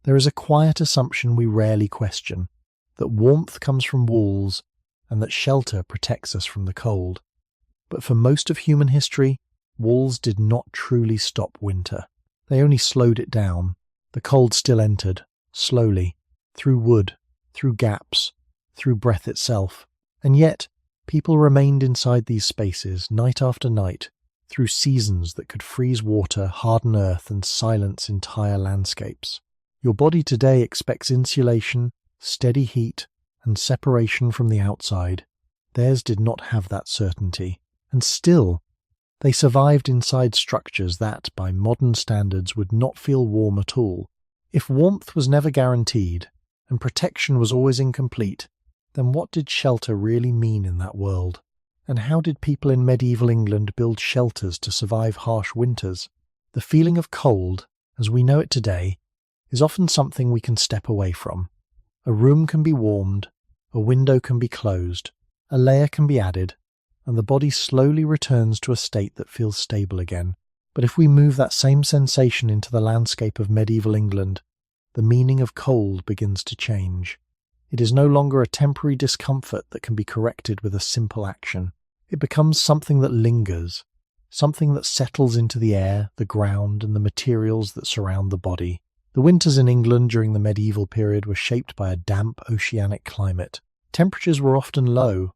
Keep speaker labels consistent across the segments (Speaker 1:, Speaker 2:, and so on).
Speaker 1: There is a quiet assumption we rarely question, that warmth comes from walls and that shelter protects us from the cold. But for most of human history, walls did not truly stop winter. They only slowed it down. The cold still entered, slowly, through wood, through gaps, through breath itself. And yet, people remained inside these spaces night after night, through seasons that could freeze water, harden earth, and silence entire landscapes. Your body today expects insulation, steady heat, and separation from the outside. Theirs did not have that certainty. And still, they survived inside structures that, by modern standards, would not feel warm at all. If warmth was never guaranteed, and protection was always incomplete, then what did shelter really mean in that world? And how did people in medieval England build shelters to survive harsh winters? The feeling of cold, as we know it today, is often something we can step away from. A room can be warmed, a window can be closed, a layer can be added, and the body slowly returns to a state that feels stable again. But if we move that same sensation into the landscape of medieval England, the meaning of cold begins to change. It is no longer a temporary discomfort that can be corrected with a simple action. It becomes something that lingers, something that settles into the air, the ground, and the materials that surround the body. The winters in England during the medieval period were shaped by a damp oceanic climate. Temperatures were often low,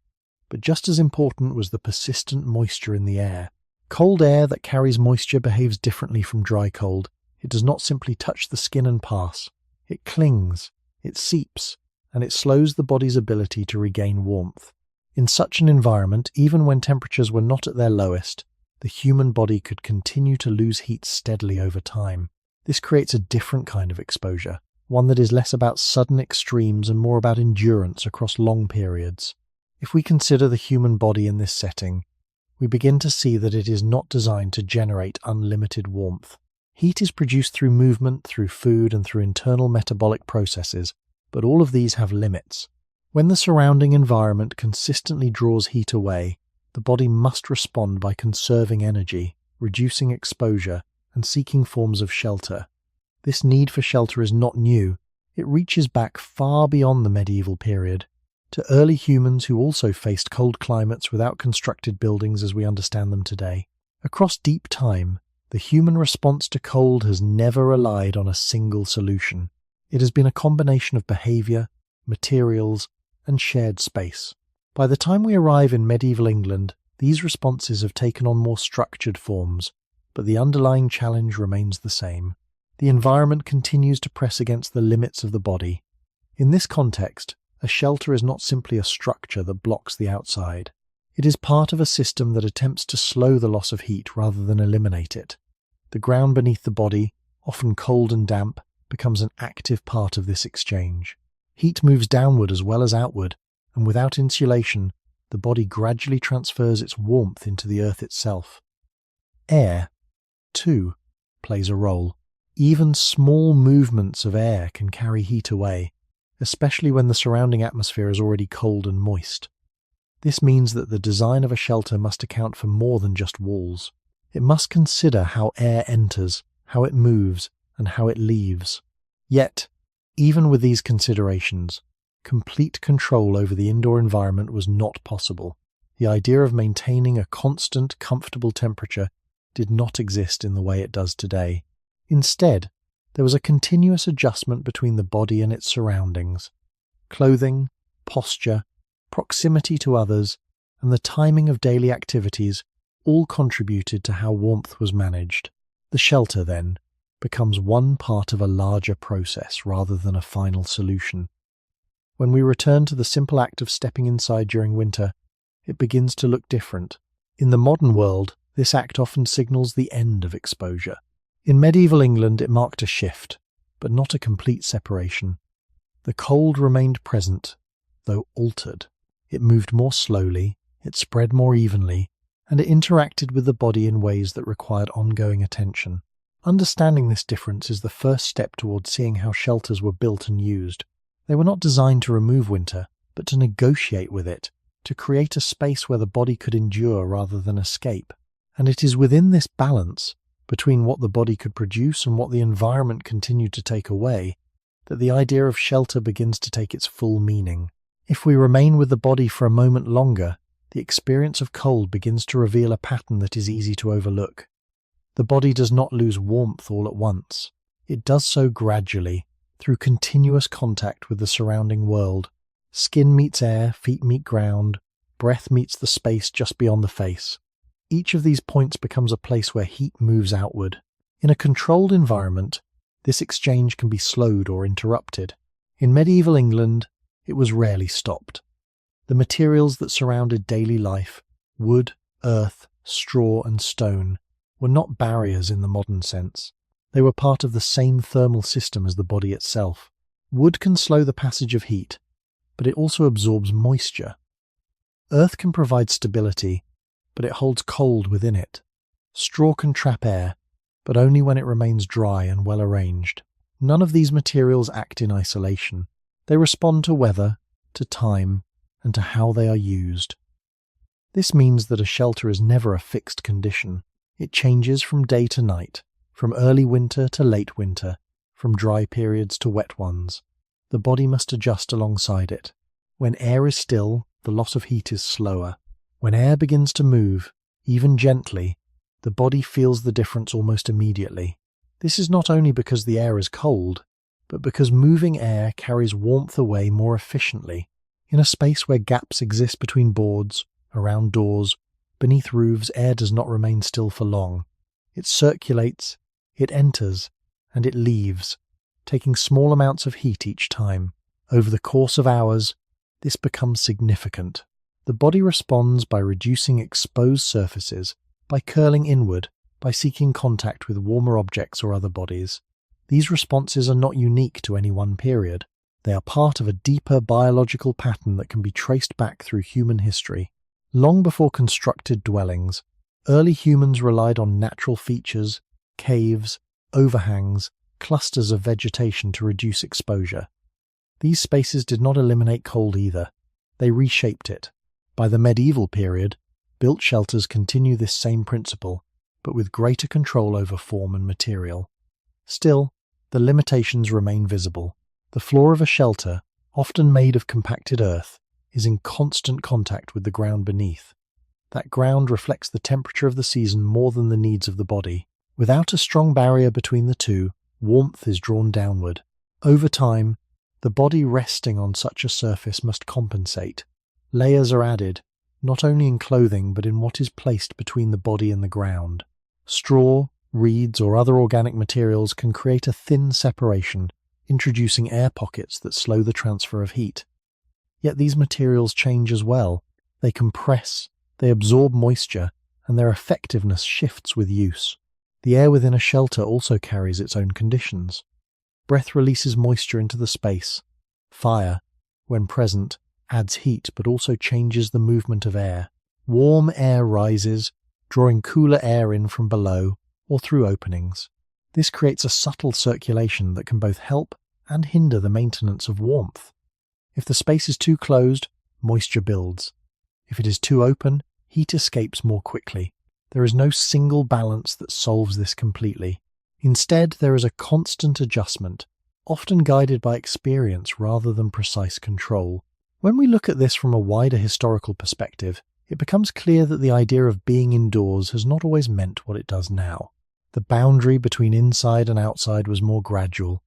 Speaker 1: but just as important was the persistent moisture in the air. Cold air that carries moisture behaves differently from dry cold. It does not simply touch the skin and pass. It clings, it seeps, and it slows the body's ability to regain warmth. In such an environment, even when temperatures were not at their lowest, the human body could continue to lose heat steadily over time. This creates a different kind of exposure, one that is less about sudden extremes and more about endurance across long periods. If we consider the human body in this setting, we begin to see that it is not designed to generate unlimited warmth. Heat is produced through movement, through food, and through internal metabolic processes, but all of these have limits. When the surrounding environment consistently draws heat away, the body must respond by conserving energy, reducing exposure, and seeking forms of shelter. This need for shelter is not new. It reaches back far beyond the medieval period, to early humans who also faced cold climates without constructed buildings as we understand them today. Across deep time, the human response to cold has never relied on a single solution. It has been a combination of behavior, materials, and shared space. By the time we arrive in medieval England, these responses have taken on more structured forms, but the underlying challenge remains the same. The environment continues to press against the limits of the body. In this context, a shelter is not simply a structure that blocks the outside. It is part of a system that attempts to slow the loss of heat rather than eliminate it. The ground beneath the body, often cold and damp, becomes an active part of this exchange. Heat moves downward as well as outward, and without insulation, the body gradually transfers its warmth into the earth itself. Air, too, plays a role. Even small movements of air can carry heat away, especially when the surrounding atmosphere is already cold and moist. This means that the design of a shelter must account for more than just walls. It must consider how air enters, how it moves, and how it leaves. Yet, even with these considerations, complete control over the indoor environment was not possible. The idea of maintaining a constant, comfortable temperature did not exist in the way it does today. Instead, there was a continuous adjustment between the body and its surroundings. Clothing, posture, proximity to others, and the timing of daily activities all contributed to how warmth was managed. The shelter, then, becomes one part of a larger process rather than a final solution. When we return to the simple act of stepping inside during winter, it begins to look different. In the modern world, this act often signals the end of exposure. In medieval England, it marked a shift, but not a complete separation. The cold remained present, though altered. It moved more slowly, it spread more evenly, and it interacted with the body in ways that required ongoing attention. Understanding this difference is the first step towards seeing how shelters were built and used. They were not designed to remove winter, but to negotiate with it, to create a space where the body could endure rather than escape. And it is within this balance, between what the body could produce and what the environment continued to take away, that the idea of shelter begins to take its full meaning. If we remain with the body for a moment longer, the experience of cold begins to reveal a pattern that is easy to overlook. The body does not lose warmth all at once. It does so gradually, through continuous contact with the surrounding world. Skin meets air, feet meet ground, breath meets the space just beyond the face. Each of these points becomes a place where heat moves outward. In a controlled environment, this exchange can be slowed or interrupted. In medieval England, it was rarely stopped. The materials that surrounded daily life, wood, earth, straw, and stone, were not barriers in the modern sense. They were part of the same thermal system as the body itself. Wood can slow the passage of heat, but it also absorbs moisture. Earth can provide stability, but it holds cold within it. Straw can trap air, but only when it remains dry and well arranged. None of these materials act in isolation. They respond to weather, to time, and to how they are used. This means that a shelter is never a fixed condition. It changes from day to night, from early winter to late winter, from dry periods to wet ones. The body must adjust alongside it. When air is still, the loss of heat is slower. When air begins to move, even gently, the body feels the difference almost immediately. This is not only because the air is cold, but because moving air carries warmth away more efficiently. In a space where gaps exist between boards, around doors, beneath roofs, air does not remain still for long. It circulates, it enters, and it leaves, taking small amounts of heat each time. Over the course of hours, this becomes significant. The body responds by reducing exposed surfaces, by curling inward, by seeking contact with warmer objects or other bodies. These responses are not unique to any one period. They are part of a deeper biological pattern that can be traced back through human history. Long before constructed dwellings, early humans relied on natural features, caves, overhangs, clusters of vegetation to reduce exposure. These spaces did not eliminate cold either. They reshaped it. By the medieval period, built shelters continue this same principle, but with greater control over form and material. Still, the limitations remain visible. The floor of a shelter, often made of compacted earth, is in constant contact with the ground beneath. That ground reflects the temperature of the season more than the needs of the body. Without a strong barrier between the two, warmth is drawn downward. Over time, the body resting on such a surface must compensate. Layers are added, not only in clothing but in what is placed between the body and the ground. Straw, reeds, or other organic materials can create a thin separation, introducing air pockets that slow the transfer of heat. Yet these materials change as well. They compress, they absorb moisture, and their effectiveness shifts with use. The air within a shelter also carries its own conditions. Breath releases moisture into the space. Fire, when present, adds heat but also changes the movement of air. Warm air rises, drawing cooler air in from below or through openings. This creates a subtle circulation that can both help and hinder the maintenance of warmth. If the space is too closed, moisture builds. If it is too open, heat escapes more quickly. There is no single balance that solves this completely. Instead, there is a constant adjustment, often guided by experience rather than precise control. When we look at this from a wider historical perspective, it becomes clear that the idea of being indoors has not always meant what it does now. The boundary between inside and outside was more gradual.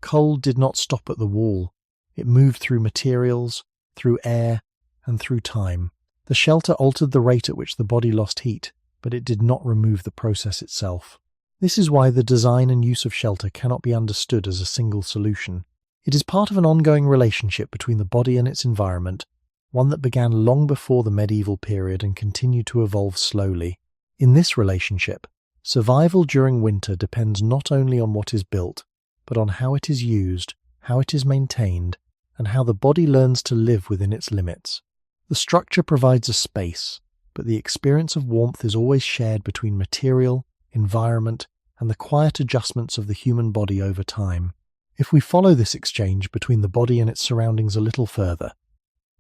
Speaker 1: Cold did not stop at the wall. It moved through materials, through air, and through time. The shelter altered the rate at which the body lost heat, but it did not remove the process itself. This is why the design and use of shelter cannot be understood as a single solution. It is part of an ongoing relationship between the body and its environment, one that began long before the medieval period and continued to evolve slowly. In this relationship, survival during winter depends not only on what is built, but on how it is used, how it is maintained, and how the body learns to live within its limits. The structure provides a space, but the experience of warmth is always shared between material, environment, and the quiet adjustments of the human body over time. If we follow this exchange between the body and its surroundings a little further,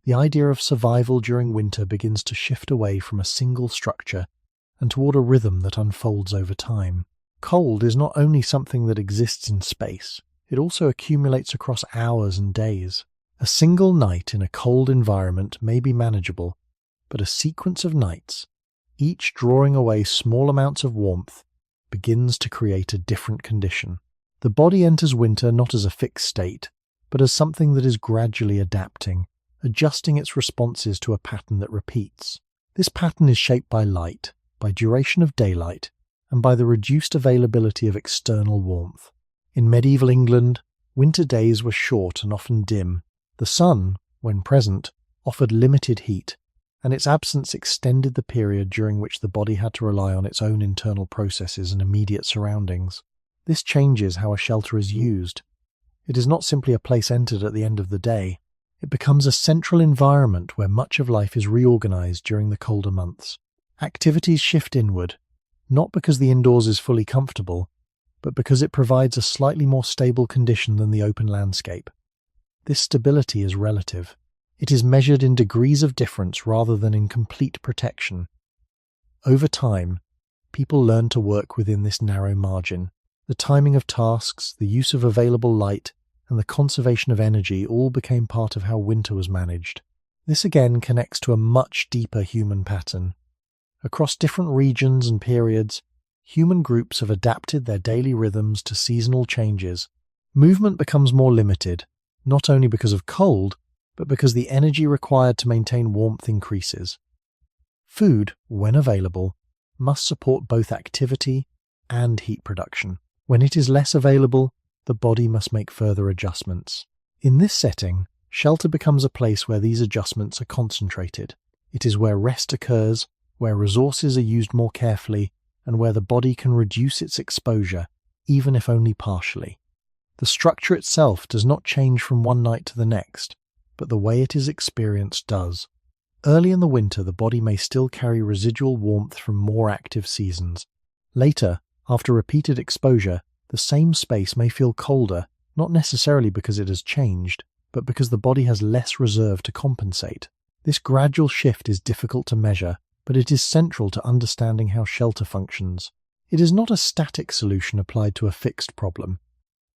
Speaker 1: the idea of survival during winter begins to shift away from a single structure and toward a rhythm that unfolds over time. Cold is not only something that exists in space, it also accumulates across hours and days. A single night in a cold environment may be manageable, but a sequence of nights, each drawing away small amounts of warmth, begins to create a different condition. The body enters winter not as a fixed state, but as something that is gradually adapting, adjusting its responses to a pattern that repeats. This pattern is shaped by light, by duration of daylight, and by the reduced availability of external warmth. In medieval England, winter days were short and often dim. The sun, when present, offered limited heat, and its absence extended the period during which the body had to rely on its own internal processes and immediate surroundings. This changes how a shelter is used. It is not simply a place entered at the end of the day. It becomes a central environment where much of life is reorganized during the colder months. Activities shift inward, not because the indoors is fully comfortable, but because it provides a slightly more stable condition than the open landscape. This stability is relative. It is measured in degrees of difference rather than in complete protection. Over time, people learn to work within this narrow margin. The timing of tasks, the use of available light, and the conservation of energy all became part of how winter was managed. This again connects to a much deeper human pattern. Across different regions and periods, human groups have adapted their daily rhythms to seasonal changes. Movement becomes more limited, not only because of cold, but because the energy required to maintain warmth increases. Food, when available, must support both activity and heat production. When it is less available, the body must make further adjustments. In this setting, shelter becomes a place where these adjustments are concentrated. It is where rest occurs, where resources are used more carefully, and where the body can reduce its exposure, even if only partially. The structure itself does not change from one night to the next, but the way it is experienced does. Early in the winter, the body may still carry residual warmth from more active seasons. Later, after repeated exposure, the same space may feel colder, not necessarily because it has changed, but because the body has less reserve to compensate. This gradual shift is difficult to measure, but it is central to understanding how shelter functions. It is not a static solution applied to a fixed problem.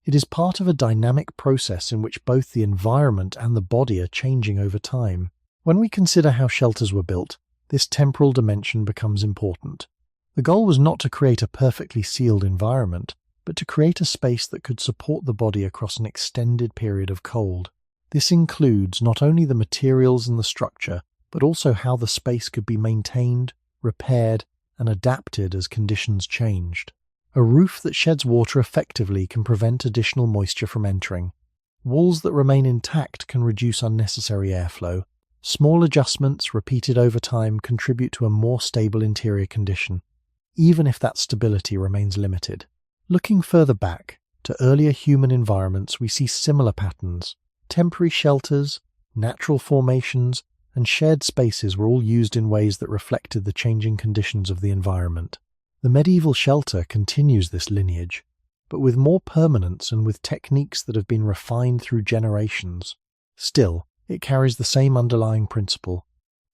Speaker 1: It is part of a dynamic process in which both the environment and the body are changing over time. When we consider how shelters were built, this temporal dimension becomes important. The goal was not to create a perfectly sealed environment, but to create a space that could support the body across an extended period of cold. This includes not only the materials and the structure, but also how the space could be maintained, repaired, and adapted as conditions changed. A roof that sheds water effectively can prevent additional moisture from entering. Walls that remain intact can reduce unnecessary airflow. Small adjustments, repeated over time, contribute to a more stable interior condition, even if that stability remains limited. Looking further back, to earlier human environments, we see similar patterns. Temporary shelters, natural formations, and shared spaces were all used in ways that reflected the changing conditions of the environment. The medieval shelter continues this lineage, but with more permanence and with techniques that have been refined through generations. Still, it carries the same underlying principle.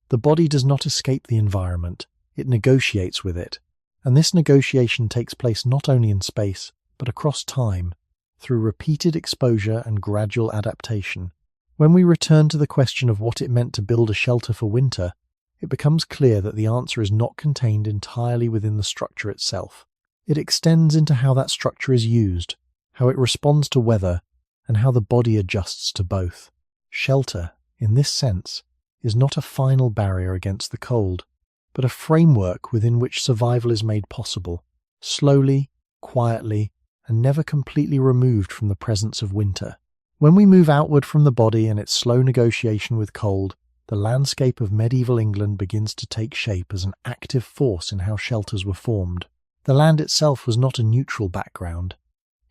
Speaker 1: The body does not escape the environment, it negotiates with it, and this negotiation takes place not only in space, but across time, through repeated exposure and gradual adaptation. When we return to the question of what it meant to build a shelter for winter, it becomes clear that the answer is not contained entirely within the structure itself. It extends into how that structure is used, how it responds to weather, and how the body adjusts to both. Shelter, in this sense, is not a final barrier against the cold, but a framework within which survival is made possible, slowly, quietly, and never completely removed from the presence of winter. When we move outward from the body and its slow negotiation with cold, the landscape of medieval England begins to take shape as an active force in how shelters were formed. The land itself was not a neutral background.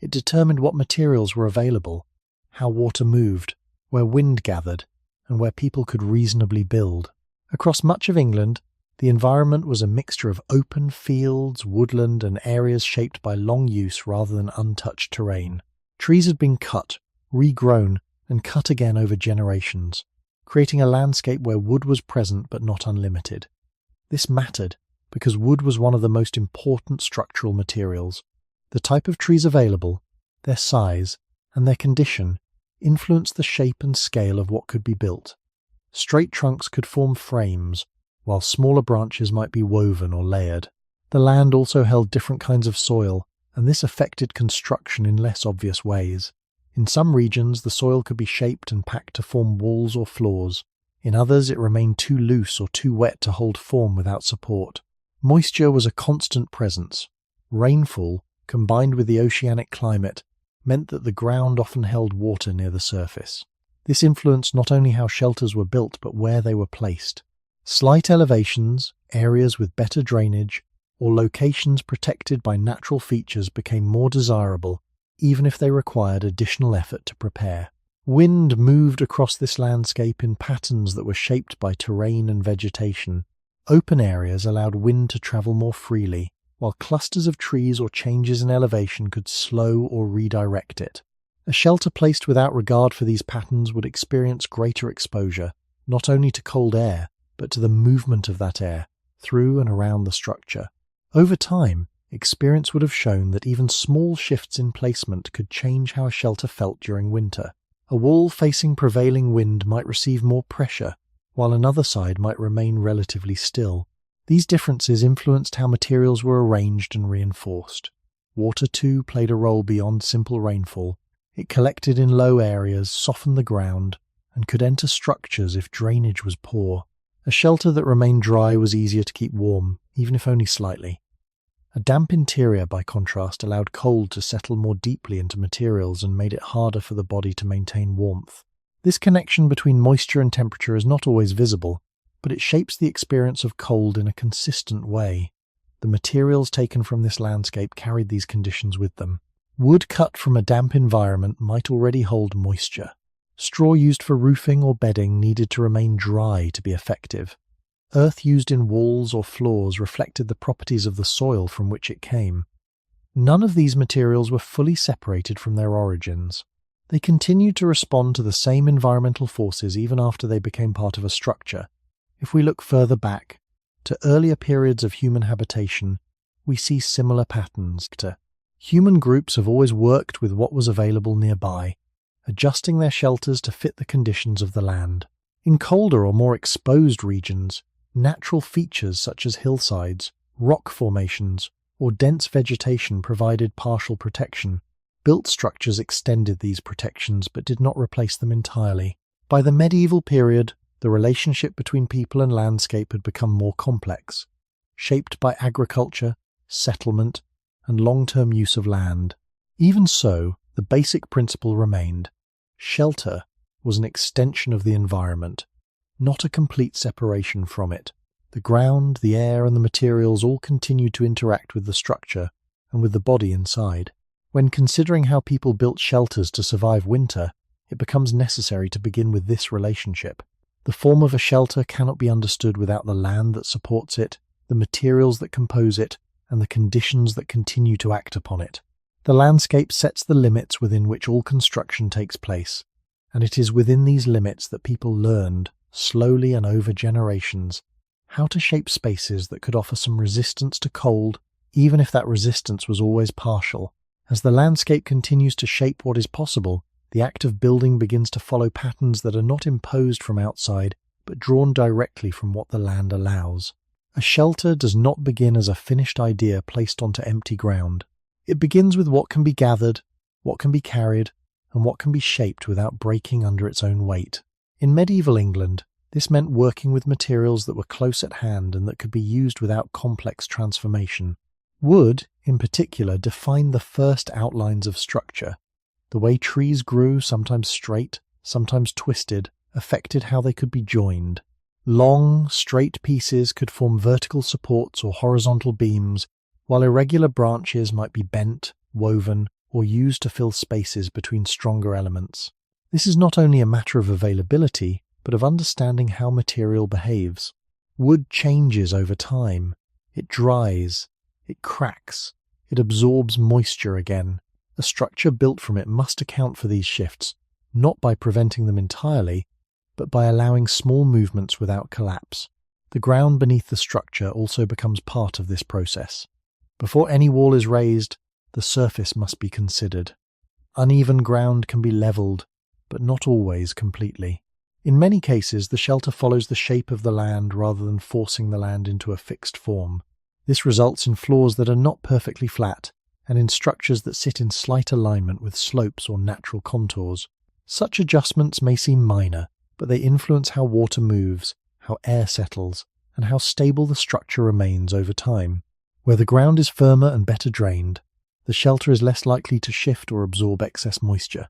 Speaker 1: It determined what materials were available, how water moved, where wind gathered, and where people could reasonably build. Across much of England, the environment was a mixture of open fields, woodland, and areas shaped by long use rather than untouched terrain. Trees had been cut, regrown, and cut again over generations, creating a landscape where wood was present but not unlimited. This mattered because wood was one of the most important structural materials. The type of trees available, their size, and their condition influenced the shape and scale of what could be built. Straight trunks could form frames, while smaller branches might be woven or layered. The land also held different kinds of soil, and this affected construction in less obvious ways. In some regions, the soil could be shaped and packed to form walls or floors. In others, it remained too loose or too wet to hold form without support. Moisture was a constant presence. Rainfall, combined with the oceanic climate, meant that the ground often held water near the surface. This influenced not only how shelters were built, but where they were placed. Slight elevations, areas with better drainage, or locations protected by natural features became more desirable, even if they required additional effort to prepare. Wind moved across this landscape in patterns that were shaped by terrain and vegetation. Open areas allowed wind to travel more freely, while clusters of trees or changes in elevation could slow or redirect it. A shelter placed without regard for these patterns would experience greater exposure, not only to cold air, but to the movement of that air through and around the structure. Over time, experience would have shown that even small shifts in placement could change how a shelter felt during winter. A wall facing prevailing wind might receive more pressure, while another side might remain relatively still. These differences influenced how materials were arranged and reinforced. Water, too, played a role beyond simple rainfall. It collected in low areas, softened the ground, and could enter structures if drainage was poor. A shelter that remained dry was easier to keep warm, even if only slightly. A damp interior, by contrast, allowed cold to settle more deeply into materials and made it harder for the body to maintain warmth. This connection between moisture and temperature is not always visible, but it shapes the experience of cold in a consistent way. The materials taken from this landscape carried these conditions with them. Wood cut from a damp environment might already hold moisture. Straw used for roofing or bedding needed to remain dry to be effective. Earth used in walls or floors reflected the properties of the soil from which it came. None of these materials were fully separated from their origins. They continued to respond to the same environmental forces even after they became part of a structure. If we look further back, to earlier periods of human habitation, we see similar patterns. Human groups have always worked with what was available nearby, adjusting their shelters to fit the conditions of the land. In colder or more exposed regions, natural features such as hillsides, rock formations, or dense vegetation provided partial protection. Built structures extended these protections but did not replace them entirely. By the medieval period, the relationship between people and landscape had become more complex, shaped by agriculture, settlement, and long-term use of land. Even so, the basic principle remained. Shelter was an extension of the environment, not a complete separation from it. The ground, the air, and the materials all continued to interact with the structure and with the body inside. When considering how people built shelters to survive winter, it becomes necessary to begin with this relationship. The form of a shelter cannot be understood without the land that supports it, the materials that compose it, and the conditions that continue to act upon it. The landscape sets the limits within which all construction takes place, and it is within these limits that people learned, slowly and over generations, how to shape spaces that could offer some resistance to cold, even if that resistance was always partial. As the landscape continues to shape what is possible, the act of building begins to follow patterns that are not imposed from outside, but drawn directly from what the land allows. A shelter does not begin as a finished idea placed onto empty ground. It begins with what can be gathered, what can be carried, and what can be shaped without breaking under its own weight. In medieval England, this meant working with materials that were close at hand and that could be used without complex transformation. Wood, in particular, defined the first outlines of structure. The way trees grew, sometimes straight, sometimes twisted, affected how they could be joined. Long, straight pieces could form vertical supports or horizontal beams, while irregular branches might be bent, woven, or used to fill spaces between stronger elements. This is not only a matter of availability, but of understanding how material behaves. Wood changes over time. It dries. It cracks. It absorbs moisture again. A structure built from it must account for these shifts, not by preventing them entirely, but by allowing small movements without collapse. The ground beneath the structure also becomes part of this process. Before any wall is raised, the surface must be considered. Uneven ground can be leveled, but not always completely. In many cases, the shelter follows the shape of the land rather than forcing the land into a fixed form. This results in floors that are not perfectly flat, and in structures that sit in slight alignment with slopes or natural contours. Such adjustments may seem minor, but they influence how water moves, how air settles, and how stable the structure remains over time. Where the ground is firmer and better drained, the shelter is less likely to shift or absorb excess moisture.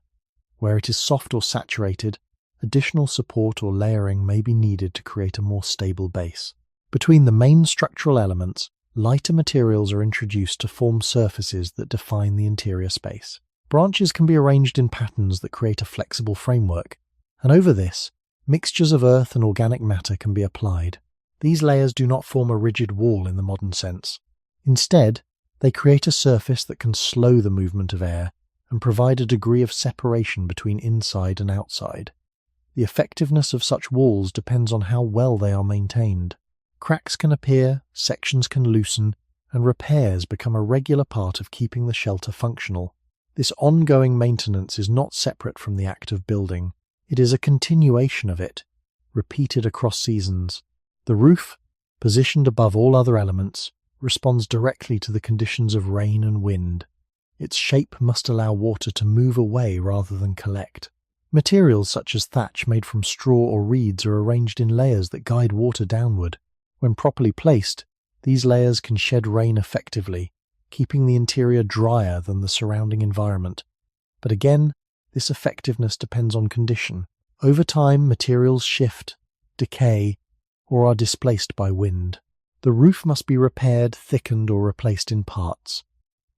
Speaker 1: Where it is soft or saturated, additional support or layering may be needed to create a more stable base. Between the main structural elements, lighter materials are introduced to form surfaces that define the interior space. Branches can be arranged in patterns that create a flexible framework, and over this, mixtures of earth and organic matter can be applied. These layers do not form a rigid wall in the modern sense. Instead, they create a surface that can slow the movement of air and provide a degree of separation between inside and outside. The effectiveness of such walls depends on how well they are maintained. Cracks can appear, sections can loosen, and repairs become a regular part of keeping the shelter functional. This ongoing maintenance is not separate from the act of building. It is a continuation of it, repeated across seasons. The roof, positioned above all other elements, responds directly to the conditions of rain and wind. Its shape must allow water to move away rather than collect. Materials such as thatch made from straw or reeds are arranged in layers that guide water downward. When properly placed, these layers can shed rain effectively, keeping the interior drier than the surrounding environment. But again, this effectiveness depends on condition. Over time, materials shift, decay, or are displaced by wind. The roof must be repaired, thickened, or replaced in parts.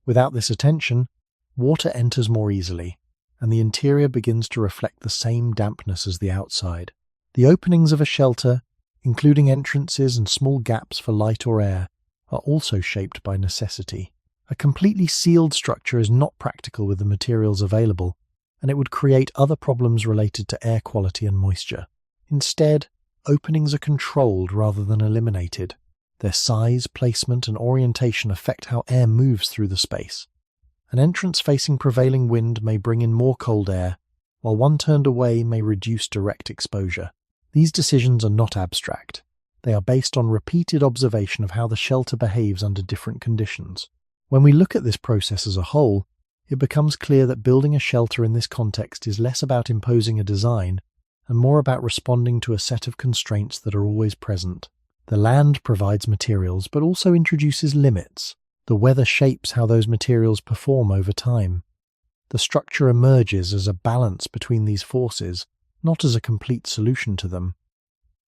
Speaker 1: Without this attention, water enters more easily, and the interior begins to reflect the same dampness as the outside. The openings of a shelter, including entrances and small gaps for light or air, are also shaped by necessity. A completely sealed structure is not practical with the materials available, and it would create other problems related to air quality and moisture. Instead, openings are controlled rather than eliminated. Their size, placement, and orientation affect how air moves through the space. An entrance facing prevailing wind may bring in more cold air, while one turned away may reduce direct exposure. These decisions are not abstract. They are based on repeated observation of how the shelter behaves under different conditions. When we look at this process as a whole, it becomes clear that building a shelter in this context is less about imposing a design and more about responding to a set of constraints that are always present. The land provides materials but also introduces limits. The weather shapes how those materials perform over time. The structure emerges as a balance between these forces, not as a complete solution to them.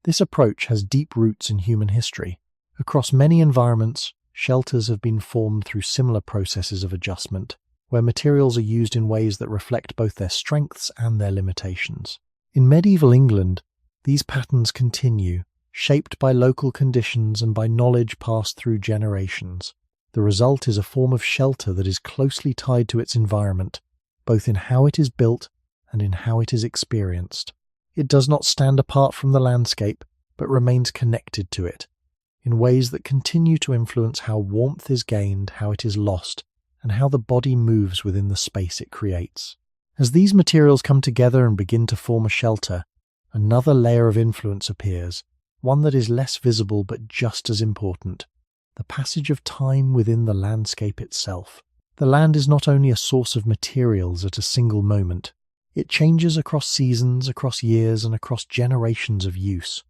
Speaker 1: This approach has deep roots in human history. Across many environments, shelters have been formed through similar processes of adjustment, where materials are used in ways that reflect both their strengths and their limitations. In medieval England, these patterns continue, shaped by local conditions and by knowledge passed through generations. The result is a form of shelter that is closely tied to its environment, both in how it is built and in how it is experienced. It does not stand apart from the landscape, but remains connected to it, in ways that continue to influence how warmth is gained, how it is lost, and how the body moves within the space it creates. As these materials come together and begin to form a shelter, another layer of influence appears, one that is less visible but just as important: the passage of time within the landscape itself. The land is not only a source of materials at a single moment, it changes across seasons, across years, and across generations of use.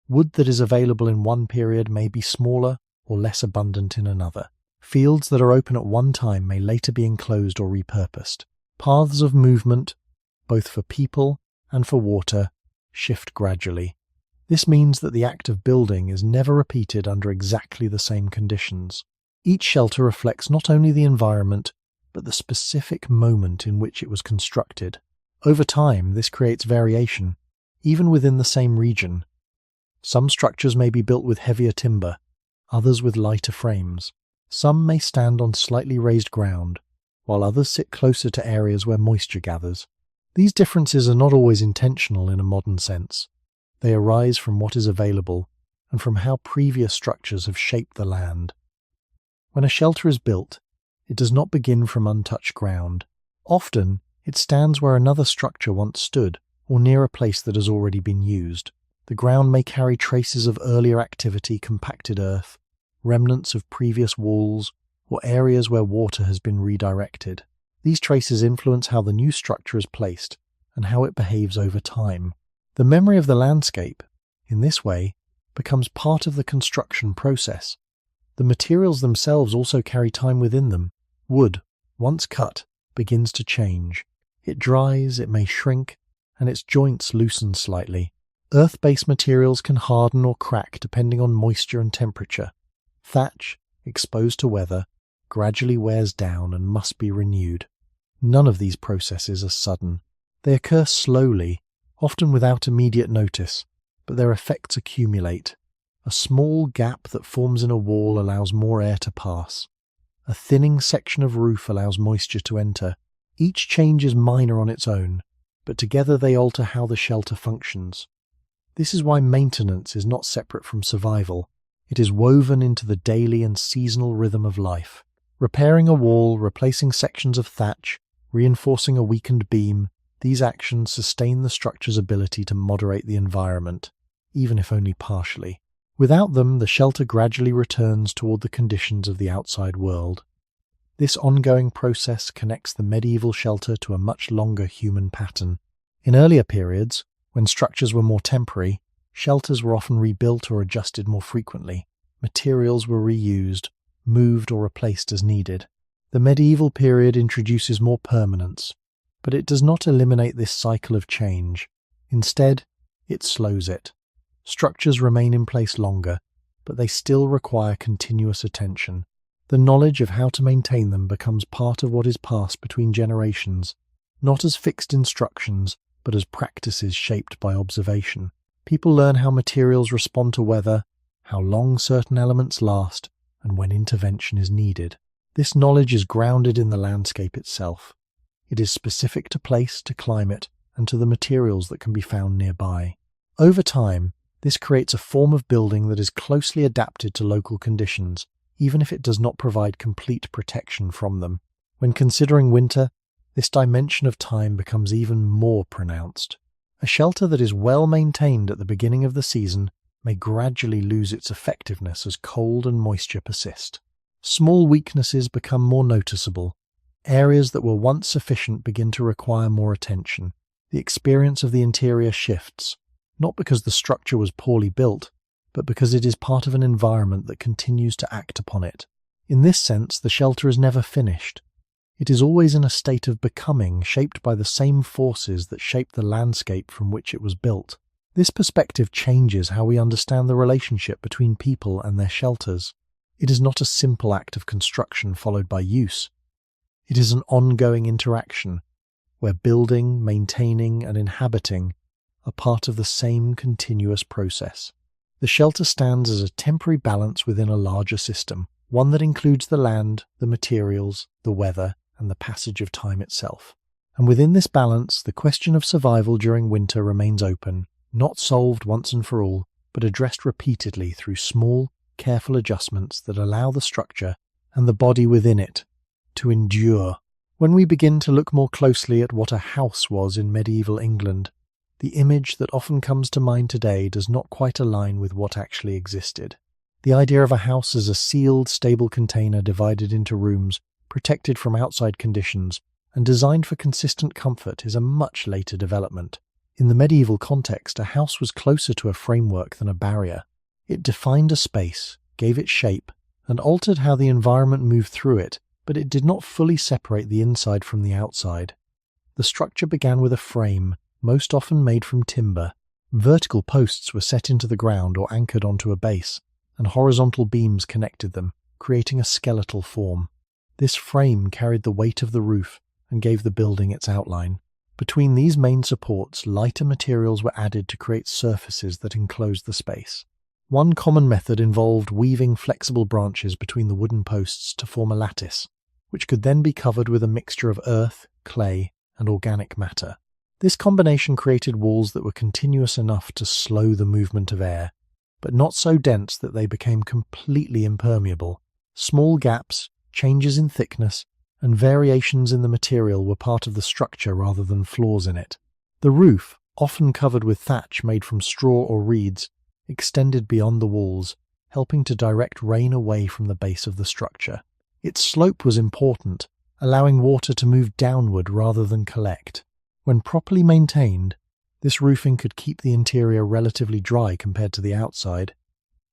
Speaker 1: Wood that is available in one period may be smaller or less abundant in another. Fields that are open at one time may later be enclosed or repurposed. Paths of movement, both for people and for water, shift gradually. This means that the act of building is never repeated under exactly the same conditions. Each shelter reflects not only the environment, but the specific moment in which it was constructed. Over time, this creates variation, even within the same region. Some structures may be built with heavier timber, others with lighter frames. Some may stand on slightly raised ground, while others sit closer to areas where moisture gathers. These differences are not always intentional in a modern sense. They arise from what is available and from how previous structures have shaped the land. When a shelter is built, it does not begin from untouched ground. Often, It stands where another structure once stood, or near a place that has already been used. The ground may carry traces of earlier activity, compacted earth, remnants of previous walls, or areas where water has been redirected. These traces influence how the new structure is placed and how it behaves over time. The memory of the landscape, in this way, becomes part of the construction process. The materials themselves also carry time within them. Wood, once cut, begins to change. It dries, it may shrink, and its joints loosen slightly. Earth-based materials can harden or crack depending on moisture and temperature. Thatch, exposed to weather, gradually wears down and must be renewed. None of these processes are sudden. They occur slowly, often without immediate notice, but their effects accumulate. A small gap that forms in a wall allows more air to pass. A thinning section of roof allows moisture to enter. Each change is minor on its own, but together they alter how the shelter functions. This is why maintenance is not separate from survival. It is woven into the daily and seasonal rhythm of life. Repairing a wall, replacing sections of thatch, reinforcing a weakened beam, these actions sustain the structure's ability to moderate the environment, even if only partially. Without them, the shelter gradually returns toward the conditions of the outside world. This ongoing process connects the medieval shelter to a much longer human pattern. In earlier periods, when structures were more temporary, shelters were often rebuilt or adjusted more frequently. Materials were reused, moved or replaced as needed. The medieval period introduces more permanence, but it does not eliminate this cycle of change. Instead, it slows it. Structures remain in place longer, but they still require continuous attention. The knowledge of how to maintain them becomes part of what is passed between generations, not as fixed instructions, but as practices shaped by observation. People learn how materials respond to weather, how long certain elements last, and when intervention is needed. This knowledge is grounded in the landscape itself. It is specific to place, to climate, and to the materials that can be found nearby. Over time, this creates a form of building that is closely adapted to local conditions, even if it does not provide complete protection from them. When considering winter, this dimension of time becomes even more pronounced. A shelter that is well maintained at the beginning of the season may gradually lose its effectiveness as cold and moisture persist. Small weaknesses become more noticeable. Areas that were once sufficient begin to require more attention. The experience of the interior shifts, not because the structure was poorly built, but because it is part of an environment that continues to act upon it. In this sense, the shelter is never finished. It is always in a state of becoming, shaped by the same forces that shaped the landscape from which it was built. This perspective changes how we understand the relationship between people and their shelters. It is not a simple act of construction followed by use. It is an ongoing interaction, where building, maintaining, and inhabiting are part of the same continuous process. The shelter stands as a temporary balance within a larger system, one that includes the land, the materials, the weather, and the passage of time itself. And within this balance, the question of survival during winter remains open, not solved once and for all, but addressed repeatedly through small, careful adjustments that allow the structure and the body within it to endure. When we begin to look more closely at what a house was in medieval England, the image that often comes to mind today does not quite align with what actually existed. The idea of a house as a sealed, stable container divided into rooms, protected from outside conditions, and designed for consistent comfort is a much later development. In the medieval context, a house was closer to a framework than a barrier. It defined a space, gave it shape, and altered how the environment moved through it, but it did not fully separate the inside from the outside. The structure began with a frame, most often made from timber. Vertical posts were set into the ground or anchored onto a base, and horizontal beams connected them, creating a skeletal form. This frame carried the weight of the roof and gave the building its outline. Between these main supports, lighter materials were added to create surfaces that enclosed the space. One common method involved weaving flexible branches between the wooden posts to form a lattice, which could then be covered with a mixture of earth, clay, and organic matter. This combination created walls that were continuous enough to slow the movement of air, but not so dense that they became completely impermeable. Small gaps, changes in thickness, and variations in the material were part of the structure rather than flaws in it. The roof, often covered with thatch made from straw or reeds, extended beyond the walls, helping to direct rain away from the base of the structure. Its slope was important, allowing water to move downward rather than collect. When properly maintained, this roofing could keep the interior relatively dry compared to the outside.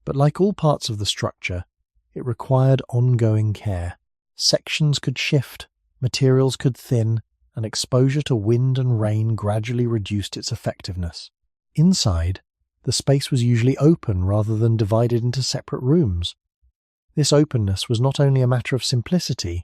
Speaker 1: But like all parts of the structure, it required ongoing care. Sections could shift, materials could thin, and exposure to wind and rain gradually reduced its effectiveness. Inside, the space was usually open rather than divided into separate rooms. This openness was not only a matter of simplicity,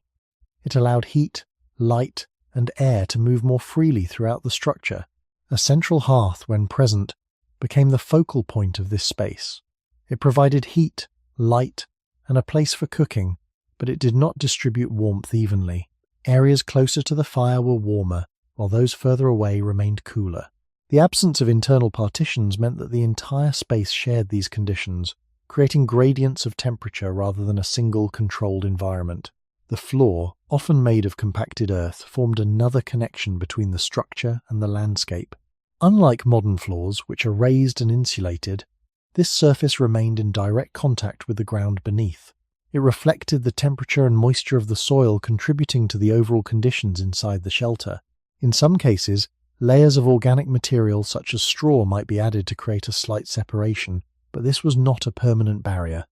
Speaker 1: it allowed heat, light, and air to move more freely throughout the structure. A central hearth, when present, became the focal point of this space. It provided heat, light, and a place for cooking, but it did not distribute warmth evenly. Areas closer to the fire were warmer, while those further away remained cooler. The absence of internal partitions meant that the entire space shared these conditions, creating gradients of temperature rather than a single controlled environment. The floor, often made of compacted earth, formed another connection between the structure and the landscape. Unlike modern floors, which are raised and insulated, this surface remained in direct contact with the ground beneath. It reflected the temperature and moisture of the soil, contributing to the overall conditions inside the shelter. In some cases, layers of organic material such as straw might be added to create a slight separation, but this was not a permanent barrier.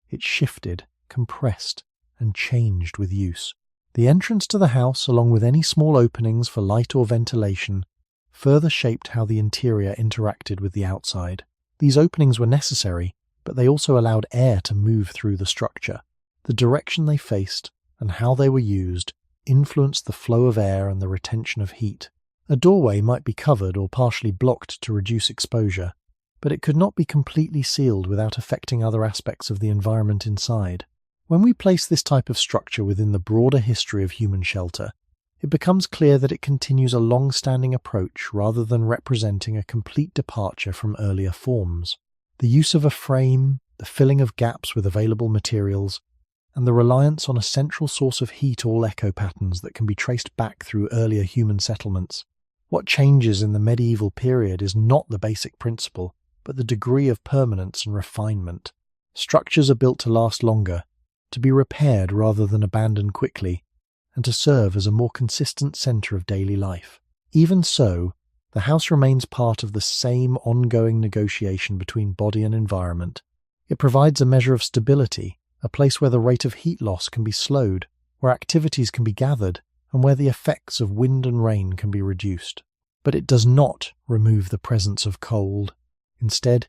Speaker 1: It shifted, compressed, and changed with use. The entrance to the house, along with any small openings for light or ventilation, further shaped how the interior interacted with the outside. These openings were necessary, but they also allowed air to move through the structure. The direction they faced and how they were used influenced the flow of air and the retention of heat. A doorway might be covered or partially blocked to reduce exposure, but it could not be completely sealed without affecting other aspects of the environment inside. When we place this type of structure within the broader history of human shelter, it becomes clear that it continues a long-standing approach rather than representing a complete departure from earlier forms. The use of a frame, the filling of gaps with available materials, and the reliance on a central source of heat all echo patterns that can be traced back through earlier human settlements. What changes in the medieval period is not the basic principle, but the degree of permanence and refinement. Structures are built to last longer, to be repaired rather than abandoned quickly, and to serve as a more consistent centre of daily life. Even so, the house remains part of the same ongoing negotiation between body and environment. It provides a measure of stability, a place where the rate of heat loss can be slowed, where activities can be gathered, and where the effects of wind and rain can be reduced. But it does not remove the presence of cold. Instead,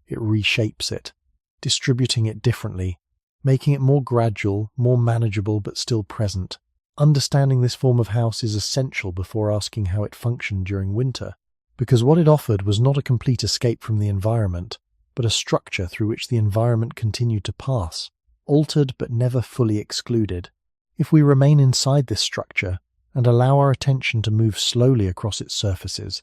Speaker 1: it reshapes it, distributing it differently, making it more gradual, more manageable, but still present. Understanding this form of house is essential before asking how it functioned during winter, because what it offered was not a complete escape from the environment, but a structure through which the environment continued to pass, altered but never fully excluded. If we remain inside this structure and allow our attention to move slowly across its surfaces,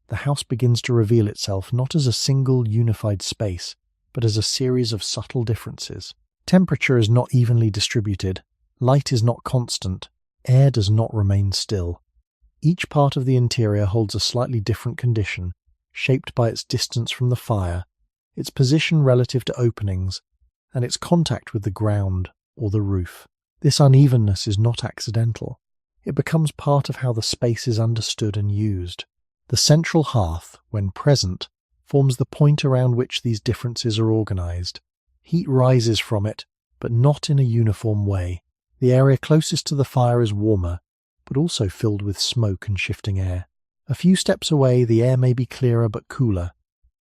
Speaker 1: the house begins to reveal itself not as a single unified space, but as a series of subtle differences. Temperature is not evenly distributed, light is not constant, air does not remain still. Each part of the interior holds a slightly different condition, shaped by its distance from the fire, its position relative to openings, and its contact with the ground or the roof. This unevenness is not accidental. It becomes part of how the space is understood and used. The central hearth, when present, forms the point around which these differences are organized. Heat rises from it, but not in a uniform way. The area closest to the fire is warmer, but also filled with smoke and shifting air. A few steps away, the air may be clearer but cooler.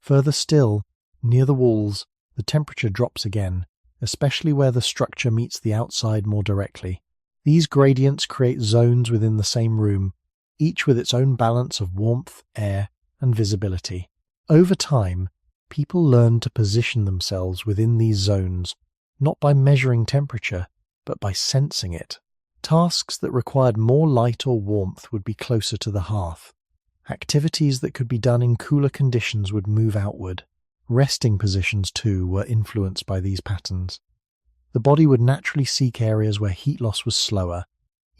Speaker 1: Further still, near the walls, the temperature drops again, especially where the structure meets the outside more directly. These gradients create zones within the same room, each with its own balance of warmth, air, and visibility. Over time, people learn to position themselves within these zones, not by measuring temperature, but by sensing it. Tasks that required more light or warmth would be closer to the hearth. Activities that could be done in cooler conditions would move outward. Resting positions, too, were influenced by these patterns. The body would naturally seek areas where heat loss was slower,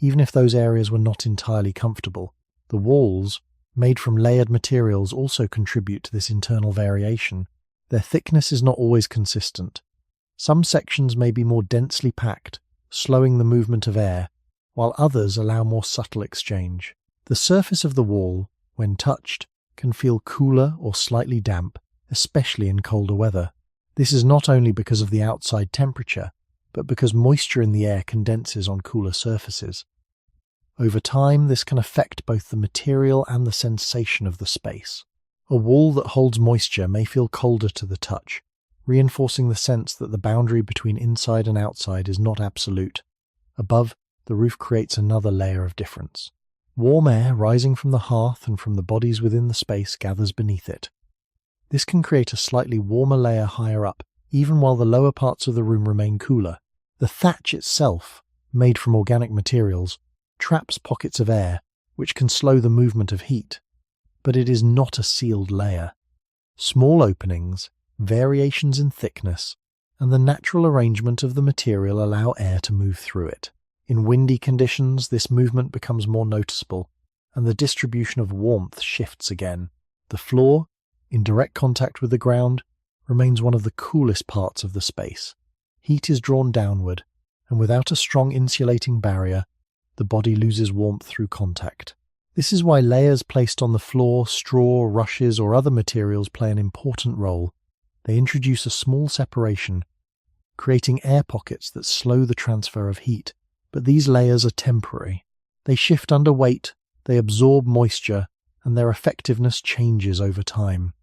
Speaker 1: even if those areas were not entirely comfortable. The walls, made from layered materials, also contribute to this internal variation. Their thickness is not always consistent. Some sections may be more densely packed, slowing the movement of air, while others allow more subtle exchange. The surface of the wall, when touched, can feel cooler or slightly damp, especially in colder weather. This is not only because of the outside temperature, but because moisture in the air condenses on cooler surfaces. Over time, this can affect both the material and the sensation of the space. A wall that holds moisture may feel colder to the touch, reinforcing the sense that the boundary between inside and outside is not absolute. Above, the roof creates another layer of difference. Warm air rising from the hearth and from the bodies within the space gathers beneath it. This can create a slightly warmer layer higher up, even while the lower parts of the room remain cooler. The thatch itself, made from organic materials, traps pockets of air, which can slow the movement of heat. But it is not a sealed layer. Small openings, variations in thickness, and the natural arrangement of the material allow air to move through it. In windy conditions, this movement becomes more noticeable, and the distribution of warmth shifts again. The floor, in direct contact with the ground, remains one of the coolest parts of the space. Heat is drawn downward, and without a strong insulating barrier, the body loses warmth through contact. This is why layers placed on the floor, straw, rushes, or other materials play an important role. They introduce a small separation, creating air pockets that slow the transfer of heat. But these layers are temporary. They shift under weight, they absorb moisture, and their effectiveness changes over time.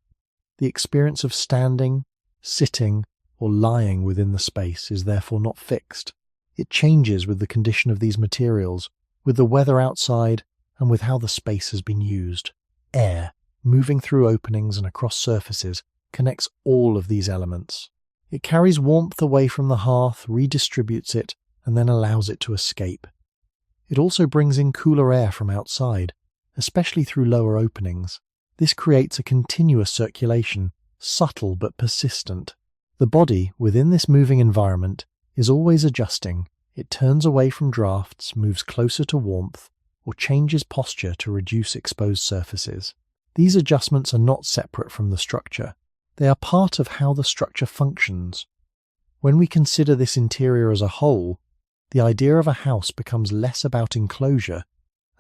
Speaker 1: The experience of standing, sitting, or lying within the space is therefore not fixed. It changes with the condition of these materials, with the weather outside, and with how the space has been used. Air, moving through openings and across surfaces, connects all of these elements. It carries warmth away from the hearth, redistributes it, and then allows it to escape. It also brings in cooler air from outside, especially through lower openings. This creates a continuous circulation, subtle but persistent. The body, within this moving environment, is always adjusting. It turns away from drafts, moves closer to warmth, or changes posture to reduce exposed surfaces. These adjustments are not separate from the structure. They are part of how the structure functions. When we consider this interior as a whole, the idea of a house becomes less about enclosure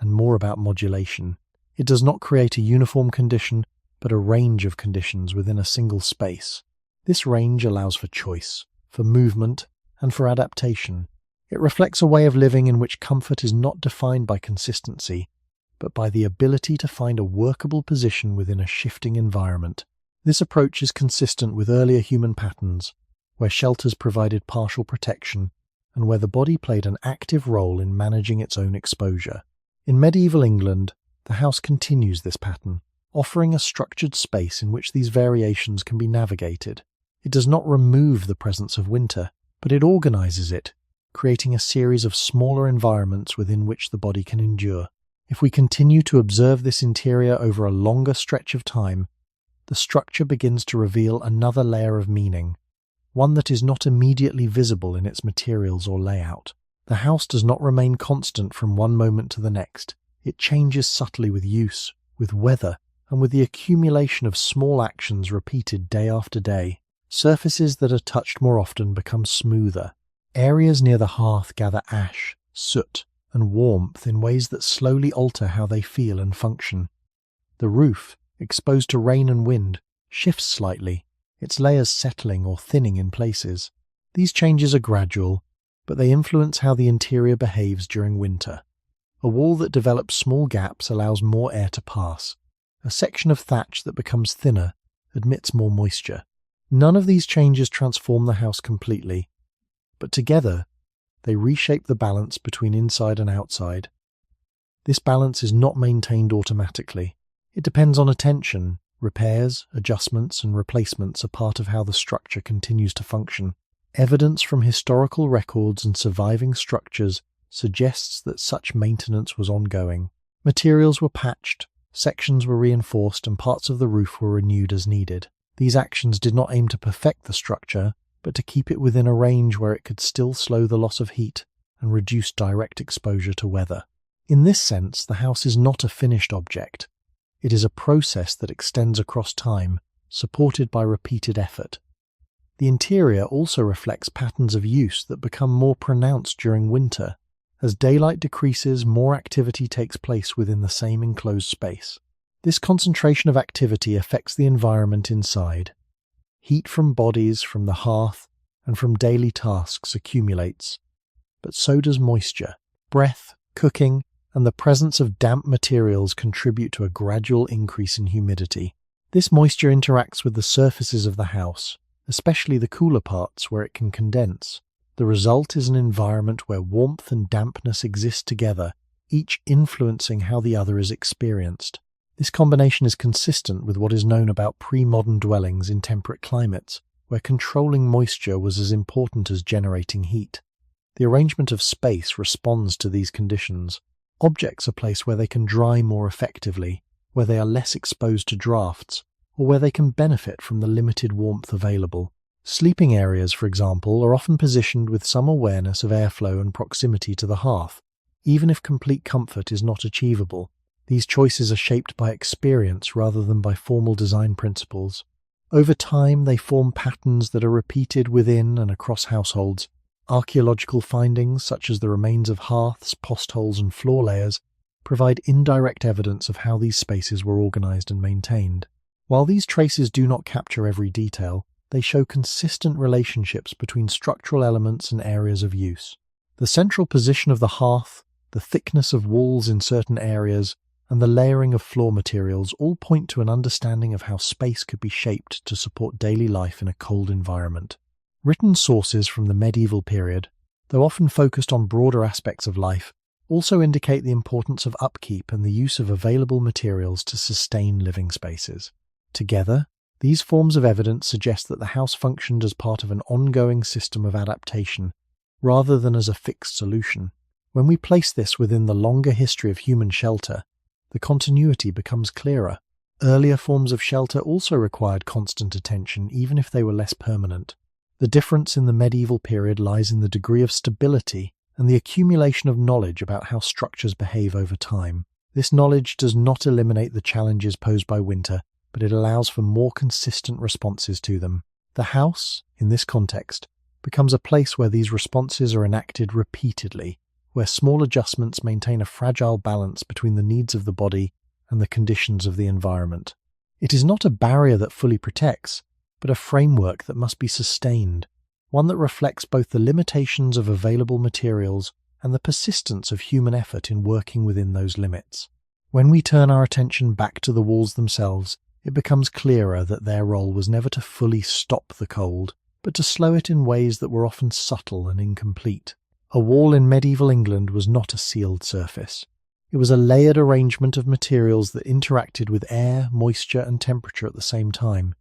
Speaker 1: and more about modulation. It does not create a uniform condition, but a range of conditions within a single space. This range allows for choice, for movement, and for adaptation. It reflects a way of living in which comfort is not defined by consistency, but by the ability to find a workable position within a shifting environment. This approach is consistent with earlier human patterns, where shelters provided partial protection, and where the body played an active role in managing its own exposure. In medieval England, the house continues this pattern, offering a structured space in which these variations can be navigated. It does not remove the presence of winter, but it organizes it, creating a series of smaller environments within which the body can endure. If we continue to observe this interior over a longer stretch of time, the structure begins to reveal another layer of meaning, one that is not immediately visible in its materials or layout. The house does not remain constant from one moment to the next. It changes subtly with use, with weather, and with the accumulation of small actions repeated day after day. Surfaces that are touched more often become smoother. Areas near the hearth gather ash, soot, and warmth in ways that slowly alter how they feel and function. The roof, exposed to rain and wind, shifts slightly, its layers settling or thinning in places. These changes are gradual, but they influence how the interior behaves during winter. A wall that develops small gaps allows more air to pass. A section of thatch that becomes thinner admits more moisture. None of these changes transform the house completely, but together they reshape the balance between inside and outside. This balance is not maintained automatically. It depends on attention. Repairs, adjustments, and replacements are part of how the structure continues to function. Evidence from historical records and surviving structures suggests that such maintenance was ongoing. Materials were patched, sections were reinforced, and parts of the roof were renewed as needed. These actions did not aim to perfect the structure, but to keep it within a range where it could still slow the loss of heat and reduce direct exposure to weather. In this sense, the house is not a finished object. It is a process that extends across time, supported by repeated effort. The interior also reflects patterns of use that become more pronounced during winter. As daylight decreases, more activity takes place within the same enclosed space. This concentration of activity affects the environment inside. Heat from bodies, from the hearth, and from daily tasks accumulates. But so does moisture. Breath, cooking, and the presence of damp materials contribute to a gradual increase in humidity. This moisture interacts with the surfaces of the house, especially the cooler parts where it can condense. The result is an environment where warmth and dampness exist together, each influencing how the other is experienced. This combination is consistent with what is known about pre-modern dwellings in temperate climates, where controlling moisture was as important as generating heat. The arrangement of space responds to these conditions. Objects are placed where they can dry more effectively, where they are less exposed to drafts, or where they can benefit from the limited warmth available. Sleeping areas, for example, are often positioned with some awareness of airflow and proximity to the hearth, even if complete comfort is not achievable. These choices are shaped by experience rather than by formal design principles. Over time, they form patterns that are repeated within and across households. Archaeological findings, such as the remains of hearths, postholes, and floor layers, provide indirect evidence of how these spaces were organized and maintained. While these traces do not capture every detail, they show consistent relationships between structural elements and areas of use. The central position of the hearth, the thickness of walls in certain areas, and the layering of floor materials all point to an understanding of how space could be shaped to support daily life in a cold environment. Written sources from the medieval period, though often focused on broader aspects of life, also indicate the importance of upkeep and the use of available materials to sustain living spaces. Together, these forms of evidence suggest that the house functioned as part of an ongoing system of adaptation, rather than as a fixed solution. When we place this within the longer history of human shelter, the continuity becomes clearer. Earlier forms of shelter also required constant attention, even if they were less permanent. The difference in the medieval period lies in the degree of stability and the accumulation of knowledge about how structures behave over time. This knowledge does not eliminate the challenges posed by winter, but it allows for more consistent responses to them. The house, in this context, becomes a place where these responses are enacted repeatedly, where small adjustments maintain a fragile balance between the needs of the body and the conditions of the environment. It is not a barrier that fully protects, but a framework that must be sustained, one that reflects both the limitations of available materials and the persistence of human effort in working within those limits. When we turn our attention back to the walls themselves, it becomes clearer that their role was never to fully stop the cold, but to slow it in ways that were often subtle and incomplete. A wall in medieval England was not a sealed surface. It was a layered arrangement of materials that interacted with air, moisture, and temperature at the same time.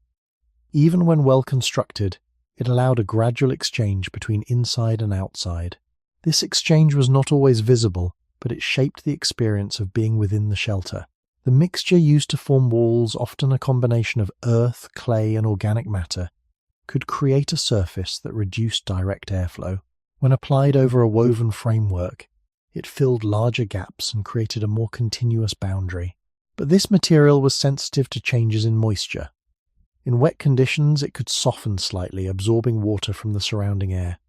Speaker 1: Even when well constructed, it allowed a gradual exchange between inside and outside. This exchange was not always visible, but it shaped the experience of being within the shelter. The mixture used to form walls, often a combination of earth, clay, and organic matter, could create a surface that reduced direct airflow. When applied over a woven framework, it filled larger gaps and created a more continuous boundary. But this material was sensitive to changes in moisture. In wet conditions, it could soften slightly, absorbing water from the surrounding air.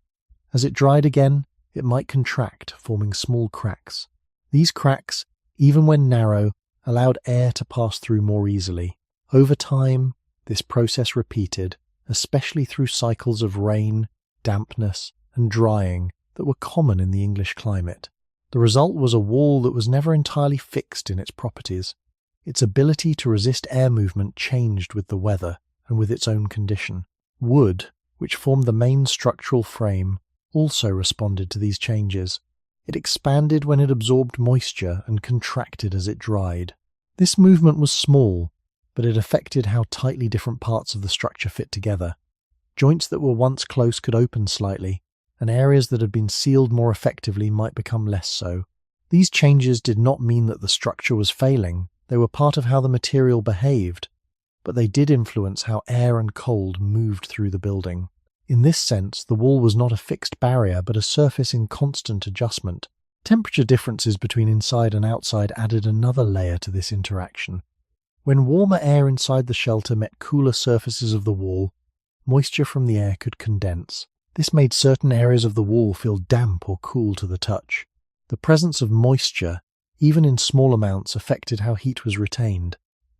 Speaker 1: As it dried again, it might contract, forming small cracks. These cracks, even when narrow, allowed air to pass through more easily. Over time, this process repeated, especially through cycles of rain, dampness, and drying that were common in the English climate. The result was a wall that was never entirely fixed in its properties. Its ability to resist air movement changed with the weather and with its own condition. Wood, which formed the main structural frame, also responded to these changes. It expanded when it absorbed moisture and contracted as it dried. This movement was small, but it affected how tightly different parts of the structure fit together. Joints that were once close could open slightly, and areas that had been sealed more effectively might become less so. These changes did not mean that the structure was failing. They were part of how the material behaved, but they did influence how air and cold moved through the building. In this sense, the wall was not a fixed barrier but a surface in constant adjustment. Temperature differences between inside and outside added another layer to this interaction. When warmer air inside the shelter met cooler surfaces of the wall, moisture from the air could condense. This made certain areas of the wall feel damp or cool to the touch. The presence of moisture, even in small amounts, affected how heat was retained.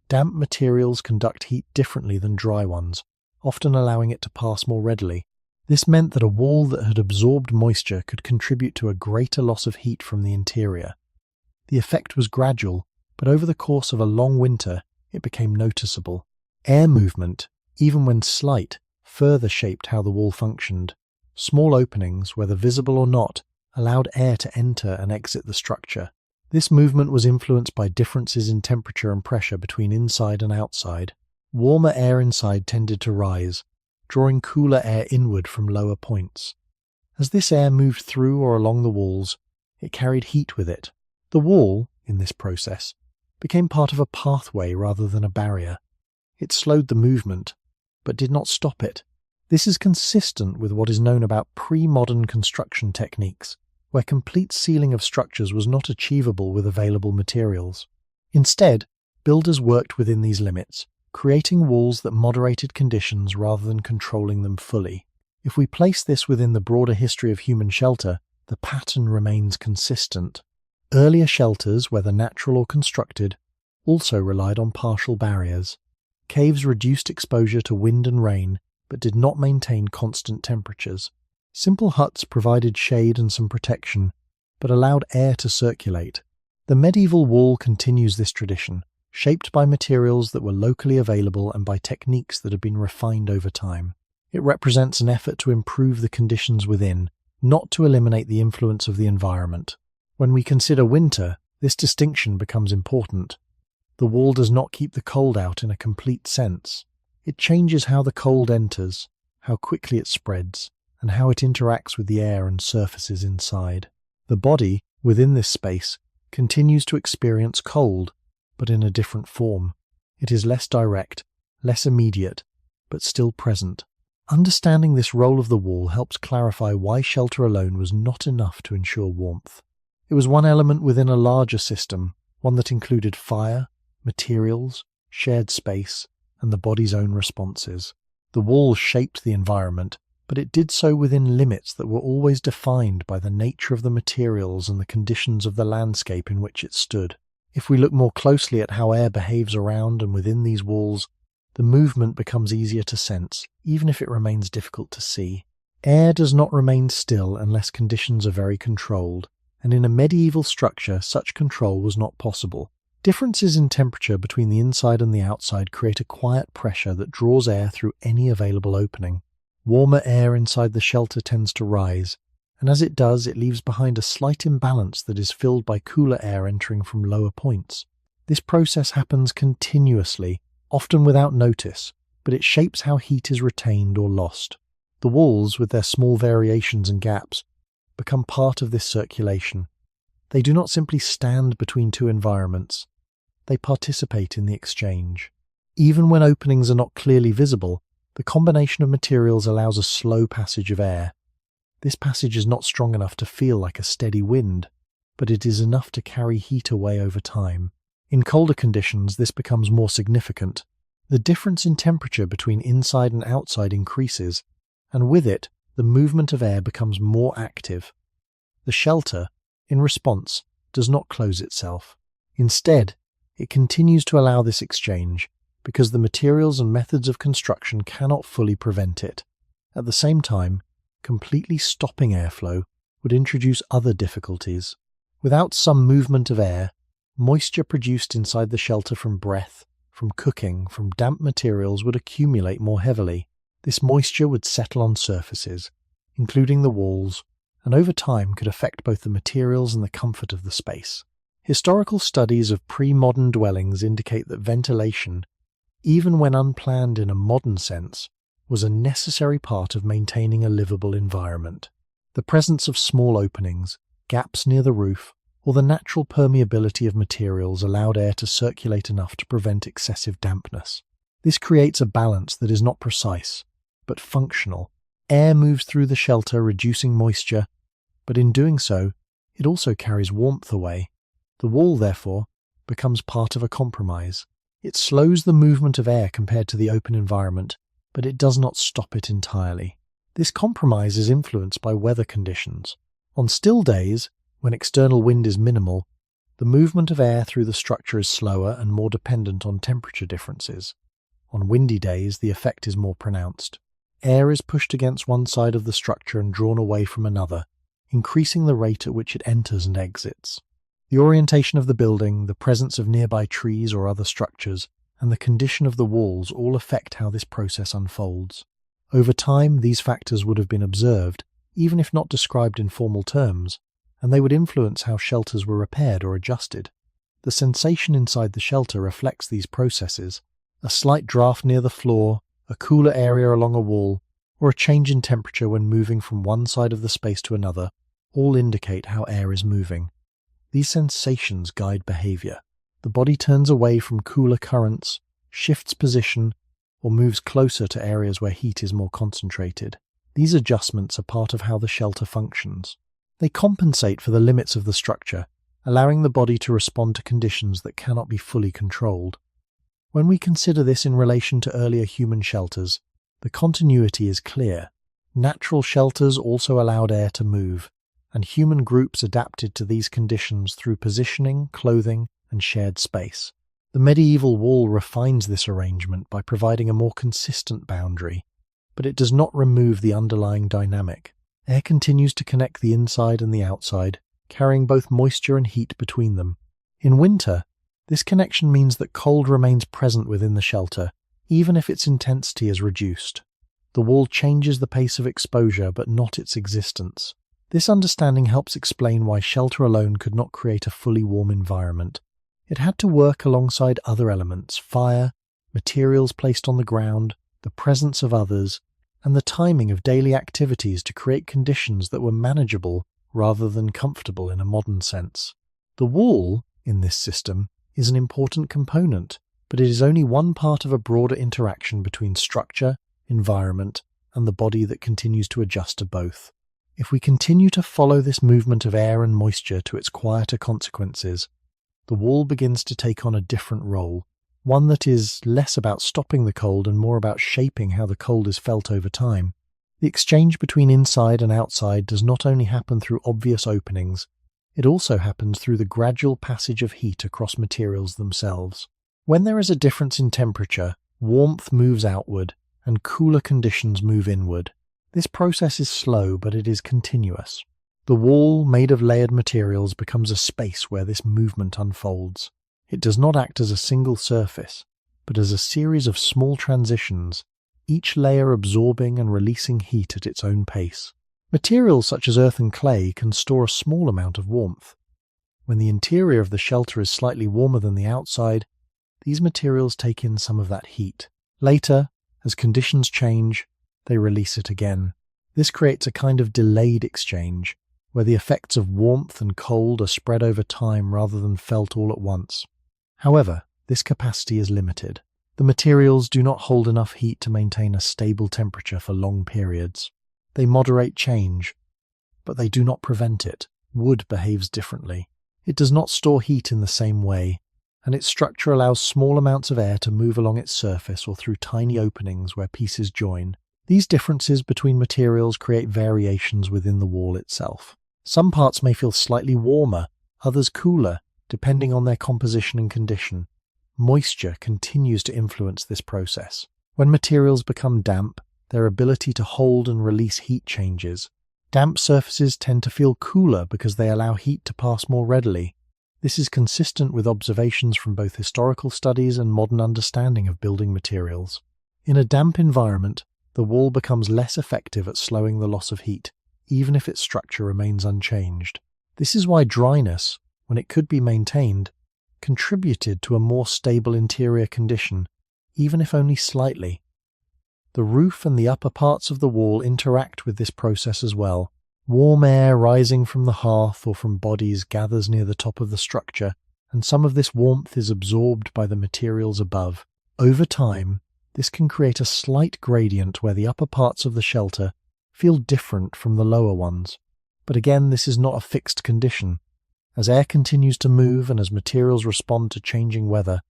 Speaker 1: Damp materials conduct heat differently than dry ones, often allowing it to pass more readily. This meant that a wall that had absorbed moisture could contribute to a greater loss of heat from the interior. The effect was gradual, but over the course of a long winter, it became noticeable. Air movement, even when slight, further shaped how the wall functioned. Small openings, whether visible or not, allowed air to enter and exit the structure. This movement was influenced by differences in temperature and pressure between inside and outside. Warmer air inside tended to rise, drawing cooler air inward from lower points. As this air moved through or along the walls, it carried heat with it. The wall, in this process, became part of a pathway rather than a barrier. It slowed the movement, but did not stop it. This is consistent with what is known about pre-modern construction techniques, where complete sealing of structures was not achievable with available materials. Instead, builders worked within these limits, creating walls that moderated conditions rather than controlling them fully. If we place this within the broader history of human shelter, the pattern remains consistent. Earlier shelters, whether natural or constructed, also relied on partial barriers. Caves reduced exposure to wind and rain, but did not maintain constant temperatures. Simple huts provided shade and some protection, but allowed air to circulate. The medieval wall continues this tradition, shaped by materials that were locally available and by techniques that have been refined over time. It represents an effort to improve the conditions within, not to eliminate the influence of the environment. When we consider winter, this distinction becomes important. The wall does not keep the cold out in a complete sense. It changes how the cold enters, how quickly it spreads, and how it interacts with the air and surfaces inside. The body, within this space, continues to experience cold, but in a different form. It is less direct, less immediate, but still present. Understanding this role of the wall helps clarify why shelter alone was not enough to ensure warmth. It was one element within a larger system, one that included fire, materials, shared space, and the body's own responses. The wall shaped the environment, but it did so within limits that were always defined by the nature of the materials and the conditions of the landscape in which it stood. If we look more closely at how air behaves around and within these walls, the movement becomes easier to sense, even if it remains difficult to see. Air does not remain still unless conditions are very controlled, and in a medieval structure such control was not possible. Differences in temperature between the inside and the outside create a quiet pressure that draws air through any available opening. Warmer air inside the shelter tends to rise, and as it does, it leaves behind a slight imbalance that is filled by cooler air entering from lower points. This process happens continuously, often without notice, but it shapes how heat is retained or lost. The walls, with their small variations and gaps, become part of this circulation. They do not simply stand between two environments, they participate in the exchange. Even when openings are not clearly visible, the combination of materials allows a slow passage of air. This passage is not strong enough to feel like a steady wind, but it is enough to carry heat away over time. In colder conditions, this becomes more significant. The difference in temperature between inside and outside increases, and with it, the movement of air becomes more active. The shelter, in response, does not close itself. Instead, it continues to allow this exchange, because the materials and methods of construction cannot fully prevent it. At the same time, completely stopping airflow would introduce other difficulties. Without some movement of air, moisture produced inside the shelter from breath, from cooking, from damp materials would accumulate more heavily. This moisture would settle on surfaces, including the walls, and over time could affect both the materials and the comfort of the space. Historical studies of pre-modern dwellings indicate that ventilation, even when unplanned in a modern sense, was a necessary part of maintaining a livable environment. The presence of small openings, gaps near the roof, or the natural permeability of materials allowed air to circulate enough to prevent excessive dampness. This creates a balance that is not precise, but functional, Air moves through the shelter, reducing moisture, but in doing so, it also carries warmth away. The wall, therefore, becomes part of a compromise. It slows the movement of air compared to the open environment, but it does not stop it entirely. This compromise is influenced by weather conditions. On still days, when external wind is minimal, the movement of air through the structure is slower and more dependent on temperature differences. On windy days, the effect is more pronounced. Air is pushed against one side of the structure and drawn away from another, increasing the rate at which it enters and exits. The orientation of the building, the presence of nearby trees or other structures, and the condition of the walls all affect how this process unfolds. Over time, these factors would have been observed, even if not described in formal terms, and they would influence how shelters were repaired or adjusted. The sensation inside the shelter reflects these processes. A slight draft near the floor, a cooler area along a wall, or a change in temperature when moving from one side of the space to another, all indicate how air is moving. These sensations guide behavior. The body turns away from cooler currents, shifts position, or moves closer to areas where heat is more concentrated. These adjustments are part of how the shelter functions. They compensate for the limits of the structure, allowing the body to respond to conditions that cannot be fully controlled. When we consider this in relation to earlier human shelters, the continuity is clear. Natural shelters also allowed air to move, and human groups adapted to these conditions through positioning, clothing, and shared space. The medieval wall refines this arrangement by providing a more consistent boundary, but it does not remove the underlying dynamic. Air continues to connect the inside and the outside, carrying both moisture and heat between them. In winter, this connection means that cold remains present within the shelter, even if its intensity is reduced. The wall changes the pace of exposure, but not its existence. This understanding helps explain why shelter alone could not create a fully warm environment. It had to work alongside other elements: fire, materials placed on the ground, the presence of others, and the timing of daily activities to create conditions that were manageable rather than comfortable in a modern sense. The wall, in this system, is an important component, but it is only one part of a broader interaction between structure, environment, and the body that continues to adjust to both. If we continue to follow this movement of air and moisture to its quieter consequences, the wall begins to take on a different role, one that is less about stopping the cold and more about shaping how the cold is felt over time. The exchange between inside and outside does not only happen through obvious openings, it also happens through the gradual passage of heat across materials themselves. When there is a difference in temperature, warmth moves outward and cooler conditions move inward. This process is slow, but it is continuous. The wall, made of layered materials, becomes a space where this movement unfolds. It does not act as a single surface, but as a series of small transitions, each layer absorbing and releasing heat at its own pace. Materials such as earth and clay can store a small amount of warmth. When the interior of the shelter is slightly warmer than the outside, these materials take in some of that heat. Later, as conditions change, they release it again. This creates a kind of delayed exchange, where the effects of warmth and cold are spread over time rather than felt all at once. However, this capacity is limited. The materials do not hold enough heat to maintain a stable temperature for long periods. They moderate change, but they do not prevent it. Wood behaves differently. It does not store heat in the same way, and its structure allows small amounts of air to move along its surface or through tiny openings where pieces join. These differences between materials create variations within the wall itself. Some parts may feel slightly warmer, others cooler, depending on their composition and condition. Moisture continues to influence this process. When materials become damp, their ability to hold and release heat changes. Damp surfaces tend to feel cooler because they allow heat to pass more readily. This is consistent with observations from both historical studies and modern understanding of building materials. In a damp environment, the wall becomes less effective at slowing the loss of heat, even if its structure remains unchanged. This is why dryness, when it could be maintained, contributed to a more stable interior condition, even if only slightly. The roof and the upper parts of the wall interact with this process as well. Warm air rising from the hearth or from bodies gathers near the top of the structure, and some of this warmth is absorbed by the materials above. Over time, this can create a slight gradient where the upper parts of the shelter feel different from the lower ones. But again, this is not a fixed condition. As air continues to move and as materials respond to changing weather,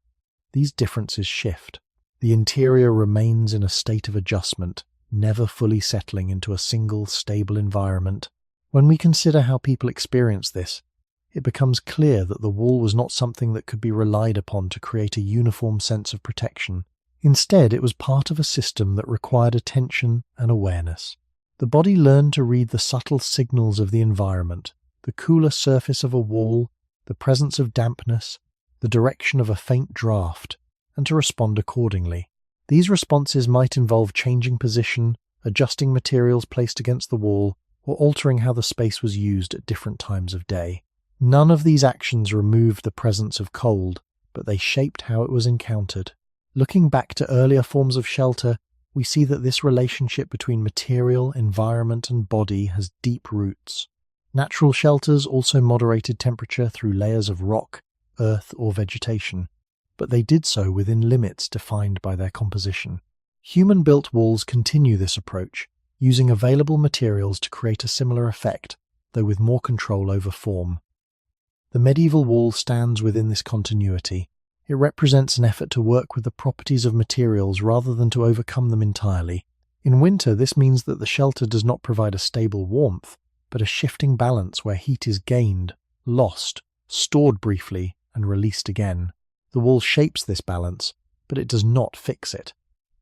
Speaker 1: these differences shift. The interior remains in a state of adjustment, never fully settling into a single, stable environment. When we consider how people experience this, it becomes clear that the wall was not something that could be relied upon to create a uniform sense of protection. Instead, it was part of a system that required attention and awareness. The body learned to read the subtle signals of the environment, the cooler surface of a wall, the presence of dampness, the direction of a faint draft, and to respond accordingly. These responses might involve changing position, adjusting materials placed against the wall, or altering how the space was used at different times of day. None of these actions removed the presence of cold, but they shaped how it was encountered. Looking back to earlier forms of shelter, we see that this relationship between material, environment, and body has deep roots. Natural shelters also moderated temperature through layers of rock, earth, or vegetation, but they did so within limits defined by their composition. Human-built walls continue this approach, using available materials to create a similar effect, though with more control over form. The medieval wall stands within this continuity. It represents an effort to work with the properties of materials rather than to overcome them entirely. In winter, this means that the shelter does not provide a stable warmth, but a shifting balance where heat is gained, lost, stored briefly, and released again. The wall shapes this balance, but it does not fix it.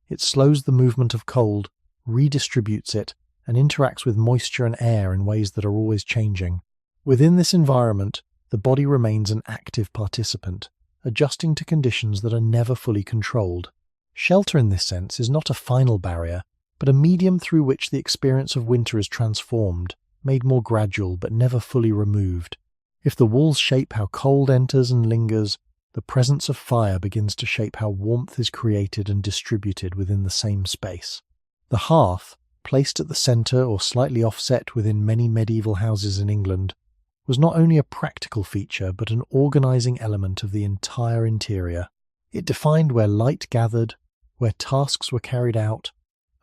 Speaker 1: It slows the movement of cold, redistributes it, and interacts with moisture and air in ways that are always changing. Within this environment, the body remains an active participant, adjusting to conditions that are never fully controlled. Shelter in this sense is not a final barrier, but a medium through which the experience of winter is transformed, made more gradual but never fully removed. If the walls shape how cold enters and lingers, the presence of fire begins to shape how warmth is created and distributed within the same space. The hearth, placed at the centre or slightly offset within many medieval houses in England, was not only a practical feature but an organising element of the entire interior. It defined where light gathered, where tasks were carried out,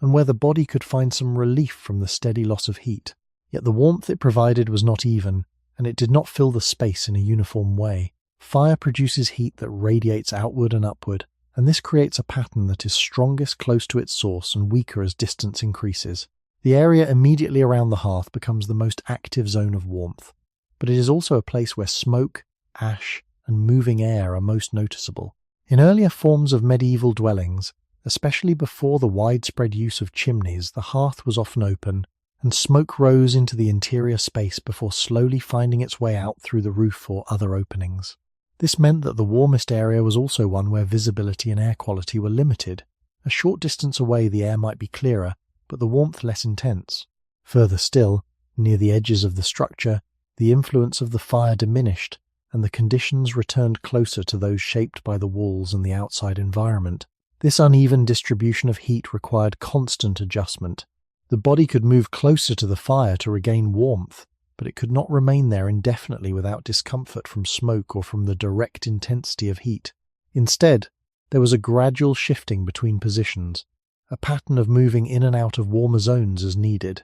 Speaker 1: and where the body could find some relief from the steady loss of heat. Yet the warmth it provided was not even, and it did not fill the space in a uniform way. Fire produces heat that radiates outward and upward, and this creates a pattern that is strongest close to its source and weaker as distance increases. The area immediately around the hearth becomes the most active zone of warmth, but it is also a place where smoke, ash, and moving air are most noticeable. In earlier forms of medieval dwellings, especially before the widespread use of chimneys, the hearth was often open, and smoke rose into the interior space before slowly finding its way out through the roof or other openings. This meant that the warmest area was also one where visibility and air quality were limited. A short distance away the air might be clearer, but the warmth less intense. Further still, near the edges of the structure, the influence of the fire diminished, and the conditions returned closer to those shaped by the walls and the outside environment. This uneven distribution of heat required constant adjustment. The body could move closer to the fire to regain warmth, but it could not remain there indefinitely without discomfort from smoke or from the direct intensity of heat. Instead, there was a gradual shifting between positions, a pattern of moving in and out of warmer zones as needed.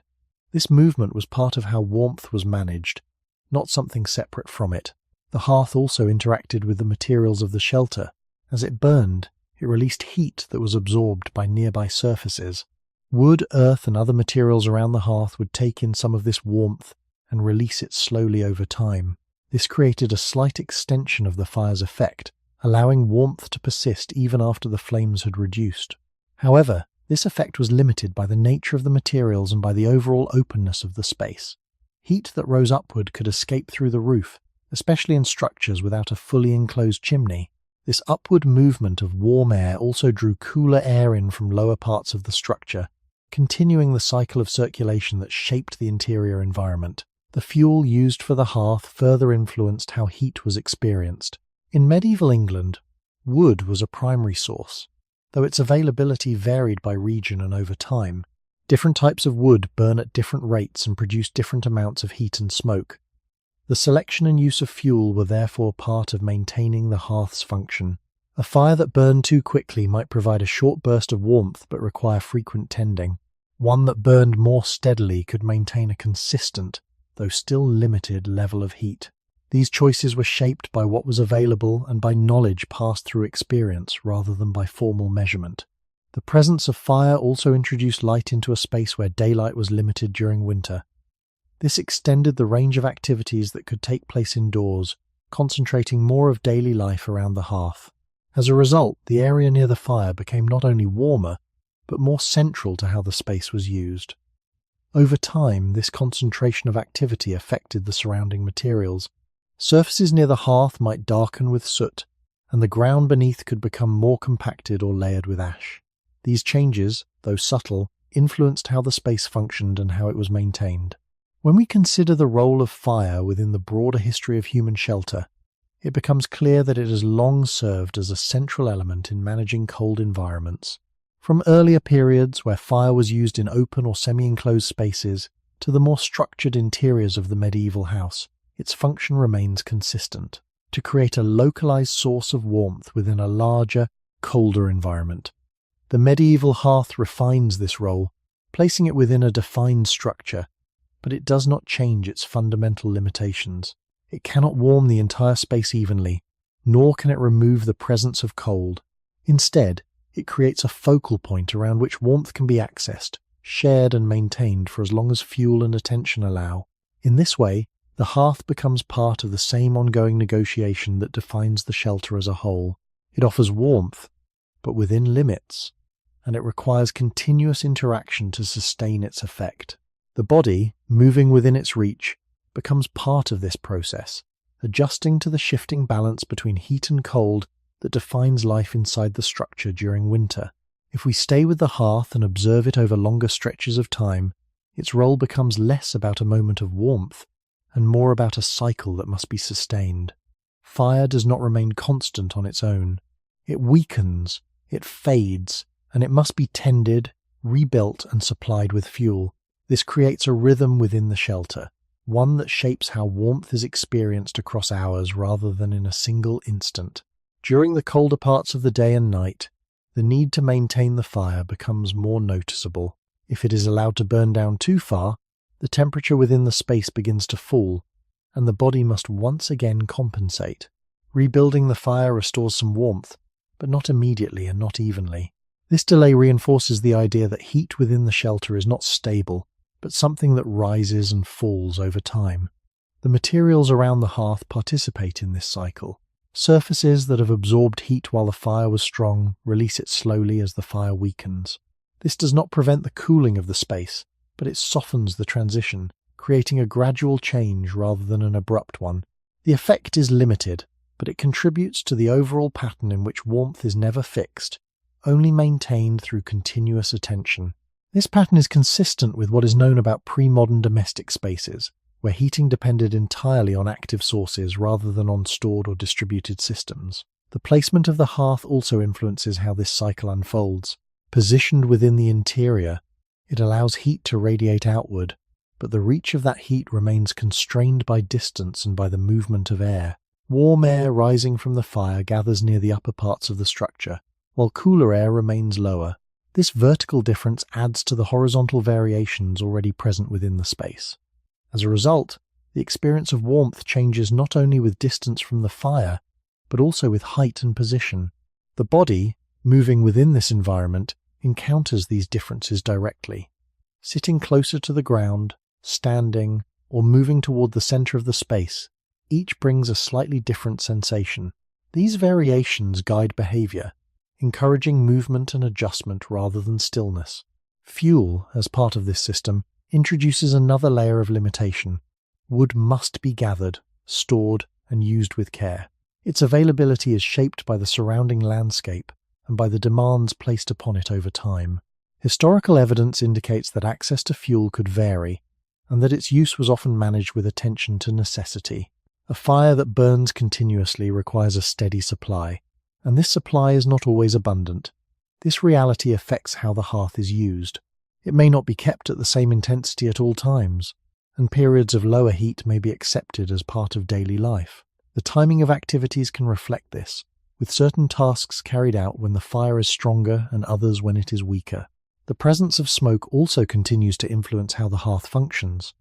Speaker 1: This movement was part of how warmth was managed, not something separate from it. The hearth also interacted with the materials of the shelter. As it burned, it released heat that was absorbed by nearby surfaces. Wood, earth, and other materials around the hearth would take in some of this warmth and release it slowly over time. This created a slight extension of the fire's effect, allowing warmth to persist even after the flames had reduced. However, this effect was limited by the nature of the materials and by the overall openness of the space. Heat that rose upward could escape through the roof, especially in structures without a fully enclosed chimney. This upward movement of warm air also drew cooler air in from lower parts of the structure, continuing the cycle of circulation that shaped the interior environment. The fuel used for the hearth further influenced how heat was experienced. In medieval England, wood was a primary source, though its availability varied by region and over time. Different types of wood burn at different rates and produce different amounts of heat and smoke. The selection and use of fuel were therefore part of maintaining the hearth's function. A fire that burned too quickly might provide a short burst of warmth but require frequent tending. One that burned more steadily could maintain a consistent, though still limited, level of heat. These choices were shaped by what was available and by knowledge passed through experience rather than by formal measurement. The presence of fire also introduced light into a space where daylight was limited during winter. This extended the range of activities that could take place indoors, concentrating more of daily life around the hearth. As a result, the area near the fire became not only warmer, but more central to how the space was used. Over time, this concentration of activity affected the surrounding materials. Surfaces near the hearth might darken with soot, and the ground beneath could become more compacted or layered with ash. These changes, though subtle, influenced how the space functioned and how it was maintained. When we consider the role of fire within the broader history of human shelter, it becomes clear that it has long served as a central element in managing cold environments. From earlier periods where fire was used in open or semi-enclosed spaces to the more structured interiors of the medieval house, its function remains consistent: to create a localized source of warmth within a larger, colder environment. The medieval hearth refines this role, placing it within a defined structure, but it does not change its fundamental limitations. It cannot warm the entire space evenly, nor can it remove the presence of cold. Instead, it creates a focal point around which warmth can be accessed, shared and maintained for as long as fuel and attention allow. In this way, the hearth becomes part of the same ongoing negotiation that defines the shelter as a whole. It offers warmth, but within limits, and it requires continuous interaction to sustain its effect. The body, moving within its reach, becomes part of this process, adjusting to the shifting balance between heat and cold that defines life inside the structure during winter. If we stay with the hearth and observe it over longer stretches of time, its role becomes less about a moment of warmth and more about a cycle that must be sustained. Fire does not remain constant on its own. It weakens, it fades, and it must be tended, rebuilt, and supplied with fuel. This creates a rhythm within the shelter, one that shapes how warmth is experienced across hours rather than in a single instant. During the colder parts of the day and night, the need to maintain the fire becomes more noticeable. If it is allowed to burn down too far, the temperature within the space begins to fall, and the body must once again compensate. Rebuilding the fire restores some warmth, but not immediately and not evenly. This delay reinforces the idea that heat within the shelter is not stable, but something that rises and falls over time. The materials around the hearth participate in this cycle. Surfaces that have absorbed heat while the fire was strong release it slowly as the fire weakens. This does not prevent the cooling of the space, but it softens the transition, creating a gradual change rather than an abrupt one. The effect is limited, but it contributes to the overall pattern in which warmth is never fixed, only maintained through continuous attention. This pattern is consistent with what is known about pre-modern domestic spaces, where heating depended entirely on active sources rather than on stored or distributed systems. The placement of the hearth also influences how this cycle unfolds. Positioned within the interior, it allows heat to radiate outward, but the reach of that heat remains constrained by distance and by the movement of air. Warm air rising from the fire gathers near the upper parts of the structure, while cooler air remains lower. This vertical difference adds to the horizontal variations already present within the space. As a result, the experience of warmth changes not only with distance from the fire, but also with height and position. The body, moving within this environment, encounters these differences directly. Sitting closer to the ground, standing, or moving toward the center of the space, each brings a slightly different sensation. These variations guide behavior, encouraging movement and adjustment rather than stillness. Fuel, as part of this system, introduces another layer of limitation. Wood must be gathered, stored, and used with care. Its availability is shaped by the surrounding landscape and by the demands placed upon it over time. Historical evidence indicates that access to fuel could vary, and that its use was often managed with attention to necessity. A fire that burns continuously requires a steady supply, and this supply is not always abundant. This reality affects how the hearth is used. It may not be kept at the same intensity at all times, and periods of lower heat may be accepted as part of daily life. The timing of activities can reflect this, with certain tasks carried out when the fire is stronger and others when it is weaker. The presence of smoke also continues to influence how the hearth functions.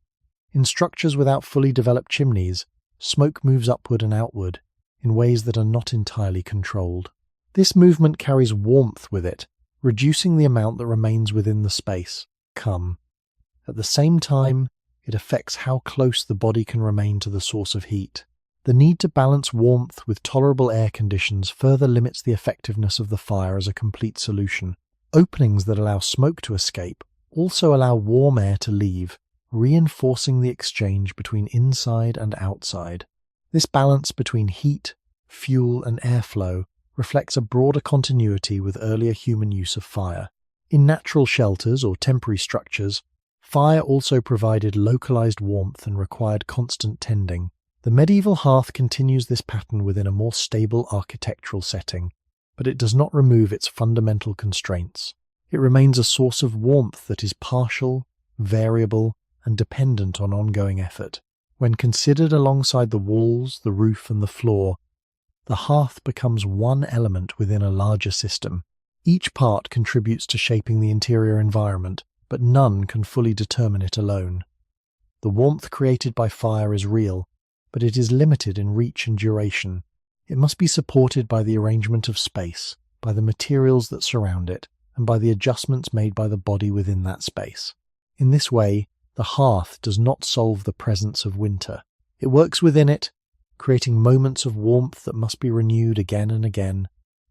Speaker 1: In structures without fully developed chimneys, smoke moves upward and outward in ways that are not entirely controlled. This movement carries warmth with it, reducing the amount that remains within the space. At the same time, it affects how close the body can remain to the source of heat. The need to balance warmth with tolerable air conditions further limits the effectiveness of the fire as a complete solution. Openings that allow smoke to escape also allow warm air to leave, reinforcing the exchange between inside and outside. This balance between heat, fuel, and airflow reflects a broader continuity with earlier human use of fire. In natural shelters or temporary structures, fire also provided localized warmth and required constant tending. The medieval hearth continues this pattern within a more stable architectural setting, but it does not remove its fundamental constraints. It remains a source of warmth that is partial, variable, and dependent on ongoing effort. When considered alongside the walls, the roof, and the floor, the hearth becomes one element within a larger system. Each part contributes to shaping the interior environment, but none can fully determine it alone. The warmth created by fire is real, but it is limited in reach and duration. It must be supported by the arrangement of space, by the materials that surround it, and by the adjustments made by the body within that space. In this way, the hearth does not solve the presence of winter. It works within it, creating moments of warmth that must be renewed again and again,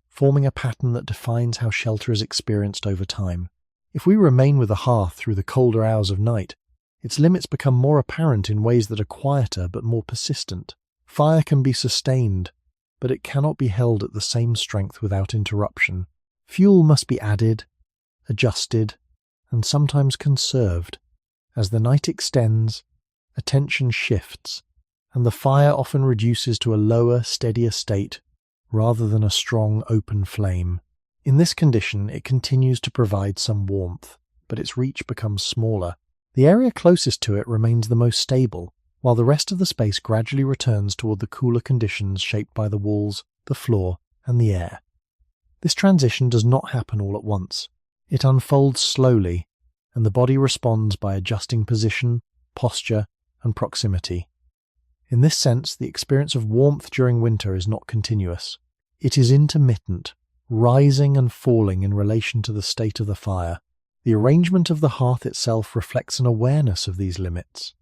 Speaker 1: forming a pattern that defines how shelter is experienced over time. If we remain with the hearth through the colder hours of night, its limits become more apparent in ways that are quieter but more persistent. Fire can be sustained, but it cannot be held at the same strength without interruption. Fuel must be added, adjusted, and sometimes conserved. As the night extends, attention shifts, and the fire often reduces to a lower, steadier state rather than a strong, open flame. In this condition, it continues to provide some warmth, but its reach becomes smaller. The area closest to it remains the most stable, while the rest of the space gradually returns toward the cooler conditions shaped by the walls, the floor, and the air. This transition does not happen all at once. It unfolds slowly, and the body responds by adjusting position, posture, and proximity. In this sense, the experience of warmth during winter is not continuous. It is intermittent, rising and falling in relation to the state of the fire. The arrangement of the hearth itself reflects an awareness of these limits.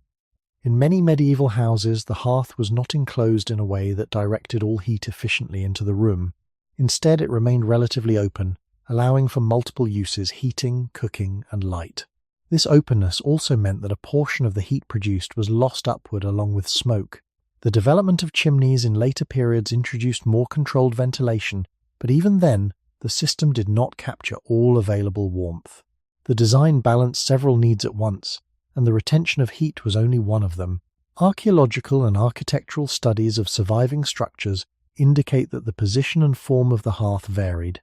Speaker 1: In many medieval houses, the hearth was not enclosed in a way that directed all heat efficiently into the room. Instead, it remained relatively open, allowing for multiple uses: heating, cooking, and light. This openness also meant that a portion of the heat produced was lost upward along with smoke. The development of chimneys in later periods introduced more controlled ventilation, but even then, the system did not capture all available warmth. The design balanced several needs at once, and the retention of heat was only one of them. Archaeological and architectural studies of surviving structures indicate that the position and form of the hearth varied,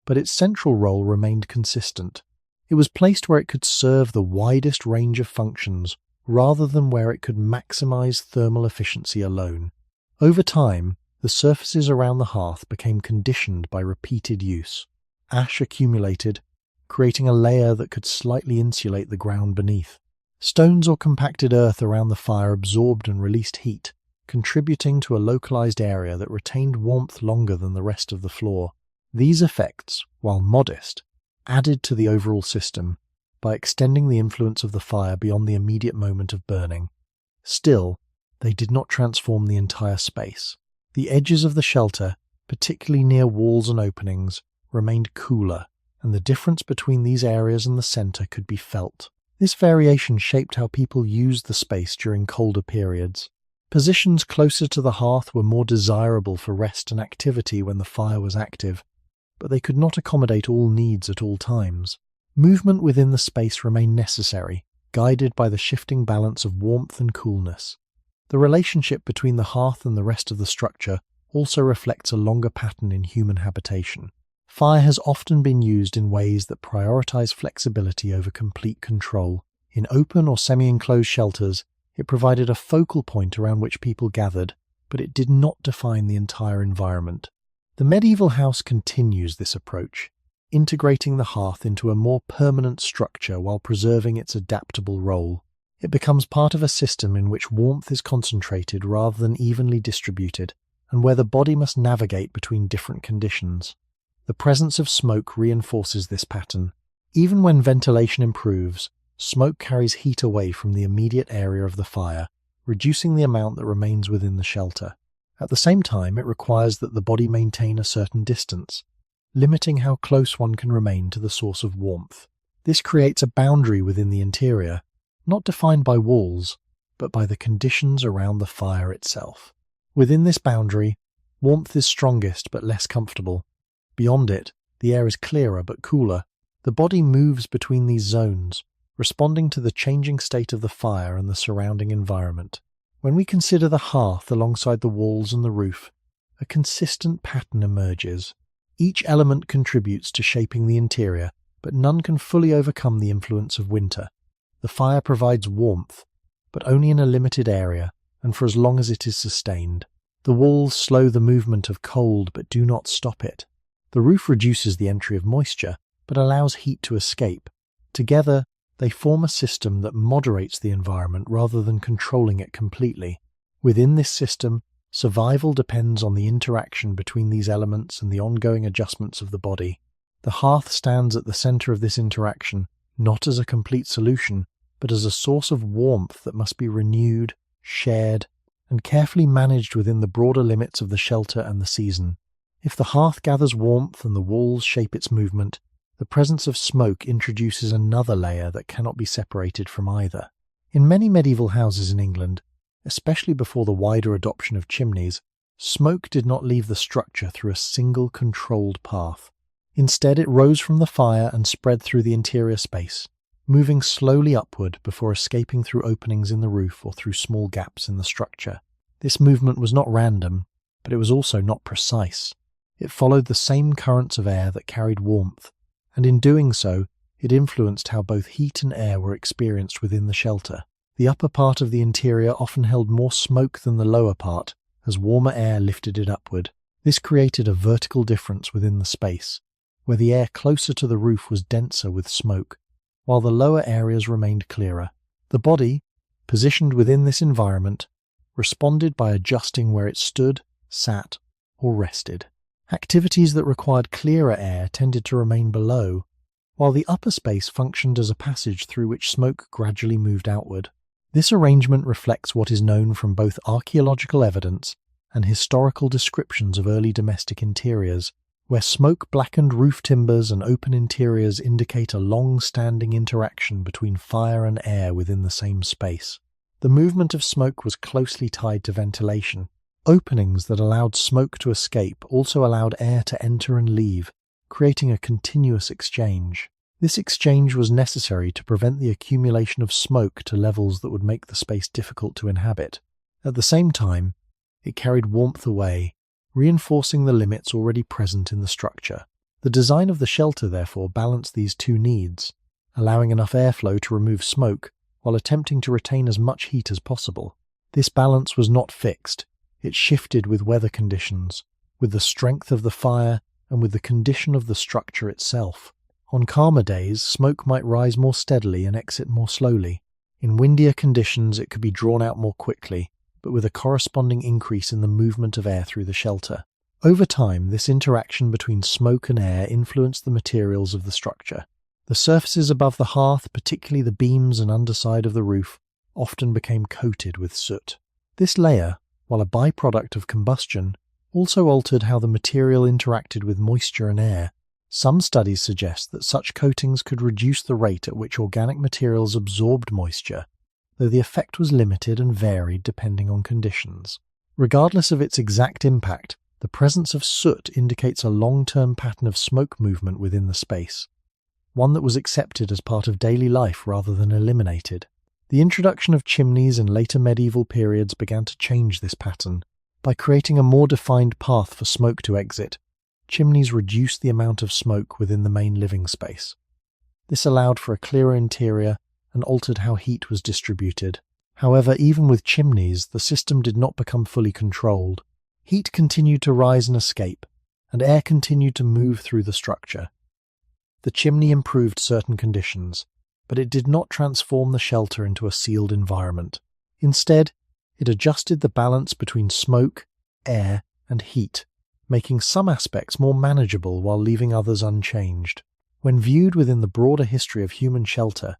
Speaker 1: but its central role remained consistent. It was placed where it could serve the widest range of functions, rather than where it could maximize thermal efficiency alone. Over time, the surfaces around the hearth became conditioned by repeated use. Ash accumulated, creating a layer that could slightly insulate the ground beneath. Stones or compacted earth around the fire absorbed and released heat, contributing to a localized area that retained warmth longer than the rest of the floor. These effects, while modest, added to the overall system by extending the influence of the fire beyond the immediate moment of burning. Still, they did not transform the entire space. The edges of the shelter, particularly near walls and openings, remained cooler, and the difference between these areas and the center could be felt. This variation shaped how people used the space during colder periods. Positions closer to the hearth were more desirable for rest and activity when the fire was active, but they could not accommodate all needs at all times. Movement within the space remained necessary, guided by the shifting balance of warmth and coolness. The relationship between the hearth and the rest of the structure also reflects a longer pattern in human habitation. Fire has often been used in ways that prioritize flexibility over complete control. In open or semi-enclosed shelters, it provided a focal point around which people gathered, but it did not define the entire environment. The medieval house continues this approach. integrating the hearth into a more permanent structure while preserving its adaptable role. It becomes part of a system in which warmth is concentrated rather than evenly distributed, and where the body must navigate between different conditions. The presence of smoke reinforces this pattern. Even when ventilation improves, smoke carries heat away from the immediate area of the fire, reducing the amount that remains within the shelter. At the same time, it requires that the body maintain a certain distance, limiting how close one can remain to the source of warmth. This creates a boundary within the interior, not defined by walls, but by the conditions around the fire itself. Within this boundary, warmth is strongest but less comfortable. Beyond it, the air is clearer but cooler. The body moves between these zones, responding to the changing state of the fire and the surrounding environment. When we consider the hearth alongside the walls and the roof, a consistent pattern emerges. Each element contributes to shaping the interior, but none can fully overcome the influence of winter. The fire provides warmth, but only in a limited area and for as long as it is sustained. The walls slow the movement of cold but do not stop it. The roof reduces the entry of moisture, but allows heat to escape. Together, they form a system that moderates the environment rather than controlling it completely. Within this system, survival depends on the interaction between these elements and the ongoing adjustments of the body. The hearth stands at the center of this interaction, not as a complete solution, but as a source of warmth that must be renewed, shared, and carefully managed within the broader limits of the shelter and the season. If the hearth gathers warmth and the walls shape its movement, the presence of smoke introduces another layer that cannot be separated from either. In many medieval houses in England, especially before the wider adoption of chimneys, smoke did not leave the structure through a single controlled path. Instead, it rose from the fire and spread through the interior space, moving slowly upward before escaping through openings in the roof or through small gaps in the structure. This movement was not random, but it was also not precise. It followed the same currents of air that carried warmth, and in doing so, it influenced how both heat and air were experienced within the shelter. The upper part of the interior often held more smoke than the lower part, as warmer air lifted it upward. This created a vertical difference within the space, where the air closer to the roof was denser with smoke, while the lower areas remained clearer. The body, positioned within this environment, responded by adjusting where it stood, sat, or rested. Activities that required clearer air tended to remain below, while the upper space functioned as a passage through which smoke gradually moved outward. This arrangement reflects what is known from both archaeological evidence and historical descriptions of early domestic interiors, where smoke-blackened roof timbers and open interiors indicate a long-standing interaction between fire and air within the same space. The movement of smoke was closely tied to ventilation. Openings that allowed smoke to escape also allowed air to enter and leave, creating a continuous exchange. This exchange was necessary to prevent the accumulation of smoke to levels that would make the space difficult to inhabit. At the same time, it carried warmth away, reinforcing the limits already present in the structure. The design of the shelter therefore balanced these two needs, allowing enough airflow to remove smoke while attempting to retain as much heat as possible. This balance was not fixed. It shifted with weather conditions, with the strength of the fire, and with the condition of the structure itself. On calmer days, smoke might rise more steadily and exit more slowly. In windier conditions, it could be drawn out more quickly, but with a corresponding increase in the movement of air through the shelter. Over time, this interaction between smoke and air influenced the materials of the structure. The surfaces above the hearth, particularly the beams and underside of the roof, often became coated with soot. This layer, while a byproduct of combustion, also altered how the material interacted with moisture and air. Some studies suggest that such coatings could reduce the rate at which organic materials absorbed moisture, though the effect was limited and varied depending on conditions. Regardless of its exact impact, the presence of soot indicates a long-term pattern of smoke movement within the space, one that was accepted as part of daily life rather than eliminated. The introduction of chimneys in later medieval periods began to change this pattern. By creating a more defined path for smoke to exit, chimneys reduced the amount of smoke within the main living space. This allowed for a clearer interior and altered how heat was distributed. However, even with chimneys, the system did not become fully controlled. Heat continued to rise and escape, and air continued to move through the structure. The chimney improved certain conditions, but it did not transform the shelter into a sealed environment. Instead, it adjusted the balance between smoke, air, and heat, making some aspects more manageable while leaving others unchanged. When viewed within the broader history of human shelter,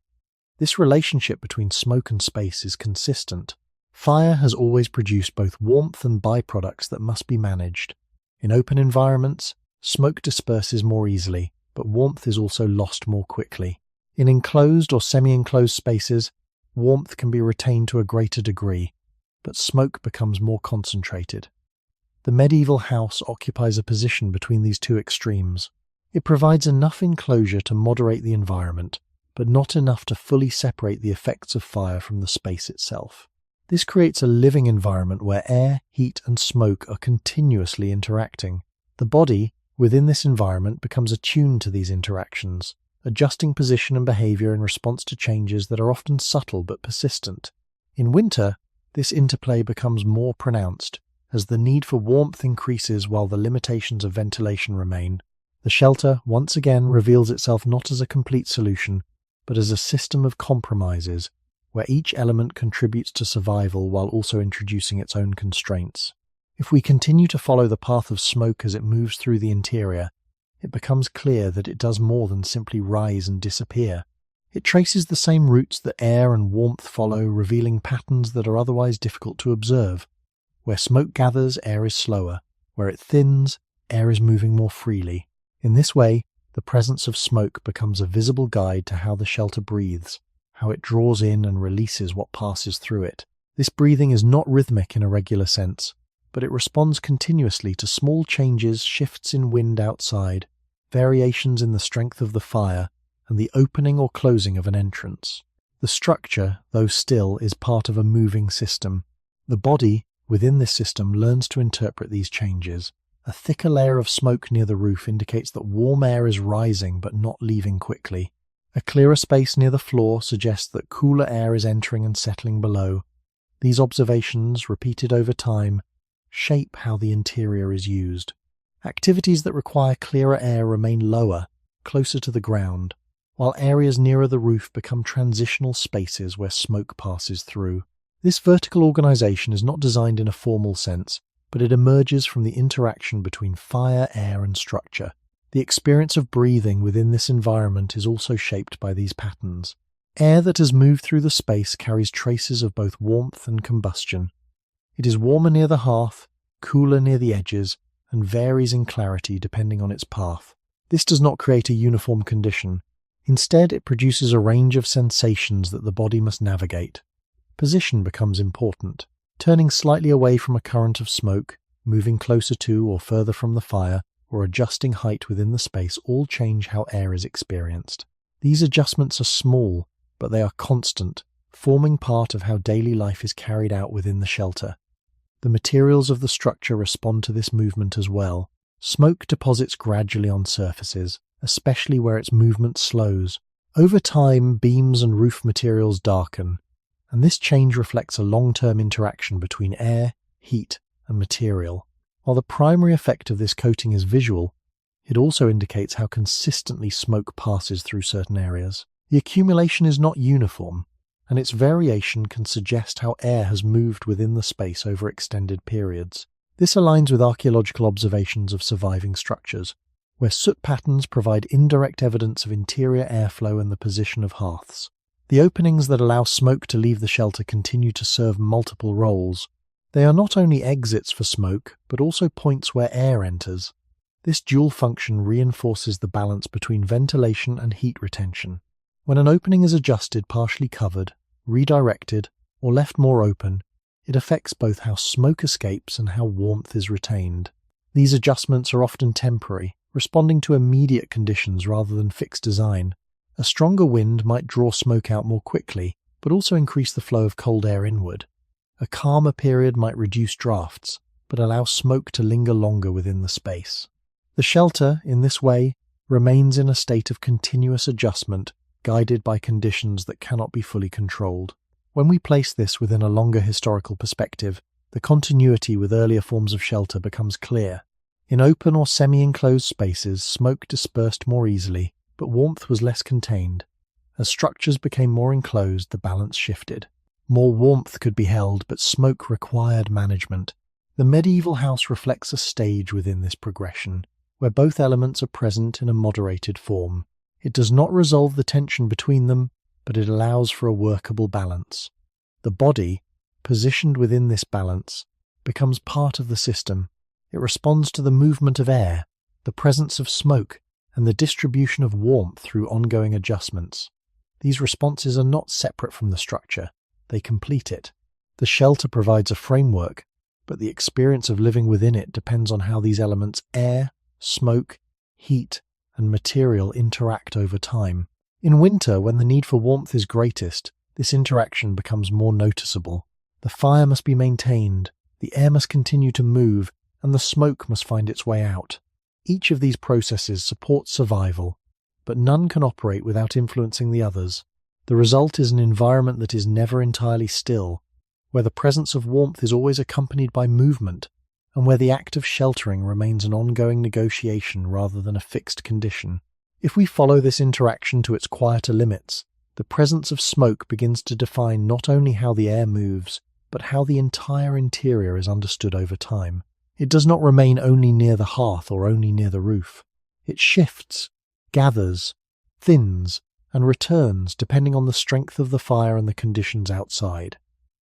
Speaker 1: this relationship between smoke and space is consistent. Fire has always produced both warmth and byproducts that must be managed. In open environments, smoke disperses more easily, but warmth is also lost more quickly. In enclosed or semi-enclosed spaces, warmth can be retained to a greater degree, but smoke becomes more concentrated. The medieval house occupies a position between these two extremes. It provides enough enclosure to moderate the environment, but not enough to fully separate the effects of fire from the space itself. This creates a living environment where air, heat, and smoke are continuously interacting. The body, within this environment, becomes attuned to these interactions, adjusting position and behavior in response to changes that are often subtle but persistent. In winter, this interplay becomes more pronounced, as the need for warmth increases while the limitations of ventilation remain. The shelter once again reveals itself not as a complete solution, but as a system of compromises, where each element contributes to survival while also introducing its own constraints. If we continue to follow the path of smoke as it moves through the interior, it becomes clear that it does more than simply rise and disappear. It traces the same routes that air and warmth follow, revealing patterns that are otherwise difficult to observe. Where smoke gathers, air is slower. Where it thins, air is moving more freely. In this way, the presence of smoke becomes a visible guide to how the shelter breathes, how it draws in and releases what passes through it. This breathing is not rhythmic in a regular sense, but it responds continuously to small changes, shifts in wind outside, variations in the strength of the fire, and the opening or closing of an entrance. The structure, though still, is part of a moving system. The body, within this system, learns to interpret these changes. A thicker layer of smoke near the roof indicates that warm air is rising but not leaving quickly. A clearer space near the floor suggests that cooler air is entering and settling below. These observations, repeated over time, shape how the interior is used. Activities that require clearer air remain lower, closer to the ground, while areas nearer the roof become transitional spaces where smoke passes through. This vertical organization is not designed in a formal sense, but it emerges from the interaction between fire, air, and structure. The experience of breathing within this environment is also shaped by these patterns. Air that has moved through the space carries traces of both warmth and combustion. It is warmer near the hearth, cooler near the edges, and varies in clarity depending on its path. This does not create a uniform condition. Instead, it produces a range of sensations that the body must navigate. Position becomes important. Turning slightly away from a current of smoke, moving closer to or further from the fire, or adjusting height within the space all change how air is experienced. These adjustments are small, but they are constant, forming part of how daily life is carried out within the shelter. The materials of the structure respond to this movement as well. Smoke deposits gradually on surfaces, especially where its movement slows. Over time, beams and roof materials darken, and this change reflects a long-term interaction between air, heat, and material. While the primary effect of this coating is visual, it also indicates how consistently smoke passes through certain areas. The accumulation is not uniform, and its variation can suggest how air has moved within the space over extended periods. This aligns with archaeological observations of surviving structures, where soot patterns provide indirect evidence of interior airflow and the position of hearths. The openings that allow smoke to leave the shelter continue to serve multiple roles. They are not only exits for smoke, but also points where air enters. This dual function reinforces the balance between ventilation and heat retention. When an opening is adjusted, partially covered, redirected, or left more open, it affects both how smoke escapes and how warmth is retained. These adjustments are often temporary, responding to immediate conditions rather than fixed design. A stronger wind might draw smoke out more quickly, but also increase the flow of cold air inward. A calmer period might reduce drafts, but allow smoke to linger longer within the space. The shelter, in this way, remains in a state of continuous adjustment, guided by conditions that cannot be fully controlled. When we place this within a longer historical perspective, the continuity with earlier forms of shelter becomes clear. In open or semi-enclosed spaces, smoke dispersed more easily, but warmth was less contained. As structures became more enclosed, the balance shifted. More warmth could be held, but smoke required management. The medieval house reflects a stage within this progression, where both elements are present in a moderated form. It does not resolve the tension between them, but it allows for a workable balance. The body, positioned within this balance, becomes part of the system. It responds to the movement of air, the presence of smoke, and the distribution of warmth through ongoing adjustments. These responses are not separate from the structure, they complete it. The shelter provides a framework, but the experience of living within it depends on how these elements air, smoke, heat, and material interact over time. In winter, when the need for warmth is greatest, this interaction becomes more noticeable. The fire must be maintained, the air must continue to move, and the smoke must find its way out. Each of these processes supports survival, but none can operate without influencing the others. The result is an environment that is never entirely still, where the presence of warmth is always accompanied by movement, and where the act of sheltering remains an ongoing negotiation rather than a fixed condition. If we follow this interaction to its quieter limits, the presence of smoke begins to define not only how the air moves, but how the entire interior is understood over time. It does not remain only near the hearth or only near the roof. It shifts, gathers, thins, and returns depending on the strength of the fire and the conditions outside.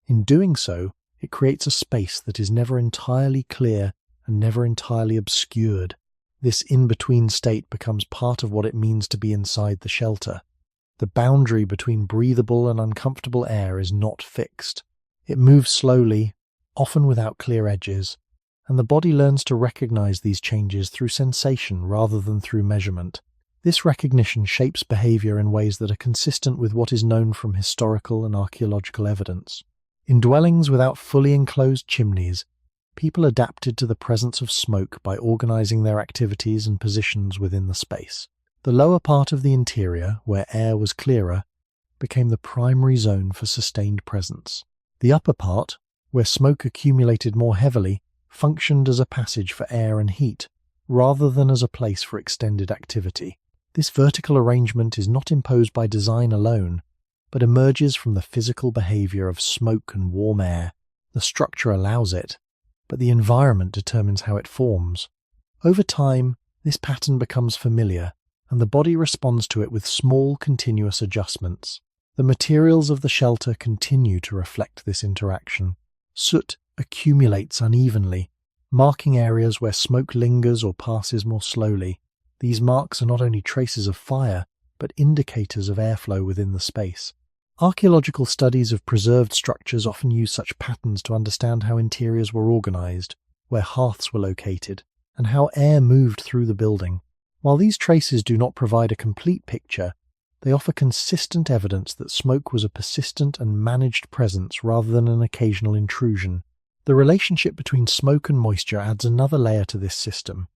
Speaker 1: In doing so, it creates a space that is never entirely clear and never entirely obscured. This in-between state becomes part of what it means to be inside the shelter. The boundary between breathable and uncomfortable air is not fixed. It moves slowly, often without clear edges, and the body learns to recognize these changes through sensation rather than through measurement. This recognition shapes behavior in ways that are consistent with what is known from historical and archaeological evidence. In dwellings without fully enclosed chimneys, people adapted to the presence of smoke by organizing their activities and positions within the space. The lower part of the interior, where air was clearer, became the primary zone for sustained presence. The upper part, where smoke accumulated more heavily, functioned as a passage for air and heat, rather than as a place for extended activity. This vertical arrangement is not imposed by design alone, but emerges from the physical behavior of smoke and warm air. The structure allows it, but the environment determines how it forms. Over time, this pattern becomes familiar, and the body responds to it with small, continuous adjustments. The materials of the shelter continue to reflect this interaction. Soot accumulates unevenly, marking areas where smoke lingers or passes more slowly. These marks are not only traces of fire, but indicators of airflow within the space. Archaeological studies of preserved structures often use such patterns to understand how interiors were organized, where hearths were located, and how air moved through the building. While these traces do not provide a complete picture, they offer consistent evidence that smoke was a persistent and managed presence rather than an occasional intrusion. The relationship between smoke and moisture adds another layer to this system.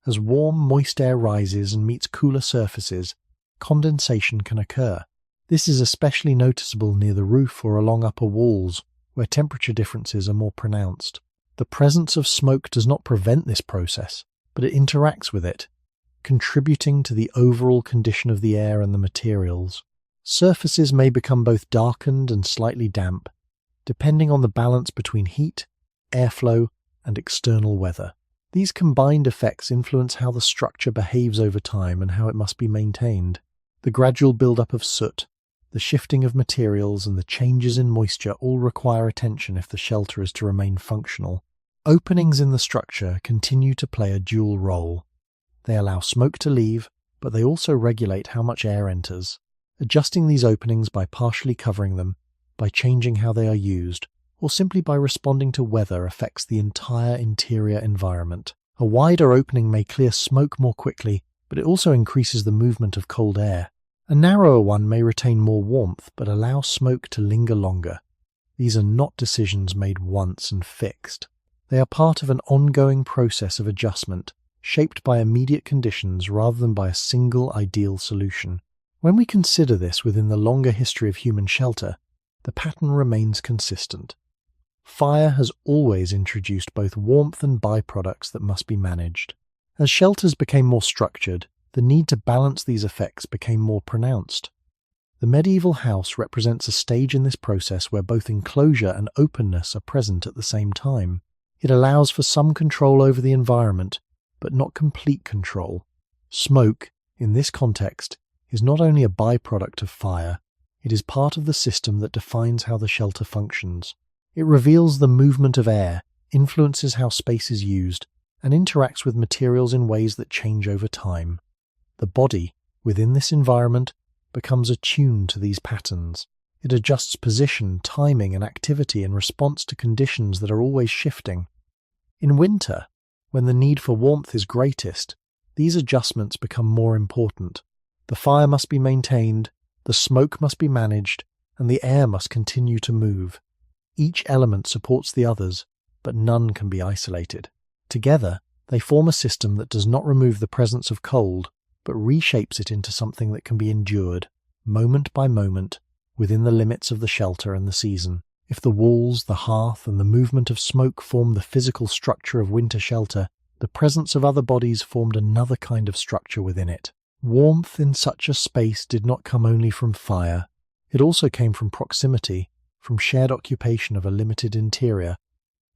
Speaker 1: As warm, moist air rises and meets cooler surfaces, condensation can occur. This is especially noticeable near the roof or along upper walls, where temperature differences are more pronounced. The presence of smoke does not prevent this process, but it interacts with it, contributing to the overall condition of the air and the materials. Surfaces may become both darkened and slightly damp, depending on the balance between heat, airflow, and external weather. These combined effects influence how the structure behaves over time and how it must be maintained. The gradual buildup of soot, the shifting of materials, and the changes in moisture all require attention if the shelter is to remain functional. Openings in the structure continue to play a dual role. They allow smoke to leave, but they also regulate how much air enters. Adjusting these openings by partially covering them, by changing how they are used, or simply by responding to weather affects the entire interior environment. A wider opening may clear smoke more quickly, but it also increases the movement of cold air. A narrower one may retain more warmth, but allow smoke to linger longer. These are not decisions made once and fixed. They are part of an ongoing process of adjustment, shaped by immediate conditions rather than by a single ideal solution. When we consider this within the longer history of human shelter, the pattern remains consistent. Fire has always introduced both warmth and byproducts that must be managed. As shelters became more structured, the need to balance these effects became more pronounced. The medieval house represents a stage in this process where both enclosure and openness are present at the same time. It allows for some control over the environment, but not complete control. Smoke, in this context, is not only a byproduct of fire, it is part of the system that defines how the shelter functions. It reveals the movement of air, influences how space is used, and interacts with materials in ways that change over time. The body, within this environment, becomes attuned to these patterns. It adjusts position, timing, and activity in response to conditions that are always shifting. In winter, when the need for warmth is greatest, these adjustments become more important. The fire must be maintained, the smoke must be managed, and the air must continue to move. Each element supports the others, but none can be isolated. Together, they form a system that does not remove the presence of cold, but reshapes it into something that can be endured, moment by moment, within the limits of the shelter and the season. If the walls, the hearth, and the movement of smoke formed the physical structure of winter shelter, the presence of other bodies formed another kind of structure within it. Warmth in such a space did not come only from fire. It also came from proximity, from shared occupation of a limited interior,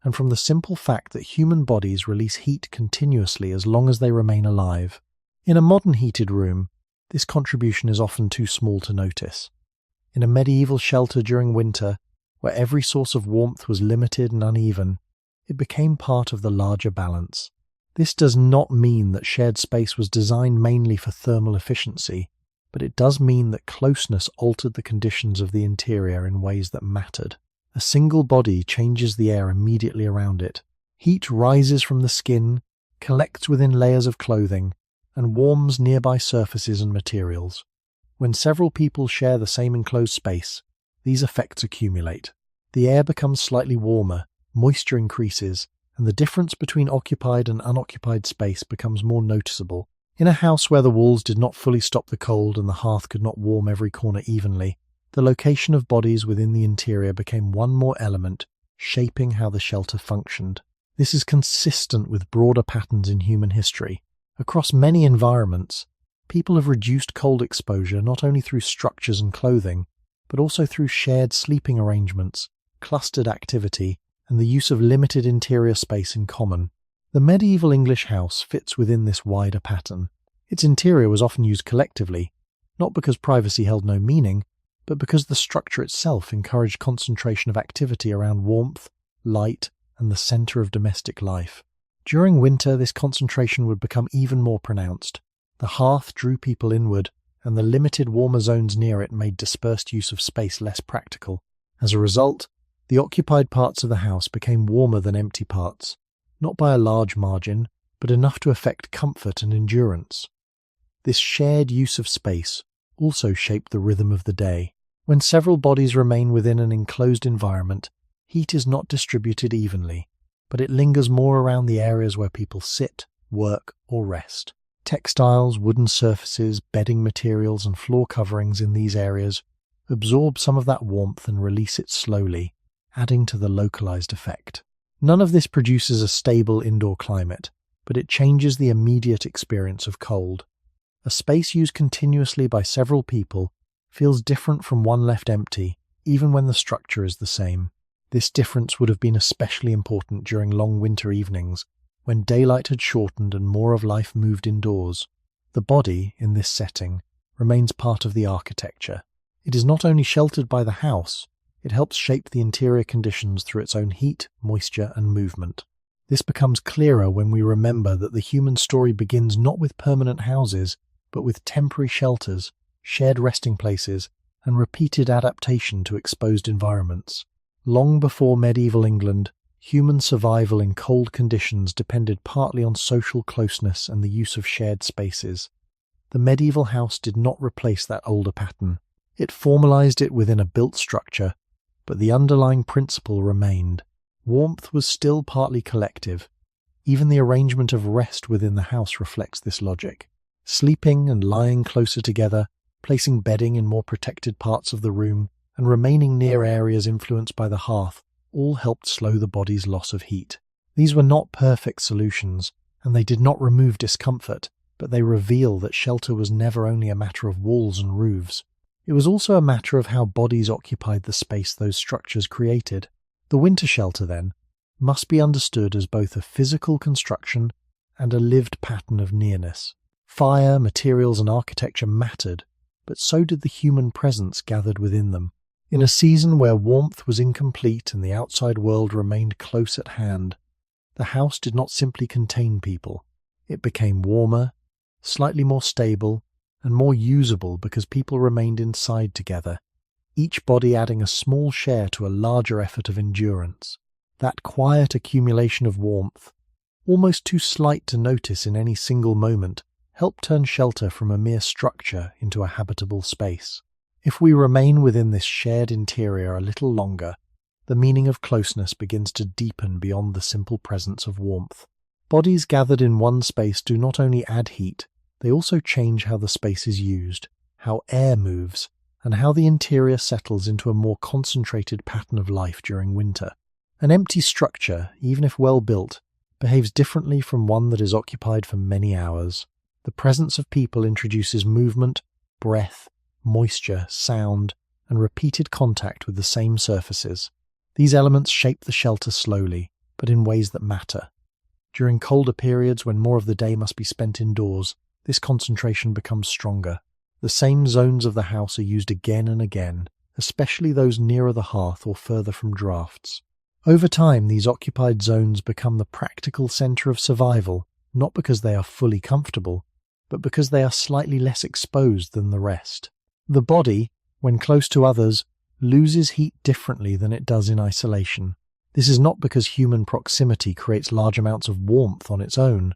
Speaker 1: and from the simple fact that human bodies release heat continuously as long as they remain alive. In a modern heated room, this contribution is often too small to notice. In a medieval shelter during winter, where every source of warmth was limited and uneven, it became part of the larger balance. This does not mean that shared space was designed mainly for thermal efficiency, but it does mean that closeness altered the conditions of the interior in ways that mattered. A single body changes the air immediately around it. Heat rises from the skin, collects within layers of clothing, and warms nearby surfaces and materials. When several people share the same enclosed space, these effects accumulate. The air becomes slightly warmer, moisture increases, and the difference between occupied and unoccupied space becomes more noticeable. In a house where the walls did not fully stop the cold and the hearth could not warm every corner evenly, the location of bodies within the interior became one more element, shaping how the shelter functioned. This is consistent with broader patterns in human history. Across many environments, people have reduced cold exposure not only through structures and clothing, but also through shared sleeping arrangements, clustered activity, and the use of limited interior space in common. The medieval English house fits within this wider pattern. Its interior was often used collectively, not because privacy held no meaning, but because the structure itself encouraged concentration of activity around warmth, light, and the center of domestic life. During winter, this concentration would become even more pronounced. The hearth drew people inward, and the limited warmer zones near it made dispersed use of space less practical. As a result, the occupied parts of the house became warmer than empty parts, not by a large margin, but enough to affect comfort and endurance. This shared use of space also shaped the rhythm of the day. When several bodies remain within an enclosed environment, heat is not distributed evenly, but it lingers more around the areas where people sit, work, or rest. Textiles, wooden surfaces, bedding materials, and floor coverings in these areas absorb some of that warmth and release it slowly, adding to the localized effect. None of this produces a stable indoor climate, but it changes the immediate experience of cold. A space used continuously by several people feels different from one left empty, even when the structure is the same. This difference would have been especially important during long winter evenings, when daylight had shortened and more of life moved indoors. The body, in this setting, remains part of the architecture. It is not only sheltered by the house, it helps shape the interior conditions through its own heat, moisture, and movement. This becomes clearer when we remember that the human story begins not with permanent houses, but with temporary shelters, shared resting places, and repeated adaptation to exposed environments. Long before medieval England, human survival in cold conditions depended partly on social closeness and the use of shared spaces. The medieval house did not replace that older pattern. It formalized it within a built structure, but the underlying principle remained. Warmth was still partly collective. Even the arrangement of rest within the house reflects this logic. Sleeping and lying closer together, placing bedding in more protected parts of the room, and remaining near areas influenced by the hearth all helped slow the body's loss of heat. These were not perfect solutions, and they did not remove discomfort, but they reveal that shelter was never only a matter of walls and roofs. It was also a matter of how bodies occupied the space those structures created. The winter shelter, then, must be understood as both a physical construction and a lived pattern of nearness. Fire, materials, and architecture mattered, but so did the human presence gathered within them. In a season where warmth was incomplete and the outside world remained close at hand, the house did not simply contain people. It became warmer, slightly more stable, and more usable because people remained inside together, each body adding a small share to a larger effort of endurance. That quiet accumulation of warmth, almost too slight to notice in any single moment, helped turn shelter from a mere structure into a habitable space. If we remain within this shared interior a little longer, the meaning of closeness begins to deepen beyond the simple presence of warmth. Bodies gathered in one space do not only add heat, they also change how the space is used, how air moves, and how the interior settles into a more concentrated pattern of life during winter. An empty structure, even if well built, behaves differently from one that is occupied for many hours. The presence of people introduces movement, breath, moisture, sound, and repeated contact with the same surfaces. These elements shape the shelter slowly, but in ways that matter. During colder periods when more of the day must be spent indoors, this concentration becomes stronger. The same zones of the house are used again and again, especially those nearer the hearth or further from drafts. Over time, these occupied zones become the practical center of survival, not because they are fully comfortable, but because they are slightly less exposed than the rest. The body, when close to others, loses heat differently than it does in isolation. This is not because human proximity creates large amounts of warmth on its own,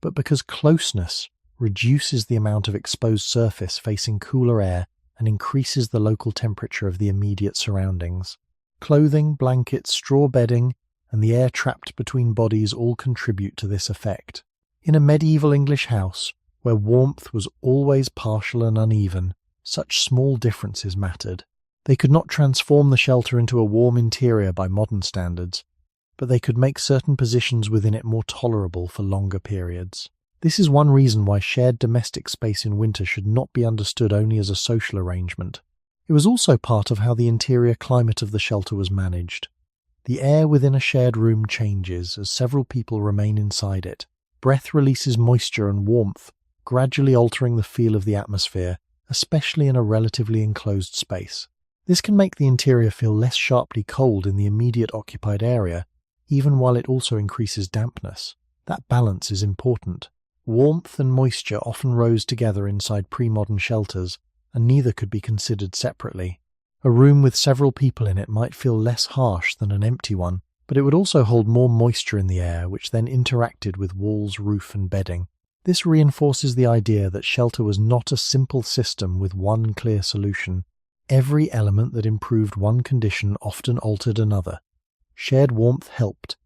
Speaker 1: but because closeness reduces the amount of exposed surface facing cooler air and increases the local temperature of the immediate surroundings. Clothing, blankets, straw bedding, and the air trapped between bodies all contribute to this effect. In a medieval English house, where warmth was always partial and uneven, such small differences mattered. They could not transform the shelter into a warm interior by modern standards, but they could make certain positions within it more tolerable for longer periods. This is one reason why shared domestic space in winter should not be understood only as a social arrangement. It was also part of how the interior climate of the shelter was managed. The air within a shared room changes as several people remain inside it. Breath releases moisture and warmth, gradually altering the feel of the atmosphere, especially in a relatively enclosed space. This can make the interior feel less sharply cold in the immediate occupied area, even while it also increases dampness. That balance is important. Warmth and moisture often rose together inside pre-modern shelters, and neither could be considered separately. A room with several people in it might feel less harsh than an empty one, but it would also hold more moisture in the air, which then interacted with walls, roof, and bedding. This reinforces the idea that shelter was not a simple system with one clear solution. Every element that improved one condition often altered another. Shared warmth helped,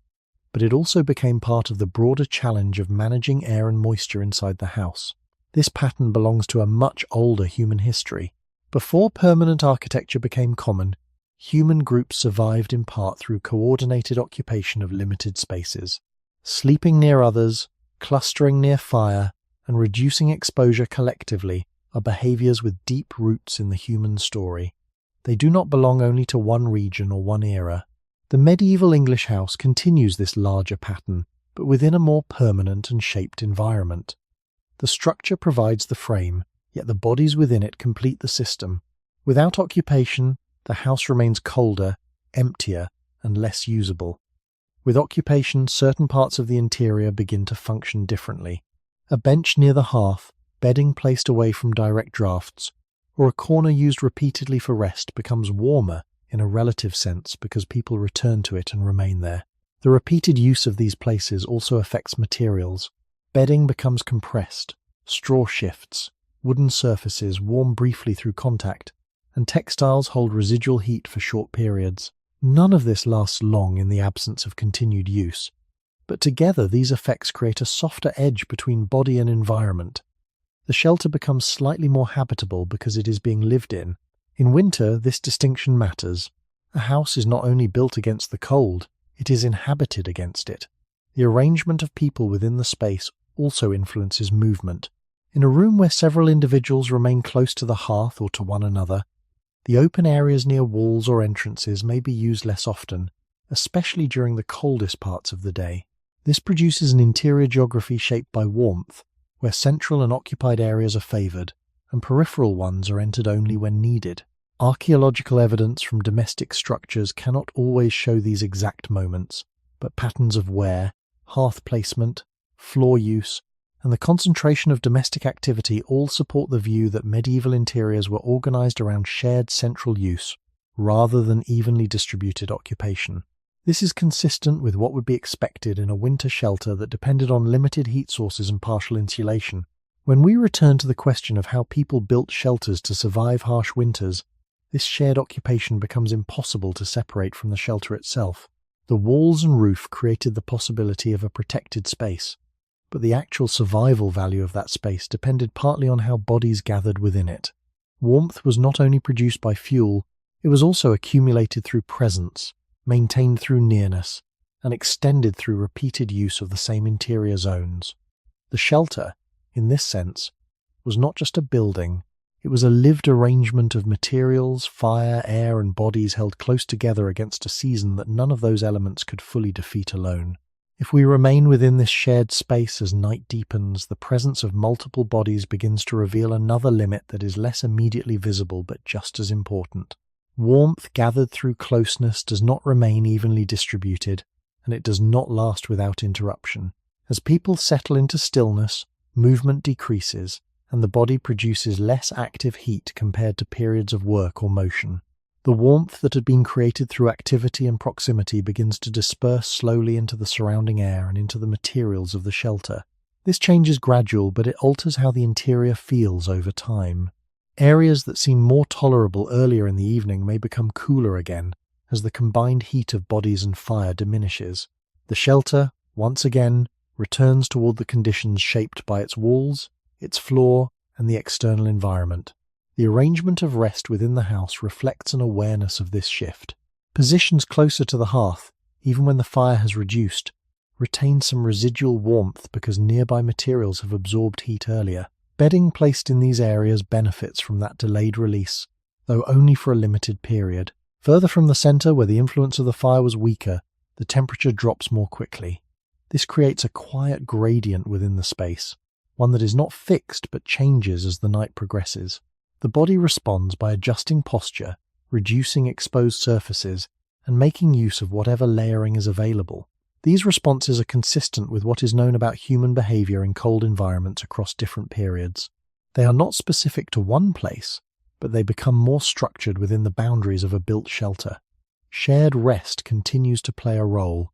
Speaker 1: but it also became part of the broader challenge of managing air and moisture inside the house. This pattern belongs to a much older human history. Before permanent architecture became common, human groups survived in part through coordinated occupation of limited spaces. Sleeping near others, clustering near fire, and reducing exposure collectively are behaviors with deep roots in the human story. They do not belong only to one region or one era. The medieval English house continues this larger pattern, but within a more permanent and shaped environment. The structure provides the frame, yet the bodies within it complete the system. Without occupation, the house remains colder, emptier, and less usable. With occupation, certain parts of the interior begin to function differently. A bench near the hearth, bedding placed away from direct drafts, or a corner used repeatedly for rest becomes warmer in a relative sense because people return to it and remain there. The repeated use of these places also affects materials. Bedding becomes compressed, straw shifts, wooden surfaces warm briefly through contact, and textiles hold residual heat for short periods. None of this lasts long in the absence of continued use, but together these effects create a softer edge between body and environment. The shelter becomes slightly more habitable because it is being lived in. In winter, this distinction matters. A house is not only built against the cold, it is inhabited against it. The arrangement of people within the space also influences movement. In a room where several individuals remain close to the hearth or to one another, the open areas near walls or entrances may be used less often, especially during the coldest parts of the day. This produces an interior geography shaped by warmth, where central and occupied areas are favoured, and peripheral ones are entered only when needed. Archaeological evidence from domestic structures cannot always show these exact moments, but patterns of wear, hearth placement, floor use, and the concentration of domestic activity all support the view that medieval interiors were organised around shared central use, rather than evenly distributed occupation. This is consistent with what would be expected in a winter shelter that depended on limited heat sources and partial insulation. When we return to the question of how people built shelters to survive harsh winters, this shared occupation becomes impossible to separate from the shelter itself. The walls and roof created the possibility of a protected space, but the actual survival value of that space depended partly on how bodies gathered within it. Warmth was not only produced by fuel, it was also accumulated through presence, maintained through nearness, and extended through repeated use of the same interior zones. The shelter, in this sense, was not just a building, it was a lived arrangement of materials, fire, air, and bodies held close together against a season that none of those elements could fully defeat alone. If we remain within this shared space as night deepens, the presence of multiple bodies begins to reveal another limit that is less immediately visible but just as important. Warmth gathered through closeness does not remain evenly distributed, and it does not last without interruption. As people settle into stillness, movement decreases, and the body produces less active heat compared to periods of work or motion. The warmth that had been created through activity and proximity begins to disperse slowly into the surrounding air and into the materials of the shelter. This change is gradual, but it alters how the interior feels over time. Areas that seem more tolerable earlier in the evening may become cooler again as the combined heat of bodies and fire diminishes. The shelter, once again, returns toward the conditions shaped by its walls, its floor, and the external environment. The arrangement of rest within the house reflects an awareness of this shift. Positions closer to the hearth, even when the fire has reduced, retain some residual warmth because nearby materials have absorbed heat earlier. Bedding placed in these areas benefits from that delayed release, though only for a limited period. Further from the center, where the influence of the fire was weaker, the temperature drops more quickly. This creates a quiet gradient within the space, one that is not fixed but changes as the night progresses. The body responds by adjusting posture, reducing exposed surfaces, and making use of whatever layering is available. These responses are consistent with what is known about human behavior in cold environments across different periods. They are not specific to one place, but they become more structured within the boundaries of a built shelter. Shared rest continues to play a role,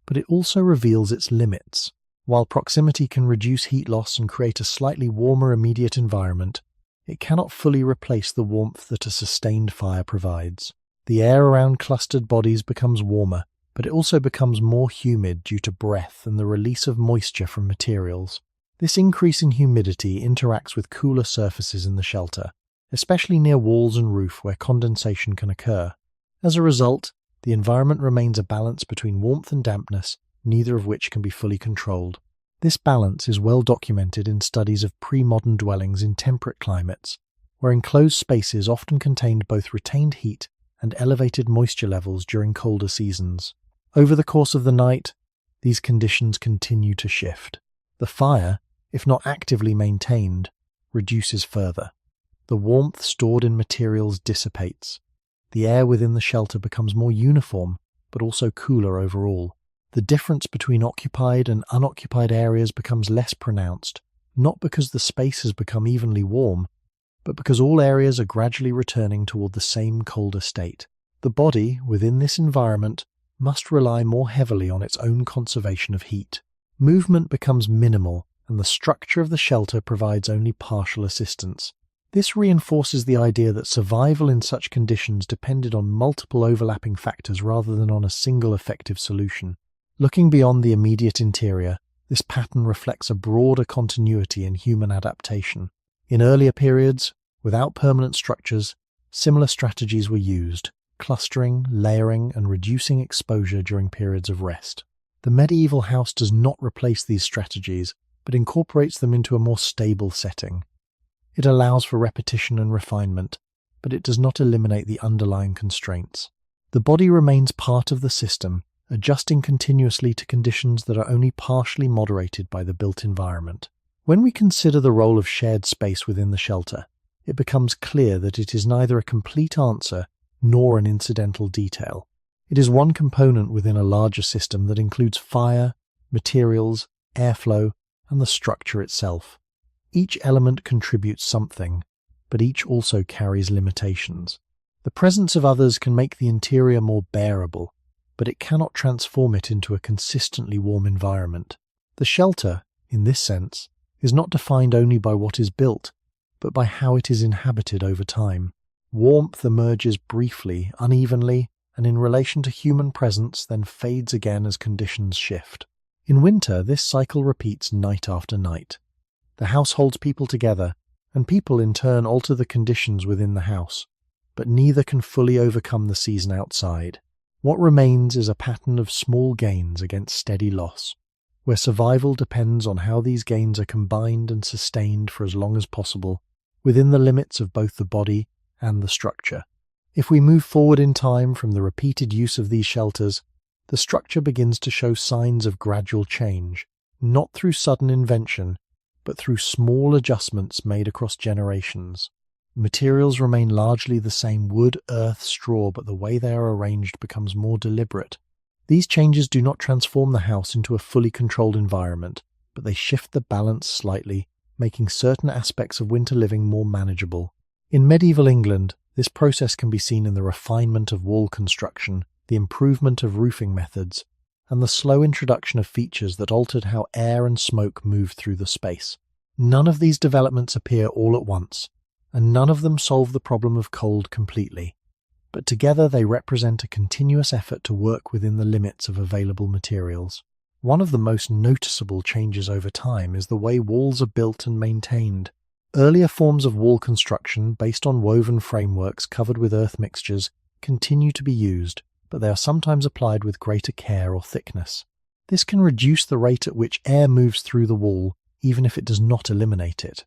Speaker 1: but it also reveals its limits. While proximity can reduce heat loss and create a slightly warmer immediate environment, it cannot fully replace the warmth that a sustained fire provides. The air around clustered bodies becomes warmer, but it also becomes more humid due to breath and the release of moisture from materials. This increase in humidity interacts with cooler surfaces in the shelter, especially near walls and roof where condensation can occur. As a result, the environment remains a balance between warmth and dampness, neither of which can be fully controlled. This balance is well documented in studies of pre-modern dwellings in temperate climates, where enclosed spaces often contained both retained heat and elevated moisture levels during colder seasons. Over the course of the night, these conditions continue to shift. The fire, if not actively maintained, reduces further. The warmth stored in materials dissipates. The air within the shelter becomes more uniform, but also cooler overall. The difference between occupied and unoccupied areas becomes less pronounced, not because the space has become evenly warm, but because all areas are gradually returning toward the same colder state. The body, within this environment, must rely more heavily on its own conservation of heat. Movement becomes minimal, and the structure of the shelter provides only partial assistance. This reinforces the idea that survival in such conditions depended on multiple overlapping factors rather than on a single effective solution. Looking beyond the immediate interior, this pattern reflects a broader continuity in human adaptation. In earlier periods, without permanent structures, similar strategies were used, clustering, layering, and reducing exposure during periods of rest. The medieval house does not replace these strategies, but incorporates them into a more stable setting. It allows for repetition and refinement, but it does not eliminate the underlying constraints. The body remains part of the system, adjusting continuously to conditions that are only partially moderated by the built environment. When we consider the role of shared space within the shelter, it becomes clear that it is neither a complete answer nor an incidental detail. It is one component within a larger system that includes fire, materials, airflow, and the structure itself. Each element contributes something, but each also carries limitations. The presence of others can make the interior more bearable, but it cannot transform it into a consistently warm environment. The shelter, in this sense, is not defined only by what is built, but by how it is inhabited over time. Warmth emerges briefly, unevenly, and in relation to human presence then fades again as conditions shift. In winter, this cycle repeats night after night. The house holds people together, and people in turn alter the conditions within the house, but neither can fully overcome the season outside. What remains is a pattern of small gains against steady loss, where survival depends on how these gains are combined and sustained for as long as possible, within the limits of both the body and the structure. If we move forward in time from the repeated use of these shelters, the structure begins to show signs of gradual change, not through sudden invention, but through small adjustments made across generations. Materials remain largely the same: wood, earth, straw, but the way they are arranged becomes more deliberate. These changes do not transform the house into a fully controlled environment, but they shift the balance slightly, making certain aspects of winter living more manageable. In medieval England, this process can be seen in the refinement of wall construction, the improvement of roofing methods, and the slow introduction of features that altered how air and smoke moved through the space. None of these developments appear all at once, and none of them solve the problem of cold completely, but together they represent a continuous effort to work within the limits of available materials. One of the most noticeable changes over time is the way walls are built and maintained. Earlier forms of wall construction, based on woven frameworks covered with earth mixtures, continue to be used, but they are sometimes applied with greater care or thickness. This can reduce the rate at which air moves through the wall, even if it does not eliminate it.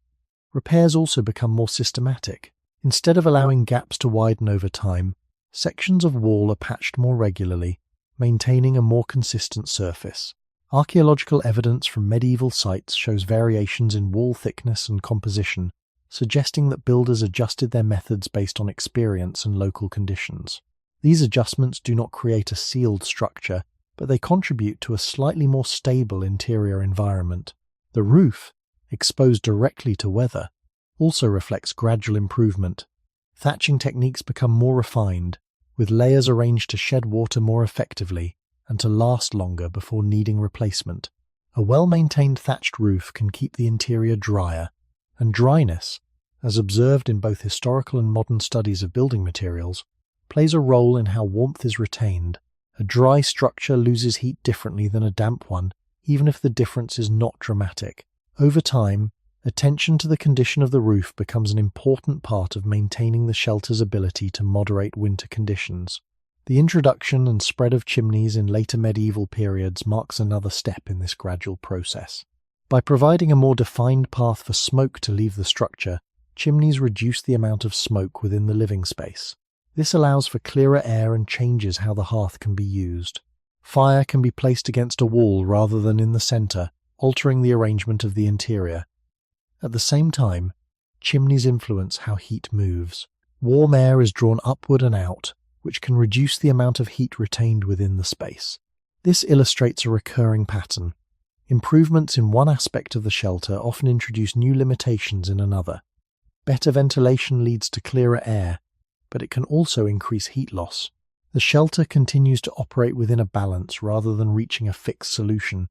Speaker 1: Repairs also become more systematic. Instead of allowing gaps to widen over time, sections of wall are patched more regularly, maintaining a more consistent surface. Archaeological evidence from medieval sites shows variations in wall thickness and composition, suggesting that builders adjusted their methods based on experience and local conditions. These adjustments do not create a sealed structure, but they contribute to a slightly more stable interior environment. The roof, exposed directly to weather, also reflects gradual improvement. Thatching techniques become more refined, with layers arranged to shed water more effectively and to last longer before needing replacement. A well-maintained thatched roof can keep the interior drier, and dryness, as observed in both historical and modern studies of building materials, plays a role in how warmth is retained. A dry structure loses heat differently than a damp one, even if the difference is not dramatic. Over time, attention to the condition of the roof becomes an important part of maintaining the shelter's ability to moderate winter conditions. The introduction and spread of chimneys in later medieval periods marks another step in this gradual process. By providing a more defined path for smoke to leave the structure, chimneys reduce the amount of smoke within the living space. This allows for clearer air and changes how the hearth can be used. Fire can be placed against a wall rather than in the center, altering the arrangement of the interior. At the same time, chimneys influence how heat moves. Warm air is drawn upward and out, which can reduce the amount of heat retained within the space. This illustrates a recurring pattern. Improvements in one aspect of the shelter often introduce new limitations in another. Better ventilation leads to clearer air, but it can also increase heat loss. The shelter continues to operate within a balance rather than reaching a fixed solution.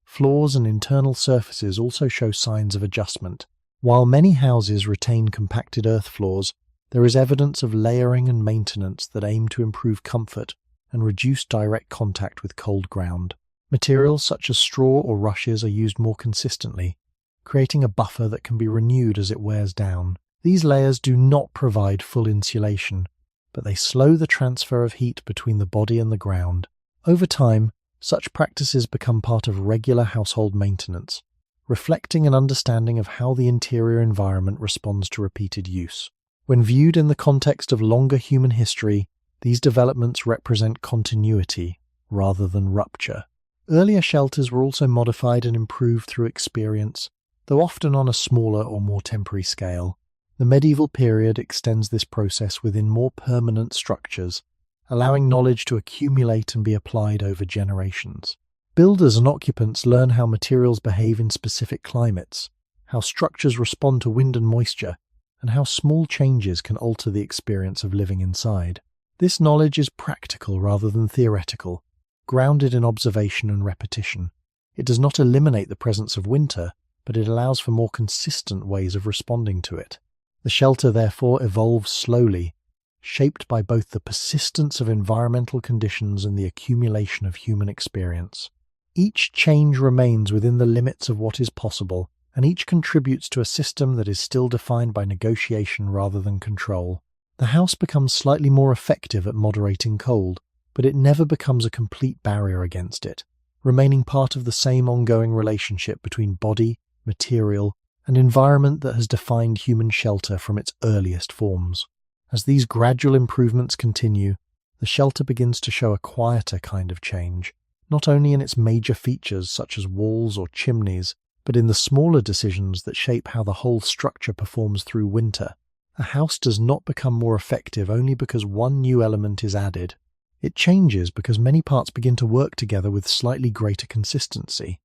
Speaker 1: Floors and internal surfaces also show signs of adjustment. While many houses retain compacted earth floors, there is evidence of layering and maintenance that aim to improve comfort and reduce direct contact with cold ground. Materials such as straw or rushes are used more consistently, creating a buffer that can be renewed as it wears down. These layers do not provide full insulation, but they slow the transfer of heat between the body and the ground. Over time, such practices become part of regular household maintenance, reflecting an understanding of how the interior environment responds to repeated use. When viewed in the context of longer human history, these developments represent continuity rather than rupture. Earlier shelters were also modified and improved through experience, though often on a smaller or more temporary scale. The medieval period extends this process within more permanent structures, allowing knowledge to accumulate and be applied over generations. Builders and occupants learn how materials behave in specific climates, how structures respond to wind and moisture, and how small changes can alter the experience of living inside. This knowledge is practical rather than theoretical, grounded in observation and repetition. It does not eliminate the presence of winter, but it allows for more consistent ways of responding to it. The shelter therefore evolves slowly, shaped by both the persistence of environmental conditions and the accumulation of human experience. Each change remains within the limits of what is possible, and each contributes to a system that is still defined by negotiation rather than control. The house becomes slightly more effective at moderating cold, but it never becomes a complete barrier against it, remaining part of the same ongoing relationship between body, material, and environment that has defined human shelter from its earliest forms. As these gradual improvements continue, the shelter begins to show a quieter kind of change, not only in its major features such as walls or chimneys, but in the smaller decisions that shape how the whole structure performs through winter. A house does not become more effective only because one new element is added. It changes because many parts begin to work together with slightly greater consistency.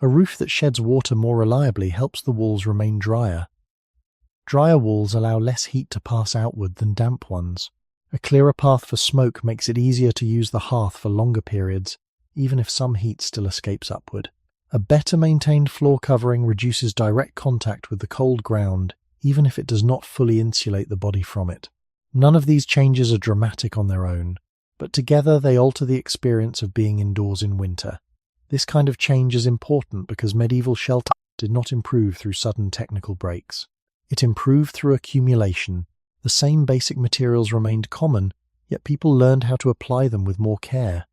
Speaker 1: A roof that sheds water more reliably helps the walls remain drier. Drier walls allow less heat to pass outward than damp ones. A clearer path for smoke makes it easier to use the hearth for longer periods, even if some heat still escapes upward. A better maintained floor covering reduces direct contact with the cold ground, even if it does not fully insulate the body from it. None of these changes are dramatic on their own, but together they alter the experience of being indoors in winter. This kind of change is important because medieval shelter did not improve through sudden technical breaks. It improved through accumulation. The same basic materials remained common, yet people learned how to apply them with more care,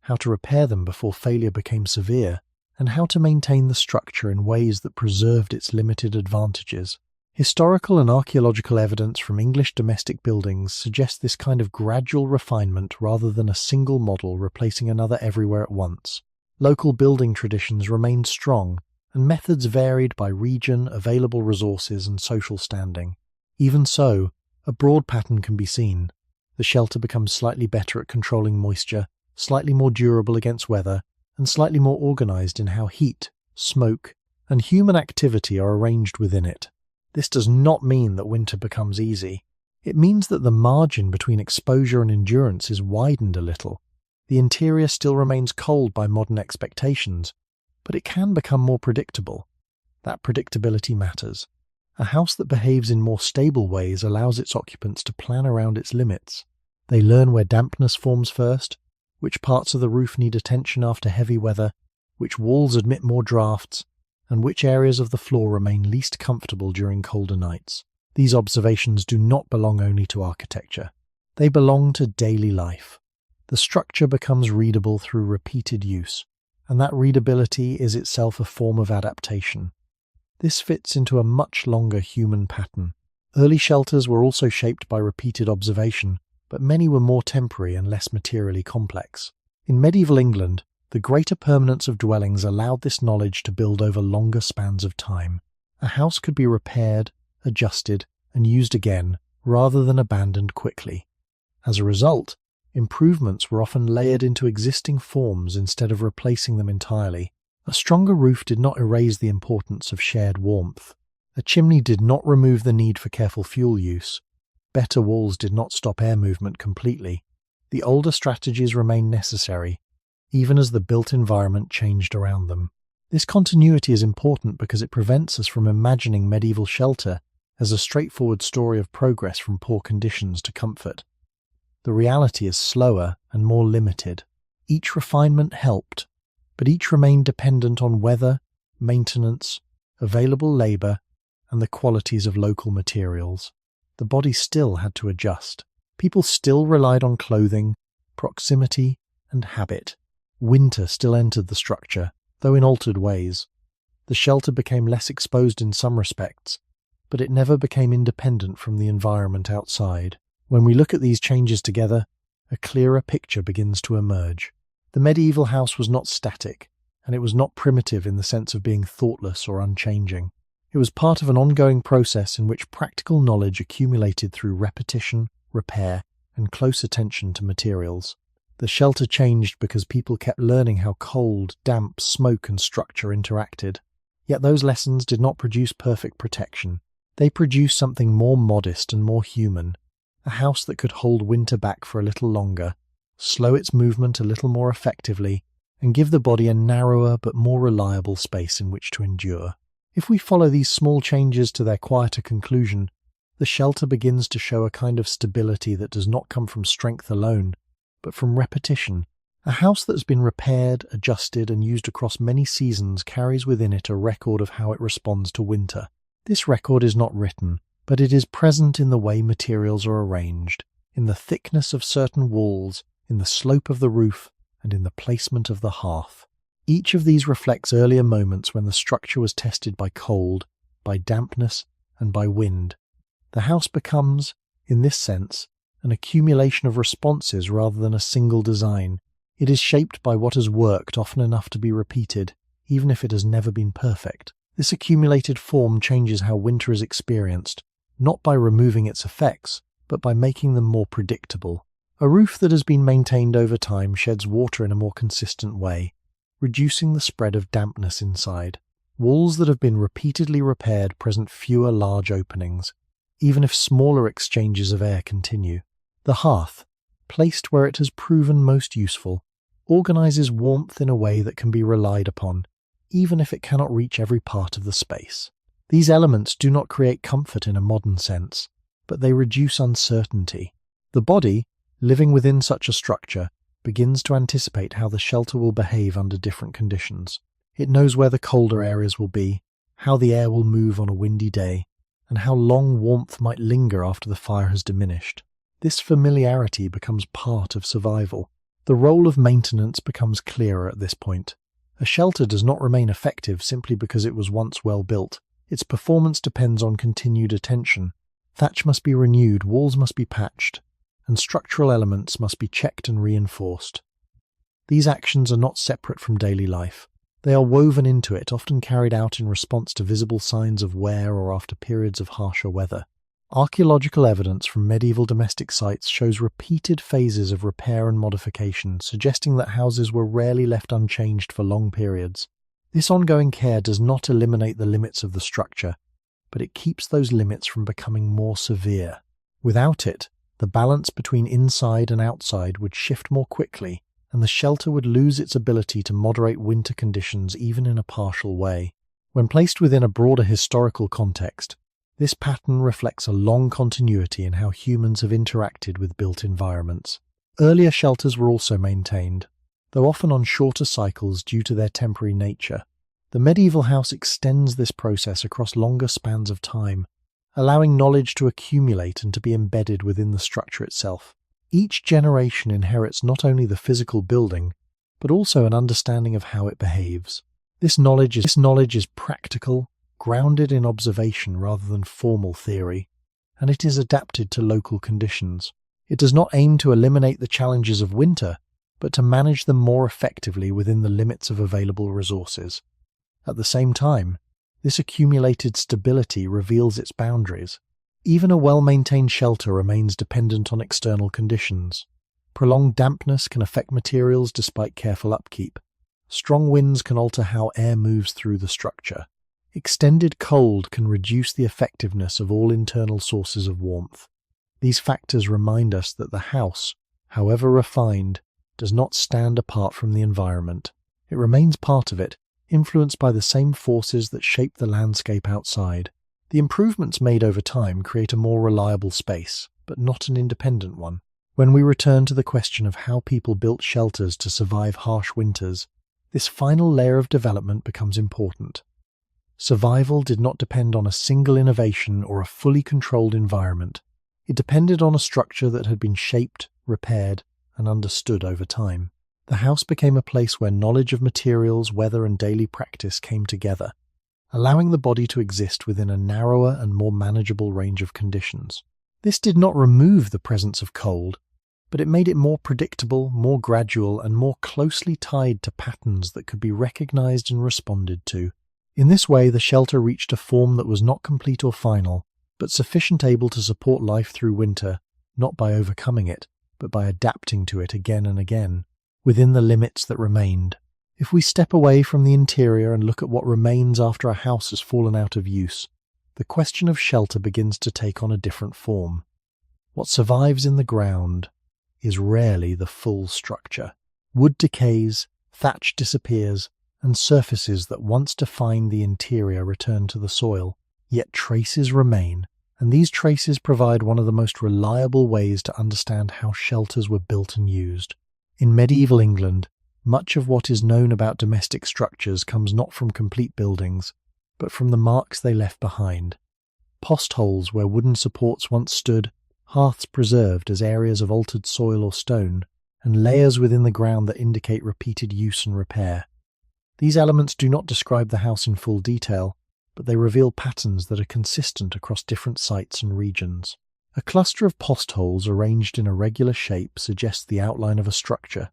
Speaker 1: how to repair them before failure became severe, and how to maintain the structure in ways that preserved its limited advantages. Historical and archaeological evidence from English domestic buildings suggests this kind of gradual refinement rather than a single model replacing another everywhere at once. Local building traditions remained strong, and methods varied by region, available resources, and social standing. Even so, a broad pattern can be seen. The shelter becomes slightly better at controlling moisture, slightly more durable against weather, and slightly more organized in how heat, smoke, and human activity are arranged within it. This does not mean that winter becomes easy. It means that the margin between exposure and endurance is widened a little. The interior still remains cold by modern expectations, but it can become more predictable. That predictability matters. A house that behaves in more stable ways allows its occupants to plan around its limits. They learn where dampness forms first, which parts of the roof need attention after heavy weather, which walls admit more drafts, and which areas of the floor remain least comfortable during colder nights. These observations do not belong only to architecture. They belong to daily life. The structure becomes readable through repeated use, and that readability is itself a form of adaptation. This fits into a much longer human pattern. Early shelters were also shaped by repeated observation, but many were more temporary and less materially complex. In medieval England, the greater permanence of dwellings allowed this knowledge to build over longer spans of time. A house could be repaired, adjusted, and used again, rather than abandoned quickly. As a result, improvements were often layered into existing forms instead of replacing them entirely. A stronger roof did not erase the importance of shared warmth. A chimney did not remove the need for careful fuel use. Better walls did not stop air movement completely. The older strategies remained necessary, even as the built environment changed around them. This continuity is important because it prevents us from imagining medieval shelter as a straightforward story of progress from poor conditions to comfort. The reality is slower and more limited. Each refinement helped, but each remained dependent on weather, maintenance, available labor, and the qualities of local materials. The body still had to adjust. People still relied on clothing, proximity, and habit. Winter still entered the structure, though in altered ways. The shelter became less exposed in some respects, but it never became independent from the environment outside. When we look at these changes together, a clearer picture begins to emerge. The medieval house was not static, and it was not primitive in the sense of being thoughtless or unchanging. It was part of an ongoing process in which practical knowledge accumulated through repetition, repair, and close attention to materials. The shelter changed because people kept learning how cold, damp, smoke, and structure interacted. Yet those lessons did not produce perfect protection. They produced something more modest and more human, a house that could hold winter back for a little longer, slow its movement a little more effectively, and give the body a narrower but more reliable space in which to endure. If we follow these small changes to their quieter conclusion, the shelter begins to show a kind of stability that does not come from strength alone, but from repetition. A house that has been repaired, adjusted, and used across many seasons carries within it a record of how it responds to winter. This record is not written, but it is present in the way materials are arranged, in the thickness of certain walls, in the slope of the roof, and in the placement of the hearth. Each of these reflects earlier moments when the structure was tested by cold, by dampness, and by wind. The house becomes, in this sense, an accumulation of responses rather than a single design. It is shaped by what has worked often enough to be repeated, even if it has never been perfect. This accumulated form changes how winter is experienced, not by removing its effects, but by making them more predictable. A roof that has been maintained over time sheds water in a more consistent way, reducing the spread of dampness inside. Walls that have been repeatedly repaired present fewer large openings, even if smaller exchanges of air continue. The hearth, placed where it has proven most useful, organizes warmth in a way that can be relied upon, even if it cannot reach every part of the space. These elements do not create comfort in a modern sense, but they reduce uncertainty. The body, living within such a structure, begins to anticipate how the shelter will behave under different conditions. It knows where the colder areas will be, how the air will move on a windy day, and how long warmth might linger after the fire has diminished. This familiarity becomes part of survival. The role of maintenance becomes clearer at this point. A shelter does not remain effective simply because it was once well built. Its performance depends on continued attention. Thatch must be renewed, walls must be patched, and structural elements must be checked and reinforced. These actions are not separate from daily life. They are woven into it, often carried out in response to visible signs of wear or after periods of harsher weather. Archaeological evidence from medieval domestic sites shows repeated phases of repair and modification, suggesting that houses were rarely left unchanged for long periods. This ongoing care does not eliminate the limits of the structure, but it keeps those limits from becoming more severe. Without it, the balance between inside and outside would shift more quickly, and the shelter would lose its ability to moderate winter conditions even in a partial way. When placed within a broader historical context, this pattern reflects a long continuity in how humans have interacted with built environments. Earlier shelters were also maintained, though often on shorter cycles due to their temporary nature. The medieval house extends this process across longer spans of time, allowing knowledge to accumulate and to be embedded within the structure itself. Each generation inherits not only the physical building, but also an understanding of how it behaves. This knowledge is practical, grounded in observation rather than formal theory, and it is adapted to local conditions. It does not aim to eliminate the challenges of winter, but to manage them more effectively within the limits of available resources. At the same time, this accumulated stability reveals its boundaries. Even a well-maintained shelter remains dependent on external conditions. Prolonged dampness can affect materials despite careful upkeep. Strong winds can alter how air moves through the structure. Extended cold can reduce the effectiveness of all internal sources of warmth. These factors remind us that the house, however refined, does not stand apart from the environment. It remains part of it, influenced by the same forces that shape the landscape outside. The improvements made over time create a more reliable space, but not an independent one. When we return to the question of how people built shelters to survive harsh winters, this final layer of development becomes important. Survival did not depend on a single innovation or a fully controlled environment. It depended on a structure that had been shaped, repaired, and understood over time. The house became a place where knowledge of materials, weather, and daily practice came together. allowing the body to exist within a narrower and more manageable range of conditions. This did not remove the presence of cold, but it made it more predictable, more gradual, and more closely tied to patterns that could be recognized and responded to. In this way, the shelter reached a form that was not complete or final, but sufficient able to support life through winter, not by overcoming it, but by adapting to it again and again, within the limits that remained. If we step away from the interior and look at what remains after a house has fallen out of use, the question of shelter begins to take on a different form. What survives in the ground is rarely the full structure. Wood decays, thatch disappears, and surfaces that once defined the interior return to the soil. Yet traces remain, and these traces provide one of the most reliable ways to understand how shelters were built and used. In medieval England, much of what is known about domestic structures comes not from complete buildings, but from the marks they left behind. Post holes where wooden supports once stood, hearths preserved as areas of altered soil or stone, and layers within the ground that indicate repeated use and repair. These elements do not describe the house in full detail, but they reveal patterns that are consistent across different sites and regions. A cluster of post holes arranged in a regular shape suggests the outline of a structure.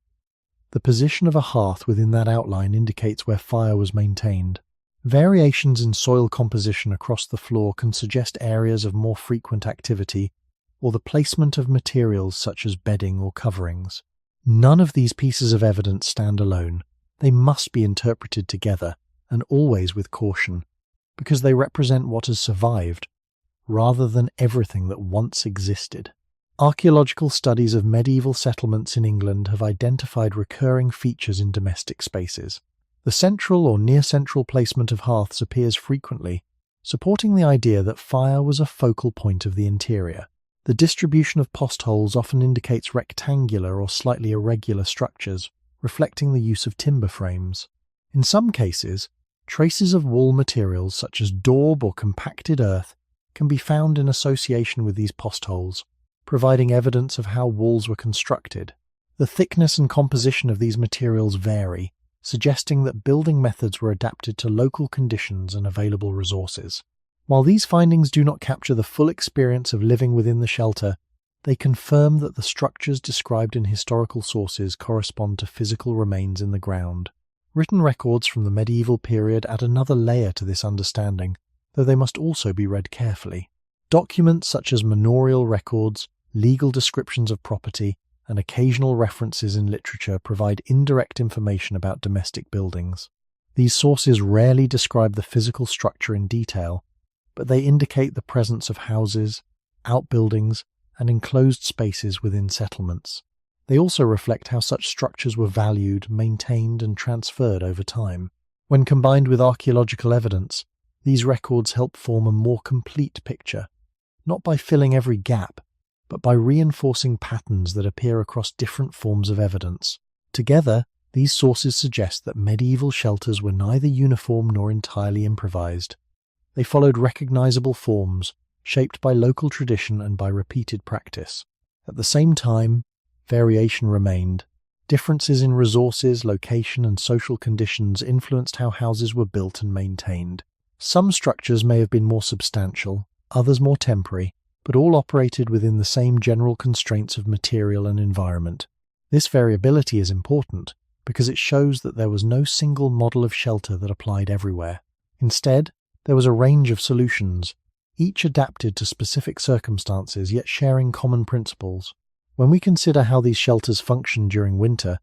Speaker 1: The position of a hearth within that outline indicates where fire was maintained. Variations in soil composition across the floor can suggest areas of more frequent activity, or the placement of materials such as bedding or coverings. None of these pieces of evidence stand alone. They must be interpreted together, and always with caution, because they represent what has survived, rather than everything that once existed. Archaeological studies of medieval settlements in England have identified recurring features in domestic spaces. The central or near-central placement of hearths appears frequently, supporting the idea that fire was a focal point of the interior. The distribution of post holes often indicates rectangular or slightly irregular structures, reflecting the use of timber frames. In some cases, traces of wall materials such as daub or compacted earth can be found in association with these post holes, providing evidence of how walls were constructed. The thickness and composition of these materials vary, suggesting that building methods were adapted to local conditions and available resources. While these findings do not capture the full experience of living within the shelter, they confirm that the structures described in historical sources correspond to physical remains in the ground. Written records from the medieval period add another layer to this understanding, though they must also be read carefully. Documents such as manorial records, legal descriptions of property, and occasional references in literature provide indirect information about domestic buildings. These sources rarely describe the physical structure in detail, but they indicate the presence of houses, outbuildings, and enclosed spaces within settlements. They also reflect how such structures were valued, maintained, and transferred over time. When combined with archaeological evidence, these records help form a more complete picture, not by filling every gap, but by reinforcing patterns that appear across different forms of evidence. Together, these sources suggest that medieval shelters were neither uniform nor entirely improvised. They followed recognizable forms, shaped by local tradition and by repeated practice. At the same time, variation remained. Differences in resources, location, and social conditions influenced how houses were built and maintained. Some structures may have been more substantial, others more temporary, but all operated within the same general constraints of material and environment. This variability is important because it shows that there was no single model of shelter that applied everywhere. Instead, there was a range of solutions, each adapted to specific circumstances yet sharing common principles. When we consider how these shelters functioned during winter,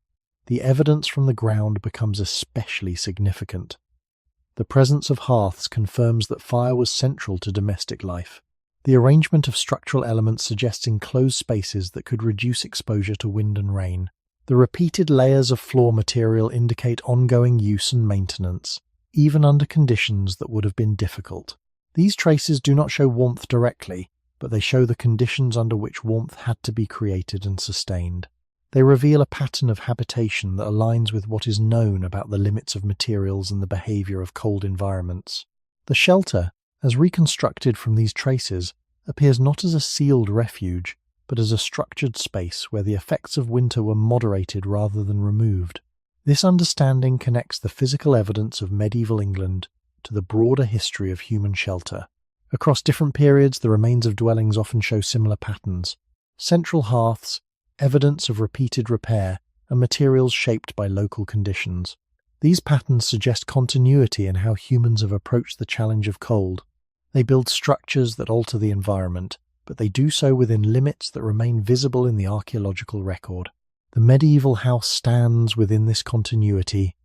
Speaker 1: the evidence from the ground becomes especially significant. The presence of hearths confirms that fire was central to domestic life. The arrangement of structural elements suggests enclosed spaces that could reduce exposure to wind and rain. The repeated layers of floor material indicate ongoing use and maintenance, even under conditions that would have been difficult. These traces do not show warmth directly, but they show the conditions under which warmth had to be created and sustained. They reveal a pattern of habitation that aligns with what is known about the limits of materials and the behavior of cold environments. The shelter, as reconstructed from these traces, appears not as a sealed refuge, but as a structured space where the effects of winter were moderated rather than removed. This understanding connects the physical evidence of medieval England to the broader history of human shelter. Across different periods, the remains of dwellings often show similar patterns: central hearths, evidence of repeated repair, and materials shaped by local conditions. These patterns suggest continuity in how humans have approached the challenge of cold. They build structures that alter the environment, but they do so within limits that remain visible in the archaeological record. The medieval house stands within this continuity,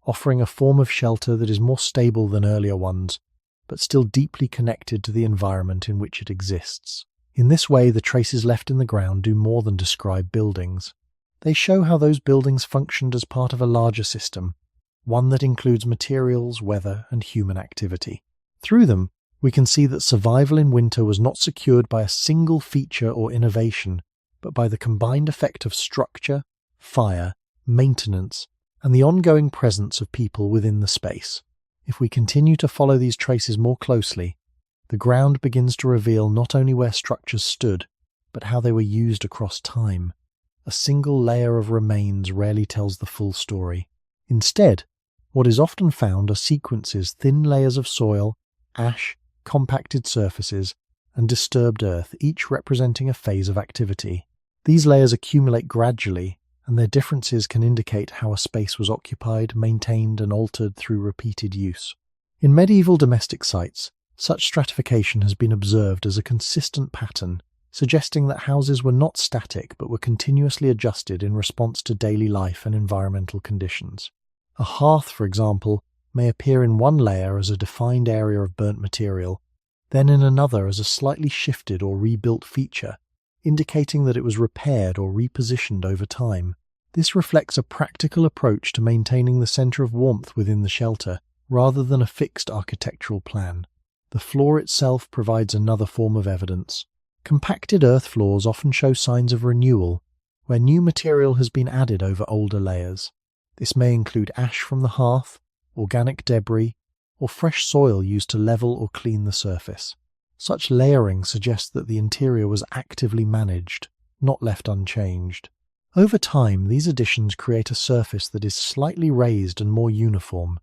Speaker 1: offering a form of shelter that is more stable than earlier ones, but still deeply connected to the environment in which it exists. In this way, the traces left in the ground do more than describe buildings. They show how those buildings functioned as part of a larger system, one that includes materials, weather, and human activity. Through them, we can see that survival in winter was not secured by a single feature or innovation, but by the combined effect of structure, fire, maintenance, and the ongoing presence of people within the space. If we continue to follow these traces more closely, the ground begins to reveal not only where structures stood, but how they were used across time. A single layer of remains rarely tells the full story. Instead, what is often found are sequences: thin layers of soil, ash, compacted surfaces, and disturbed earth, each representing a phase of activity. These layers accumulate gradually, and their differences can indicate how a space was occupied, maintained, and altered through repeated use. In medieval domestic sites, such stratification has been observed as a consistent pattern, suggesting that houses were not static but were continuously adjusted in response to daily life and environmental conditions. A hearth, for example, may appear in one layer as a defined area of burnt material, then in another as a slightly shifted or rebuilt feature, indicating that it was repaired or repositioned over time. This reflects a practical approach to maintaining the center of warmth within the shelter, rather than a fixed architectural plan. The floor itself provides another form of evidence. Compacted earth floors often show signs of renewal, where new material has been added over older layers. This may include ash from the hearth, organic debris, or fresh soil used to level or clean the surface. Such layering suggests that the interior was actively managed, not left unchanged. Over time, these additions create a surface that is slightly raised and more uniform,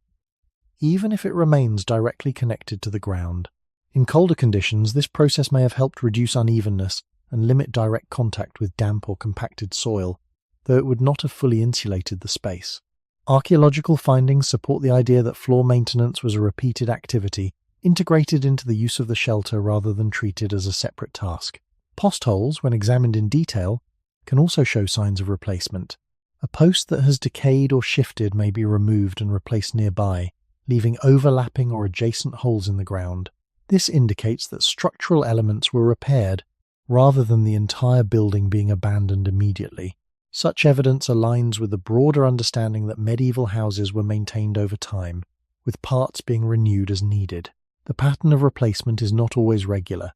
Speaker 1: even if it remains directly connected to the ground. In colder conditions, this process may have helped reduce unevenness and limit direct contact with damp or compacted soil, though it would not have fully insulated the space. Archaeological findings support the idea that floor maintenance was a repeated activity, integrated into the use of the shelter rather than treated as a separate task. Post holes, when examined in detail, can also show signs of replacement. A post that has decayed or shifted may be removed and replaced nearby, leaving overlapping or adjacent holes in the ground. This indicates that structural elements were repaired, rather than the entire building being abandoned immediately. Such evidence aligns with the broader understanding that medieval houses were maintained over time, with parts being renewed as needed. The pattern of replacement is not always regular,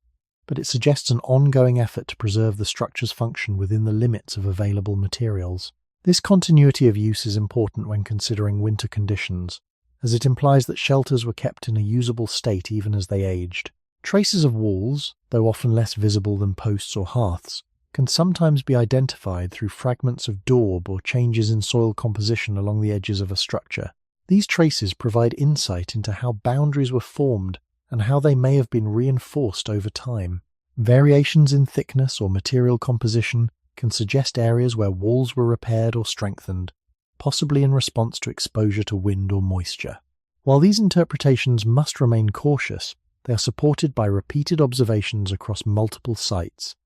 Speaker 1: but it suggests an ongoing effort to preserve the structure's function within the limits of available materials. This continuity of use is important when considering winter conditions, as it implies that shelters were kept in a usable state even as they aged. Traces of walls, though often less visible than posts or hearths, can sometimes be identified through fragments of daub or changes in soil composition along the edges of a structure. These traces provide insight into how boundaries were formed and how they may have been reinforced over time. Variations in thickness or material composition can suggest areas where walls were repaired or strengthened, possibly in response to exposure to wind or moisture. While these interpretations must remain cautious, they are supported by repeated observations across multiple sites,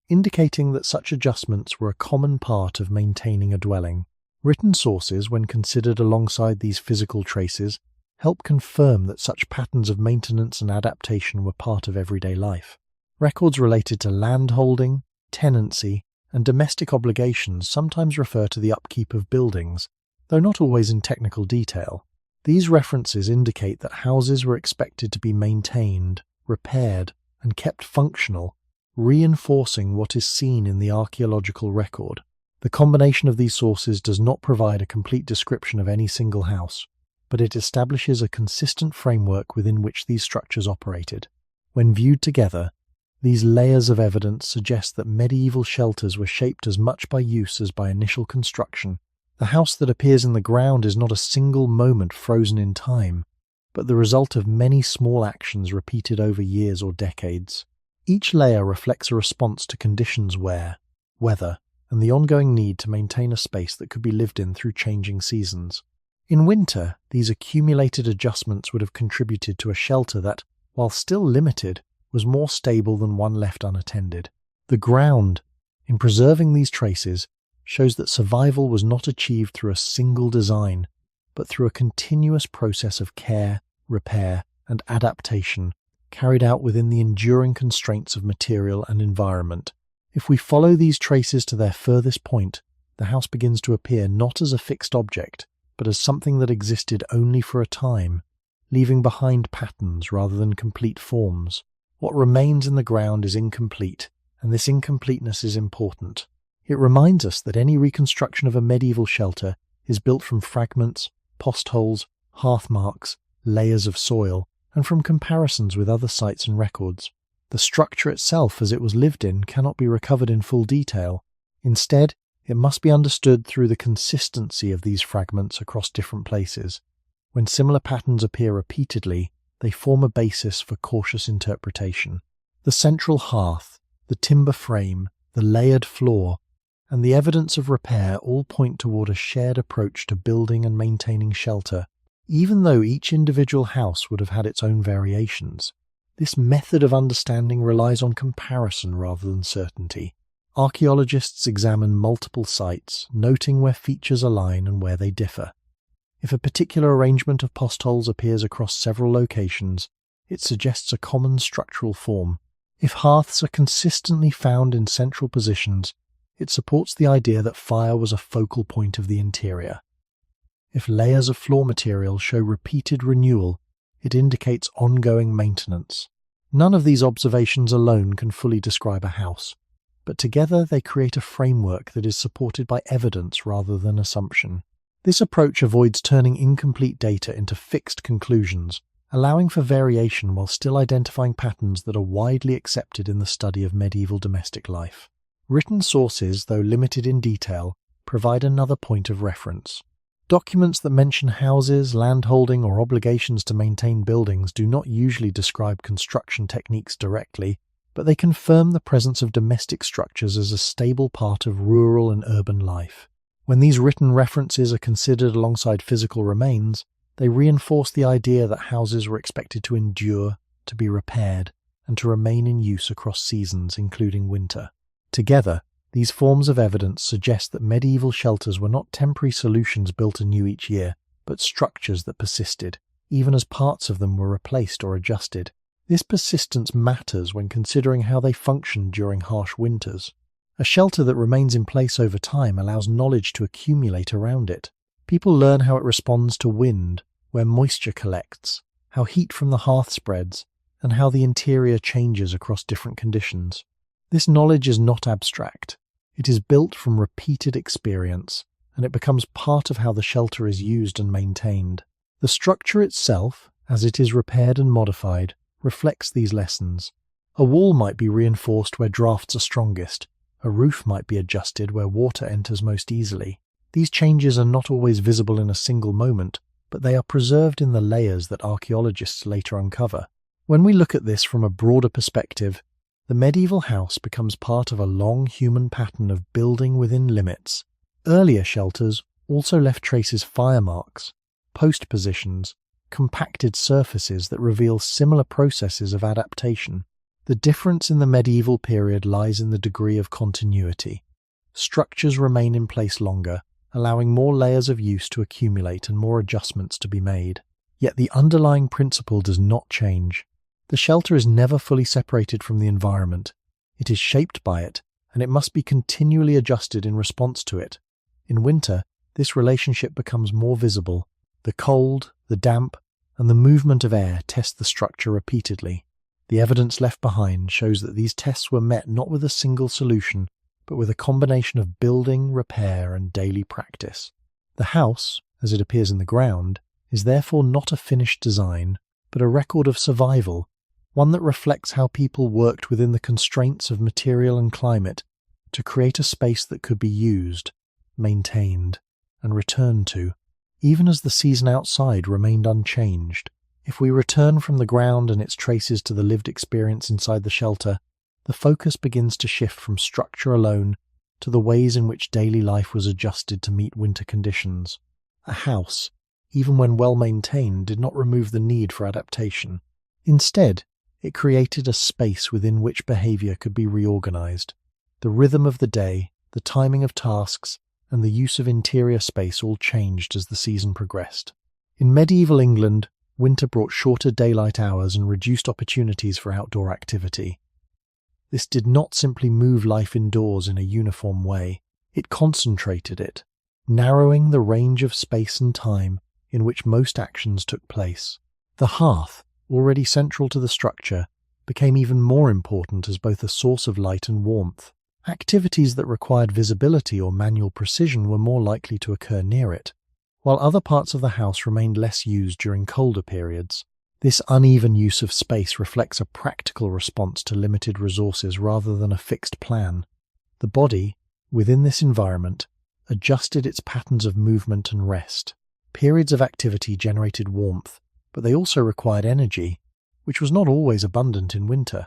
Speaker 1: indicating that such adjustments were a common part of maintaining a dwelling. Written sources, when considered alongside these physical traces, help confirm that such patterns of maintenance and adaptation were part of everyday life. Records related to landholding, tenancy, and domestic obligations sometimes refer to the upkeep of buildings, though not always in technical detail. These references indicate that houses were expected to be maintained, repaired, and kept functional, reinforcing what is seen in the archaeological record. The combination of these sources does not provide a complete description of any single house, but it establishes a consistent framework within which these structures operated. When viewed together, these layers of evidence suggest that medieval shelters were shaped as much by use as by initial construction. The house that appears in the ground is not a single moment frozen in time, but the result of many small actions repeated over years or decades. Each layer reflects a response to conditions weather, and the ongoing need to maintain a space that could be lived in through changing seasons. In winter, these accumulated adjustments would have contributed to a shelter that, while still limited, was more stable than one left unattended. The ground, in preserving these traces, shows that survival was not achieved through a single design, but through a continuous process of care, repair, and adaptation carried out within the enduring constraints of material and environment. If we follow these traces to their furthest point, the house begins to appear not as a fixed object, but as something that existed only for a time, leaving behind patterns rather than complete forms. What remains in the ground is incomplete, and this incompleteness is important. It reminds us that any reconstruction of a medieval shelter is built from fragments, post holes, hearth marks, layers of soil, and from comparisons with other sites and records. The structure itself as it was lived in cannot be recovered in full detail. Instead, it must be understood through the consistency of these fragments across different places. When similar patterns appear repeatedly, they form a basis for cautious interpretation. The central hearth, the timber frame, the layered floor, and the evidence of repair all point toward a shared approach to building and maintaining shelter, even though each individual house would have had its own variations. This method of understanding relies on comparison rather than certainty. Archaeologists examine multiple sites, noting where features align and where they differ. If a particular arrangement of post holes appears across several locations, it suggests a common structural form. If hearths are consistently found in central positions, it supports the idea that fire was a focal point of the interior. If layers of floor material show repeated renewal, it indicates ongoing maintenance. None of these observations alone can fully describe a house, but together they create a framework that is supported by evidence rather than assumption. This approach avoids turning incomplete data into fixed conclusions, allowing for variation while still identifying patterns that are widely accepted in the study of medieval domestic life. Written sources, though limited in detail, provide another point of reference. Documents that mention houses, landholding, or obligations to maintain buildings do not usually describe construction techniques directly, but they confirm the presence of domestic structures as a stable part of rural and urban life. When these written references are considered alongside physical remains, they reinforce the idea that houses were expected to endure, to be repaired, and to remain in use across seasons, including winter. Together, these forms of evidence suggest that medieval shelters were not temporary solutions built anew each year, but structures that persisted, even as parts of them were replaced or adjusted. This persistence matters when considering how they functioned during harsh winters. A shelter that remains in place over time allows knowledge to accumulate around it. People learn how it responds to wind, where moisture collects, how heat from the hearth spreads, and how the interior changes across different conditions. This knowledge is not abstract. It is built from repeated experience, and it becomes part of how the shelter is used and maintained. The structure itself, as it is repaired and modified, reflects these lessons. A wall might be reinforced where drafts are strongest. A roof might be adjusted where water enters most easily. These changes are not always visible in a single moment, but they are preserved in the layers that archaeologists later uncover. When we look at this from a broader perspective, the medieval house becomes part of a long human pattern of building within limits. Earlier shelters also left traces fire marks, post positions, compacted surfaces that reveal similar processes of adaptation. The difference in the medieval period lies in the degree of continuity. Structures remain in place longer, allowing more layers of use to accumulate and more adjustments to be made. Yet the underlying principle does not change. The shelter is never fully separated from the environment. It is shaped by it, and it must be continually adjusted in response to it. In winter, this relationship becomes more visible. The cold, the damp, and the movement of air test the structure repeatedly. The evidence left behind shows that these tests were met not with a single solution, but with a combination of building, repair, and daily practice. The house, as it appears in the ground, is therefore not a finished design, but a record of survival, one that reflects how people worked within the constraints of material and climate to create a space that could be used, maintained, and returned to, even as the season outside remained unchanged. If we return from the ground and its traces to the lived experience inside the shelter, the focus begins to shift from structure alone to the ways in which daily life was adjusted to meet winter conditions. A house, even when well maintained, did not remove the need for adaptation. Instead, it created a space within which behavior could be reorganized. The rhythm of the day, the timing of tasks, and the use of interior space all changed as the season progressed. In medieval England, winter brought shorter daylight hours and reduced opportunities for outdoor activity. This did not simply move life indoors in a uniform way, it concentrated it, narrowing the range of space and time in which most actions took place. The hearth, already central to the structure, became even more important as both a source of light and warmth. Activities that required visibility or manual precision were more likely to occur near it, while other parts of the house remained less used during colder periods. This uneven use of space reflects a practical response to limited resources rather than a fixed plan. The body, within this environment, adjusted its patterns of movement and rest. Periods of activity generated warmth, but they also required energy, which was not always abundant in winter.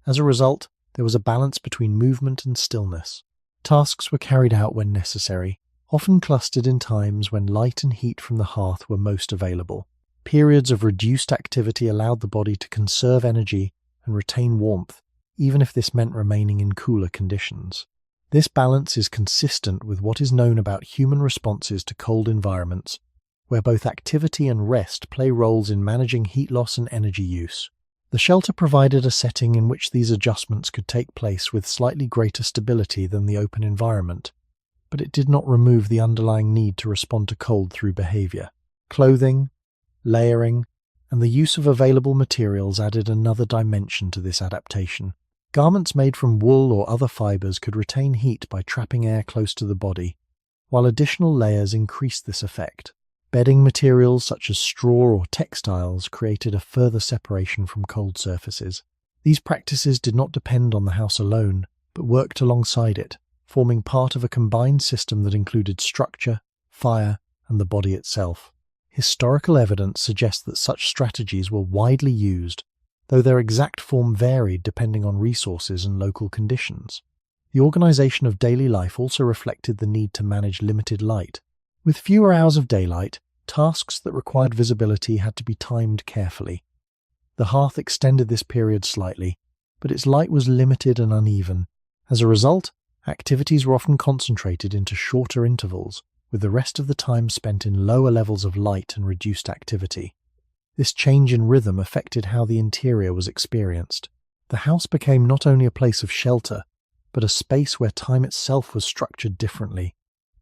Speaker 1: As a result, there was a balance between movement and stillness. Tasks were carried out when necessary, often clustered in times when light and heat from the hearth were most available. Periods of reduced activity allowed the body to conserve energy and retain warmth, even if this meant remaining in cooler conditions. This balance is consistent with what is known about human responses to cold environments, where both activity and rest play roles in managing heat loss and energy use. The shelter provided a setting in which these adjustments could take place with slightly greater stability than the open environment, but it did not remove the underlying need to respond to cold through behavior. Clothing, layering, and the use of available materials added another dimension to this adaptation. Garments made from wool or other fibers could retain heat by trapping air close to the body, while additional layers increased this effect. Bedding materials such as straw or textiles created a further separation from cold surfaces. These practices did not depend on the house alone, but worked alongside it, forming part of a combined system that included structure, fire, and the body itself. Historical evidence suggests that such strategies were widely used, though their exact form varied depending on resources and local conditions. The organization of daily life also reflected the need to manage limited light. With fewer hours of daylight, tasks that required visibility had to be timed carefully. The hearth extended this period slightly, but its light was limited and uneven. As a result, activities were often concentrated into shorter intervals, with the rest of the time spent in lower levels of light and reduced activity. This change in rhythm affected how the interior was experienced. The house became not only a place of shelter, but a space where time itself was structured differently,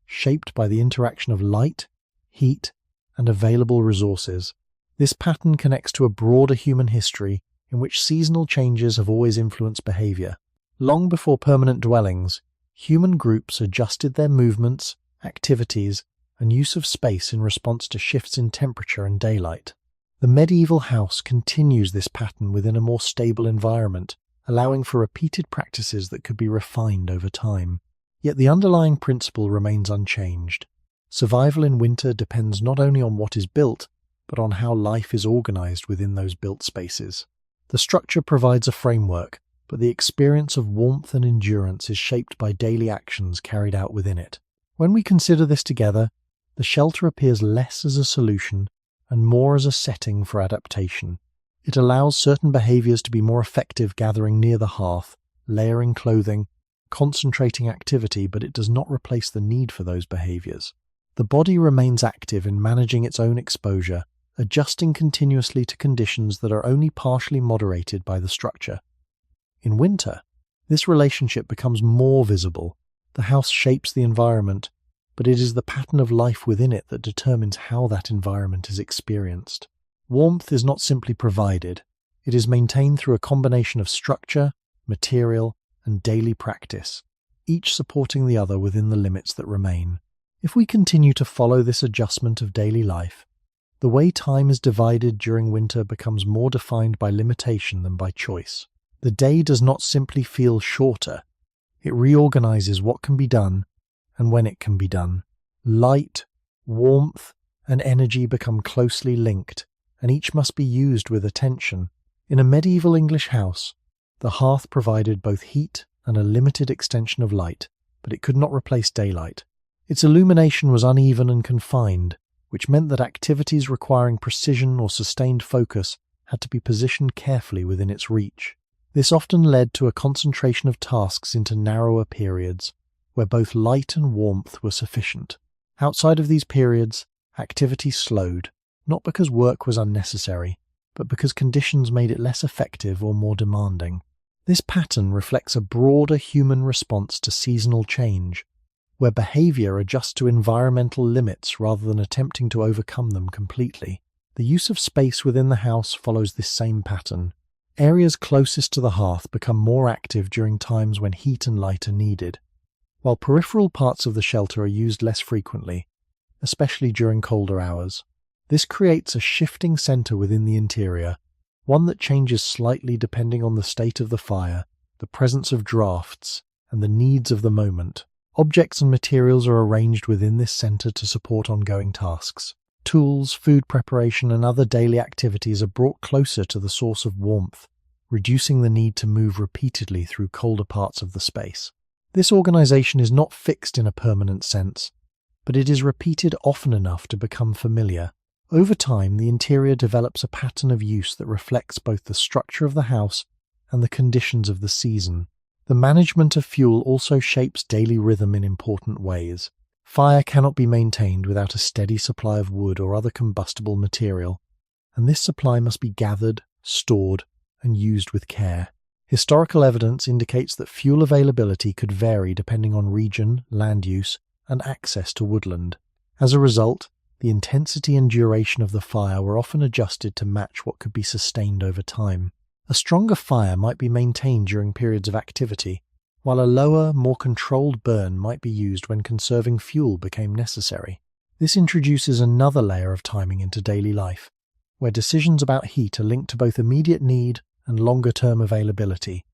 Speaker 1: shaped by the interaction of light, heat, and available resources. This pattern connects to a broader human history in which seasonal changes have always influenced behavior. Long before permanent dwellings, human groups adjusted their movements, activities, and use of space in response to shifts in temperature and daylight. The medieval house continues this pattern within a more stable environment, allowing for repeated practices that could be refined over time. Yet the underlying principle remains unchanged. Survival in winter depends not only on what is built, but on how life is organized within those built spaces. The structure provides a framework, but the experience of warmth and endurance is shaped by daily actions carried out within it. When we consider this together, the shelter appears less as a solution and more as a setting for adaptation. It allows certain behaviors to be more effective gathering near the hearth, layering clothing, concentrating activity, but it does not replace the need for those behaviors. The body remains active in managing its own exposure, adjusting continuously to conditions that are only partially moderated by the structure. In winter, this relationship becomes more visible. The house shapes the environment, but it is the pattern of life within it that determines how that environment is experienced. Warmth is not simply provided, it is maintained through a combination of structure, material, and daily practice, each supporting the other within the limits that remain. If we continue to follow this adjustment of daily life, the way time is divided during winter becomes more defined by limitation than by choice. The day does not simply feel shorter, it reorganizes what can be done and when it can be done. Light, warmth, and energy become closely linked, and each must be used with attention. In a medieval English house, the hearth provided both heat and a limited extension of light, but it could not replace daylight. Its illumination was uneven and confined, which meant that activities requiring precision or sustained focus had to be positioned carefully within its reach. This often led to a concentration of tasks into narrower periods, where both light and warmth were sufficient. Outside of these periods, activity slowed, not because work was unnecessary, but because conditions made it less effective or more demanding. This pattern reflects a broader human response to seasonal change, where behavior adjusts to environmental limits rather than attempting to overcome them completely. The use of space within the house follows this same pattern. Areas closest to the hearth become more active during times when heat and light are needed, while peripheral parts of the shelter are used less frequently, especially during colder hours. This creates a shifting center within the interior, one that changes slightly depending on the state of the fire, the presence of drafts, and the needs of the moment. Objects and materials are arranged within this center to support ongoing tasks. Tools, food preparation, and other daily activities are brought closer to the source of warmth, reducing the need to move repeatedly through colder parts of the space. This organization is not fixed in a permanent sense, but it is repeated often enough to become familiar. Over time, the interior develops a pattern of use that reflects both the structure of the house and the conditions of the season. The management of fuel also shapes daily rhythm in important ways. Fire cannot be maintained without a steady supply of wood or other combustible material, and this supply must be gathered, stored, and used with care. Historical evidence indicates that fuel availability could vary depending on region, land use, and access to woodland. As a result, the intensity and duration of the fire were often adjusted to match what could be sustained over time. A stronger fire might be maintained during periods of activity, while a lower, more controlled burn might be used when conserving fuel became necessary. This introduces another layer of timing into daily life, where decisions about heat are linked to both immediate need and longer-term availability.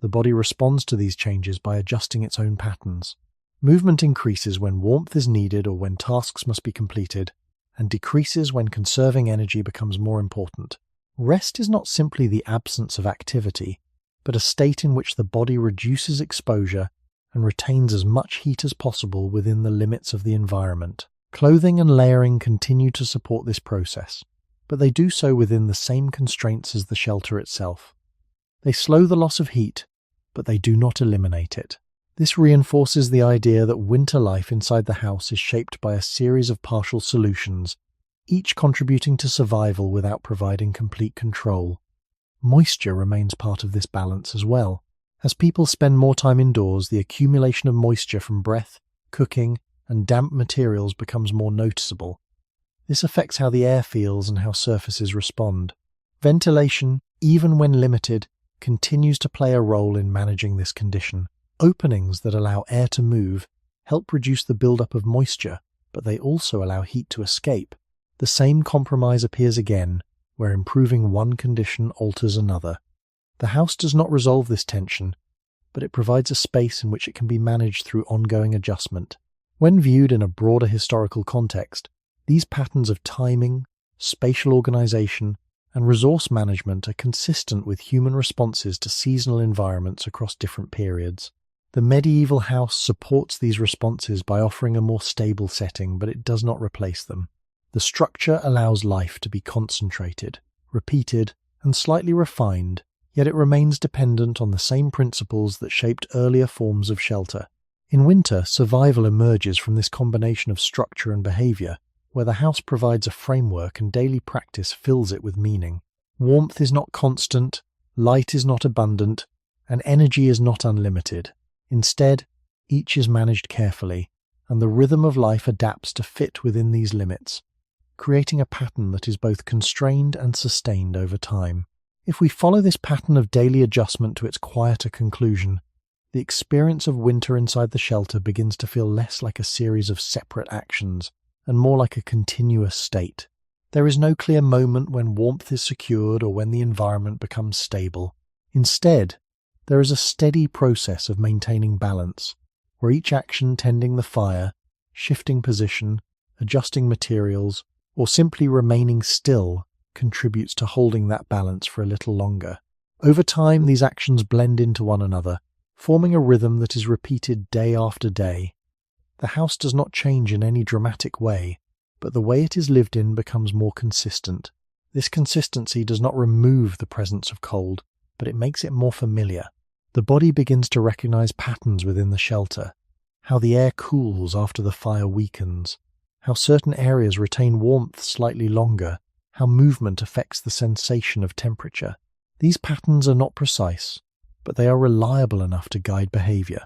Speaker 1: The body responds to these changes by adjusting its own patterns. Movement increases when warmth is needed or when tasks must be completed, and decreases when conserving energy becomes more important. Rest is not simply the absence of activity, but a state in which the body reduces exposure and retains as much heat as possible within the limits of the environment. Clothing and layering continue to support this process, but they do so within the same constraints as the shelter itself. They slow the loss of heat, but they do not eliminate it. This reinforces the idea that winter life inside the house is shaped by a series of partial solutions, each contributing to survival without providing complete control. Moisture remains part of this balance as well. As people spend more time indoors, the accumulation of moisture from breath, cooking, and damp materials becomes more noticeable. This affects how the air feels and how surfaces respond. Ventilation, even when limited, continues to play a role in managing this condition. Openings that allow air to move help reduce the buildup of moisture, but they also allow heat to escape. The same compromise appears again, where improving one condition alters another. The house does not resolve this tension, but it provides a space in which it can be managed through ongoing adjustment. When viewed in a broader historical context, these patterns of timing, spatial organization, and resource management are consistent with human responses to seasonal environments across different periods. The medieval house supports these responses by offering a more stable setting, but it does not replace them. The structure allows life to be concentrated, repeated, and slightly refined, yet it remains dependent on the same principles that shaped earlier forms of shelter. In winter, survival emerges from this combination of structure and behavior, where the house provides a framework and daily practice fills it with meaning. Warmth is not constant, light is not abundant, and energy is not unlimited. Instead, each is managed carefully, and the rhythm of life adapts to fit within these limits, creating a pattern that is both constrained and sustained over time. If we follow this pattern of daily adjustment to its quieter conclusion, the experience of winter inside the shelter begins to feel less like a series of separate actions and more like a continuous state. There is no clear moment when warmth is secured or when the environment becomes stable. Instead, there is a steady process of maintaining balance, where each action tending the fire, shifting position, adjusting materials, or simply remaining still contributes to holding that balance for a little longer. Over time, these actions blend into one another, forming a rhythm that is repeated day after day. The house does not change in any dramatic way, but the way it is lived in becomes more consistent. This consistency does not remove the presence of cold, but it makes it more familiar. The body begins to recognize patterns within the shelter, how the air cools after the fire weakens, how certain areas retain warmth slightly longer, how movement affects the sensation of temperature. These patterns are not precise, but they are reliable enough to guide behavior.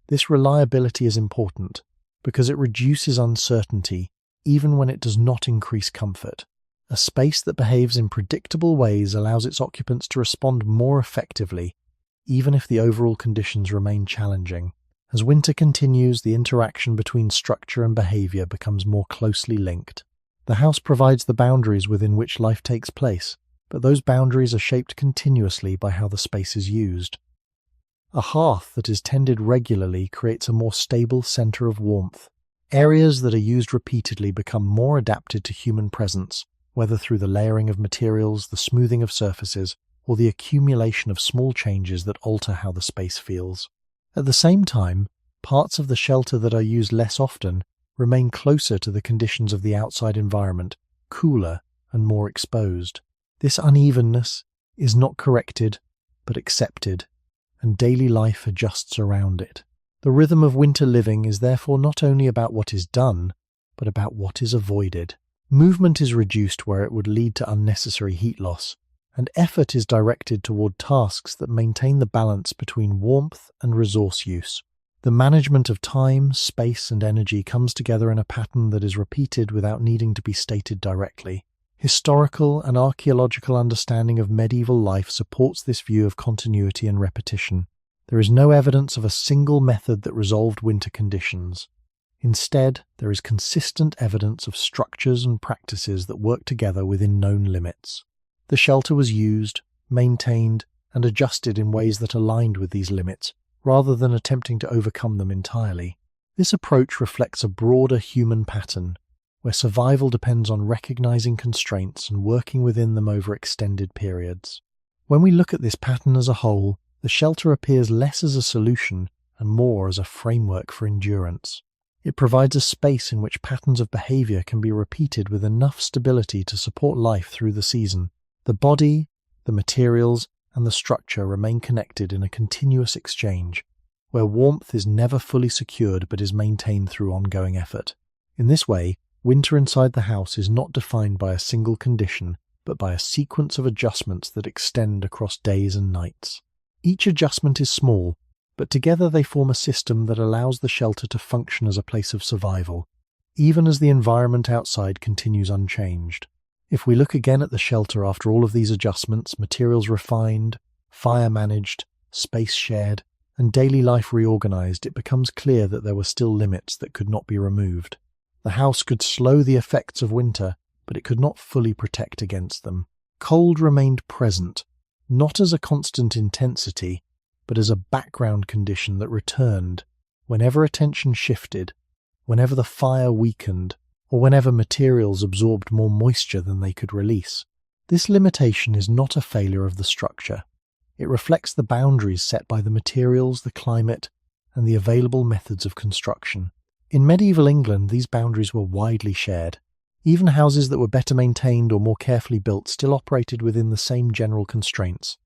Speaker 1: This reliability is important because it reduces uncertainty even when it does not increase comfort. A space that behaves in predictable ways allows its occupants to respond more effectively, even if the overall conditions remain challenging. As winter continues, the interaction between structure and behavior becomes more closely linked. The house provides the boundaries within which life takes place, but those boundaries are shaped continuously by how the space is used. A hearth that is tended regularly creates a more stable center of warmth. Areas that are used repeatedly become more adapted to human presence, whether through the layering of materials, the smoothing of surfaces, or the accumulation of small changes that alter how the space feels. At the same time, parts of the shelter that are used less often remain closer to the conditions of the outside environment, cooler and more exposed. This unevenness is not corrected, but accepted, and daily life adjusts around it. The rhythm of winter living is therefore not only about what is done, but about what is avoided. Movement is reduced where it would lead to unnecessary heat loss, and effort is directed toward tasks that maintain the balance between warmth and resource use. The management of time, space, and energy comes together in a pattern that is repeated without needing to be stated directly. Historical and archaeological understanding of medieval life supports this view of continuity and repetition. There is no evidence of a single method that resolved winter conditions. Instead, there is consistent evidence of structures and practices that work together within known limits. The shelter was used, maintained, and adjusted in ways that aligned with these limits, rather than attempting to overcome them entirely. This approach reflects a broader human pattern, where survival depends on recognizing constraints and working within them over extended periods. When we look at this pattern as a whole, the shelter appears less as a solution and more as a framework for endurance. It provides a space in which patterns of behavior can be repeated with enough stability to support life through the season. The body, the materials, and the structure remain connected in a continuous exchange, where warmth is never fully secured but is maintained through ongoing effort. In this way, winter inside the house is not defined by a single condition, but by a sequence of adjustments that extend across days and nights. Each adjustment is small, but together they form a system that allows the shelter to function as a place of survival, even as the environment outside continues unchanged. If we look again at the shelter after all of these adjustments, materials refined, fire managed, space shared, and daily life reorganized, it becomes clear that there were still limits that could not be removed. The house could slow the effects of winter, but it could not fully protect against them. Cold remained present, not as a constant intensity, but as a background condition that returned whenever attention shifted, whenever the fire weakened, or whenever materials absorbed more moisture than they could release. This limitation is not a failure of the structure. It reflects the boundaries set by the materials, the climate, and the available methods of construction. In medieval England, these boundaries were widely shared. Even houses that were better maintained or more carefully built still operated within the same general constraints.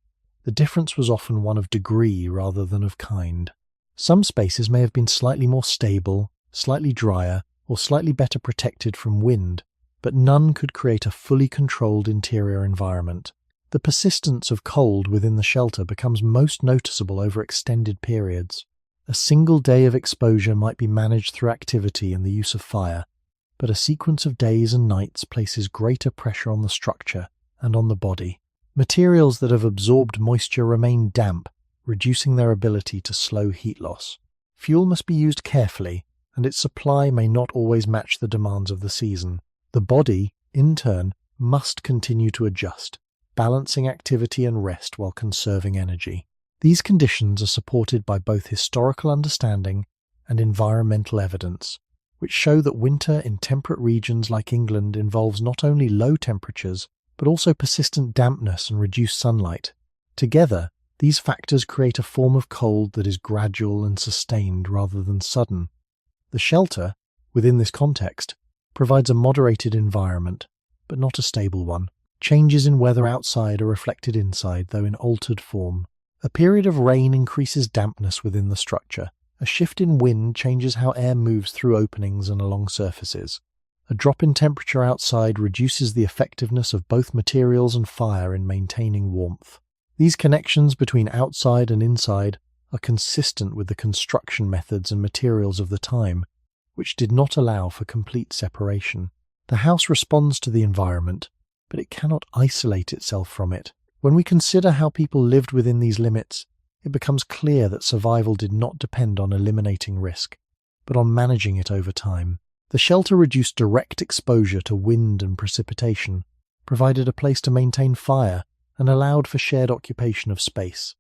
Speaker 1: The difference was often one of degree rather than of kind. Some spaces may have been slightly more stable, slightly drier, or slightly better protected from wind, but none could create a fully controlled interior environment. The persistence of cold within the shelter becomes most noticeable over extended periods. A single day of exposure might be managed through activity and the use of fire, but a sequence of days and nights places greater pressure on the structure and on the body. Materials that have absorbed moisture remain damp, reducing their ability to slow heat loss. Fuel must be used carefully, and its supply may not always match the demands of the season. The body, in turn, must continue to adjust, balancing activity and rest while conserving energy. These conditions are supported by both historical understanding and environmental evidence, which show that winter in temperate regions like England involves not only low temperatures, but also persistent dampness and reduced sunlight. Together, these factors create a form of cold that is gradual and sustained rather than sudden. The shelter, within this context, provides a moderated environment, but not a stable one. Changes in weather outside are reflected inside, though in altered form. A period of rain increases dampness within the structure. A shift in wind changes how air moves through openings and along surfaces. A drop in temperature outside reduces the effectiveness of both materials and fire in maintaining warmth. These connections between outside and inside are consistent with the construction methods and materials of the time, which did not allow for complete separation. The house responds to the environment, but it cannot isolate itself from it. When we consider how people lived within these limits, it becomes clear that survival did not depend on eliminating risk, but on managing it over time. The shelter reduced direct exposure to wind and precipitation, provided a place to maintain fire, and allowed for shared occupation of space.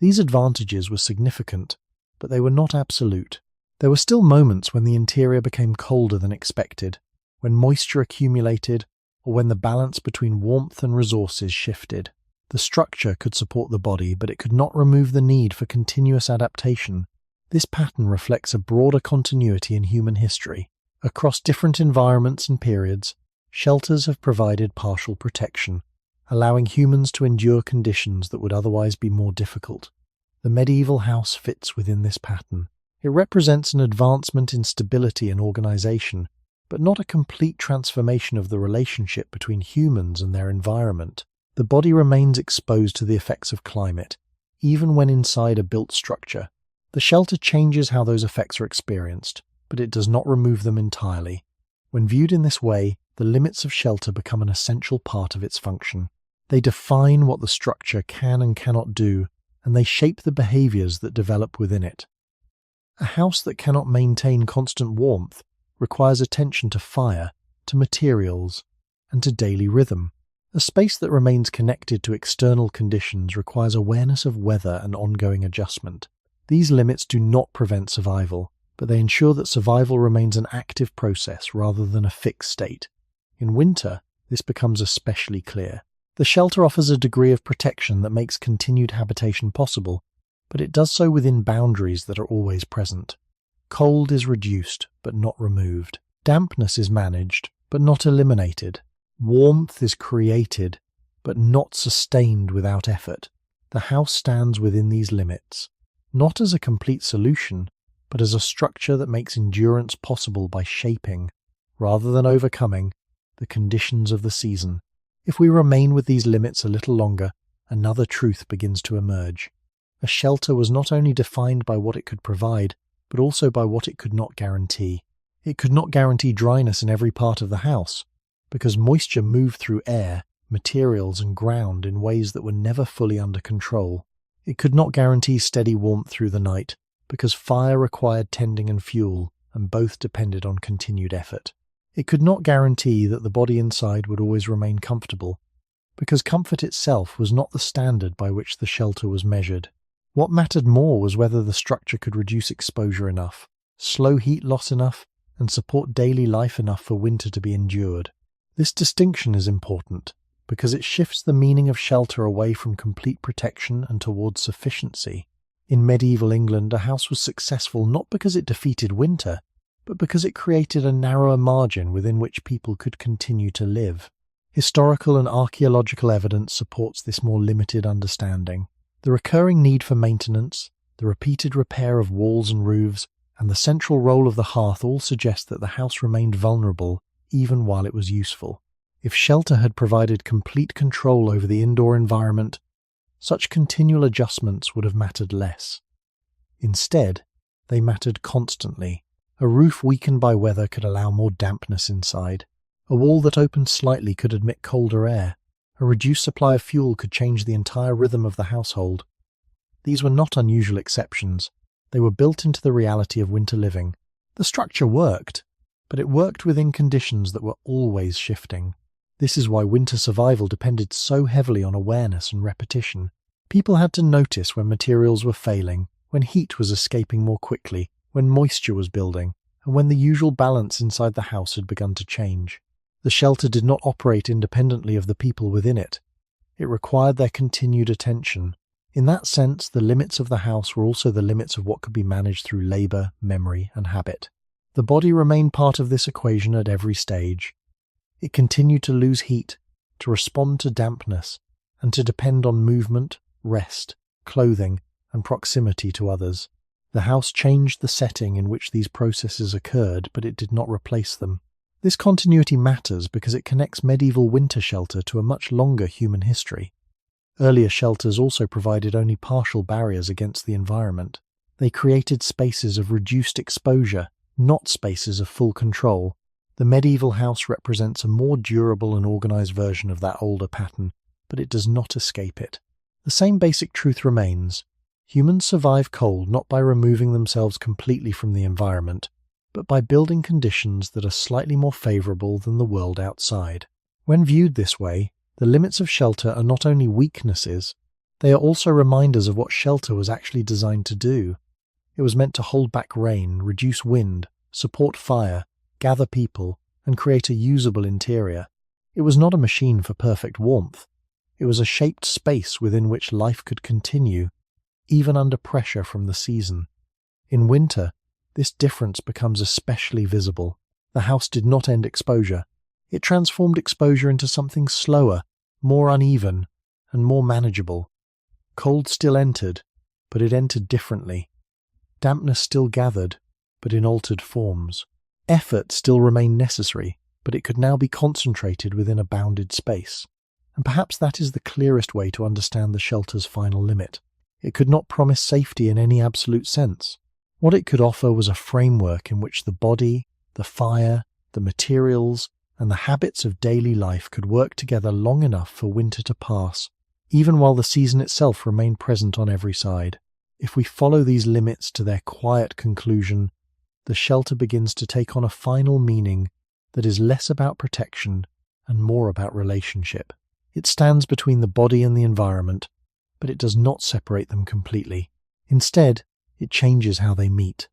Speaker 1: These advantages were significant, but they were not absolute. There were still moments when the interior became colder than expected, when moisture accumulated, or when the balance between warmth and resources shifted. The structure could support the body, but it could not remove the need for continuous adaptation. This pattern reflects a broader continuity in human history. Across different environments and periods, shelters have provided partial protection, allowing humans to endure conditions that would otherwise be more difficult. The medieval house fits within this pattern. It represents an advancement in stability and organization, but not a complete transformation of the relationship between humans and their environment. The body remains exposed to the effects of climate, even when inside a built structure. The shelter changes how those effects are experienced, but it does not remove them entirely. When viewed in this way, the limits of shelter become an essential part of its function. They define what the structure can and cannot do, and they shape the behaviors that develop within it. A house that cannot maintain constant warmth requires attention to fire, to materials, and to daily rhythm. A space that remains connected to external conditions requires awareness of weather and ongoing adjustment. These limits do not prevent survival, but they ensure that survival remains an active process rather than a fixed state. In winter, this becomes especially clear. The shelter offers a degree of protection that makes continued habitation possible, but it does so within boundaries that are always present. Cold is reduced, but not removed. Dampness is managed, but not eliminated. Warmth is created, but not sustained without effort. The house stands within these limits, not as a complete solution, but as a structure that makes endurance possible by shaping, rather than overcoming, the conditions of the season. If we remain with these limits a little longer, another truth begins to emerge. A shelter was not only defined by what it could provide, but also by what it could not guarantee. It could not guarantee dryness in every part of the house, because moisture moved through air, materials, and ground in ways that were never fully under control. It could not guarantee steady warmth through the night, because fire required tending and fuel, and both depended on continued effort. It could not guarantee that the body inside would always remain comfortable, because comfort itself was not the standard by which the shelter was measured. What mattered more was whether the structure could reduce exposure enough, slow heat loss enough, and support daily life enough for winter to be endured. This distinction is important, because it shifts the meaning of shelter away from complete protection and towards sufficiency. In medieval England, a house was successful not because it defeated winter, but because it created a narrower margin within which people could continue to live. Historical and archaeological evidence supports this more limited understanding. The recurring need for maintenance, the repeated repair of walls and roofs, and the central role of the hearth all suggest that the house remained vulnerable even while it was useful. If shelter had provided complete control over the indoor environment, such continual adjustments would have mattered less. Instead, they mattered constantly. A roof weakened by weather could allow more dampness inside. A wall that opened slightly could admit colder air. A reduced supply of fuel could change the entire rhythm of the household. These were not unusual exceptions. They were built into the reality of winter living. The structure worked, but it worked within conditions that were always shifting. This is why winter survival depended so heavily on awareness and repetition. People had to notice when materials were failing, when heat was escaping more quickly, when moisture was building, and when the usual balance inside the house had begun to change. The shelter did not operate independently of the people within it. It required their continued attention. In that sense, the limits of the house were also the limits of what could be managed through labor, memory, and habit. The body remained part of this equation at every stage. It continued to lose heat, to respond to dampness, and to depend on movement, rest, clothing, and proximity to others. The house changed the setting in which these processes occurred, but it did not replace them. This continuity matters because it connects medieval winter shelter to a much longer human history. Earlier shelters also provided only partial barriers against the environment. They created spaces of reduced exposure, not spaces of full control. The medieval house represents a more durable and organized version of that older pattern, but it does not escape it. The same basic truth remains. Humans survive cold not by removing themselves completely from the environment, but by building conditions that are slightly more favorable than the world outside. When viewed this way, the limits of shelter are not only weaknesses, they are also reminders of what shelter was actually designed to do. It was meant to hold back rain, reduce wind, support fire, gather people, and create a usable interior. It was not a machine for perfect warmth. It was a shaped space within which life could continue, even under pressure from the season. In winter, this difference becomes especially visible. The house did not end exposure. It transformed exposure into something slower, more uneven, and more manageable. Cold still entered, but it entered differently. Dampness still gathered, but in altered forms. Effort still remained necessary, but it could now be concentrated within a bounded space. And perhaps that is the clearest way to understand the shelter's final limit. It could not promise safety in any absolute sense. What it could offer was a framework in which the body, the fire, the materials, and the habits of daily life could work together long enough for winter to pass, even while the season itself remained present on every side. If we follow these limits to their quiet conclusion, the shelter begins to take on a final meaning that is less about protection and more about relationship. It stands between the body and the environment, but it does not separate them completely. Instead, it changes how they meet.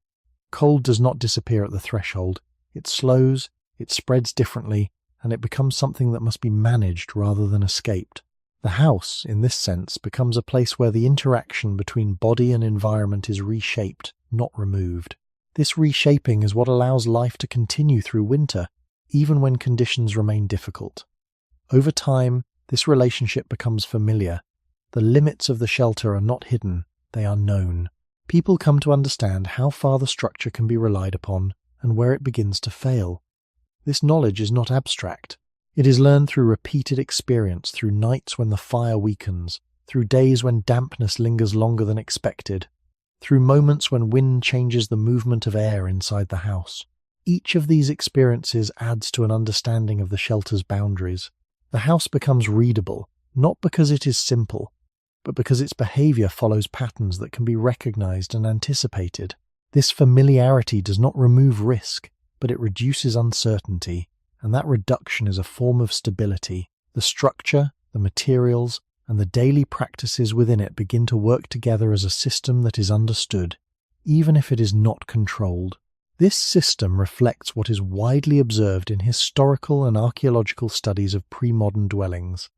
Speaker 1: Cold does not disappear at the threshold. It slows, it spreads differently, and it becomes something that must be managed rather than escaped. The house, in this sense, becomes a place where the interaction between body and environment is reshaped, not removed. This reshaping is what allows life to continue through winter, even when conditions remain difficult. Over time, this relationship becomes familiar. The limits of the shelter are not hidden, they are known. People come to understand how far the structure can be relied upon and where it begins to fail. This knowledge is not abstract. It is learned through repeated experience, through nights when the fire weakens, through days when dampness lingers longer than expected, through moments when wind changes the movement of air inside the house. Each of these experiences adds to an understanding of the shelter's boundaries. The house becomes readable, not because it is simple, but because its behavior follows patterns that can be recognized and anticipated. This familiarity does not remove risk, but it reduces uncertainty, and that reduction is a form of stability. The structure, the materials, and the daily practices within it begin to work together as a system that is understood, even if it is not controlled. This system reflects what is widely observed in historical and archaeological studies of pre-modern dwellings,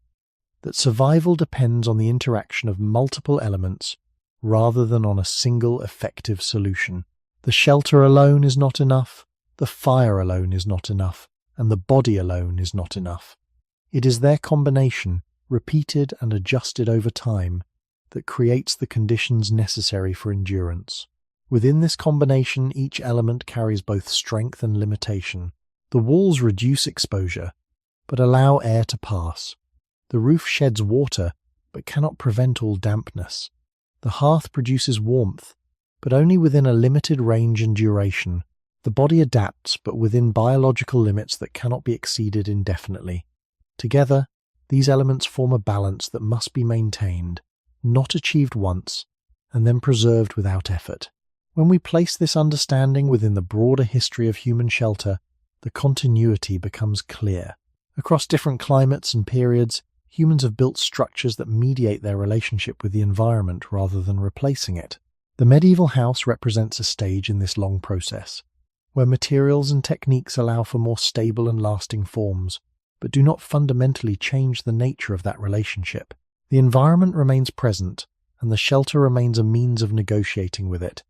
Speaker 1: that survival depends on the interaction of multiple elements rather than on a single effective solution. The shelter alone is not enough, the fire alone is not enough, and the body alone is not enough. It is their combination, repeated and adjusted over time, that creates the conditions necessary for endurance. Within this combination, each element carries both strength and limitation. The walls reduce exposure, but allow air to pass. The roof sheds water, but cannot prevent all dampness. The hearth produces warmth, but only within a limited range and duration. The body adapts, but within biological limits that cannot be exceeded indefinitely. Together, these elements form a balance that must be maintained, not achieved once, and then preserved without effort. When we place this understanding within the broader history of human shelter, the continuity becomes clear. Across different climates and periods, humans have built structures that mediate their relationship with the environment rather than replacing it. The medieval house represents a stage in this long process. where materials and techniques allow for more stable and lasting forms, but do not fundamentally change the nature of that relationship. The environment remains present, and the shelter remains a means of negotiating with it.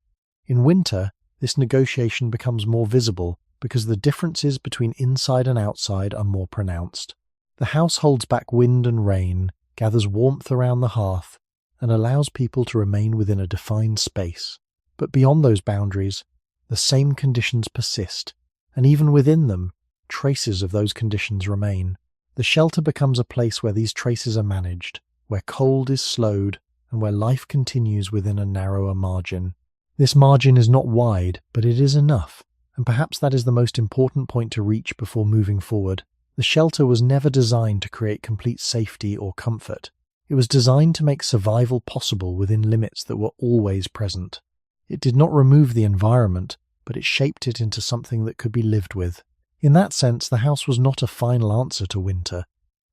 Speaker 1: In winter, this negotiation becomes more visible because the differences between inside and outside are more pronounced. The house holds back wind and rain, gathers warmth around the hearth, and allows people to remain within a defined space. But beyond those boundaries, the same conditions persist, and even within them, traces of those conditions remain. The shelter becomes a place where these traces are managed, where cold is slowed, and where life continues within a narrower margin. This margin is not wide, but it is enough, and perhaps that is the most important point to reach before moving forward. The shelter was never designed to create complete safety or comfort. It was designed to make survival possible within limits that were always present. It did not remove the environment, but it shaped it into something that could be lived with. In that sense, the house was not a final answer to winter,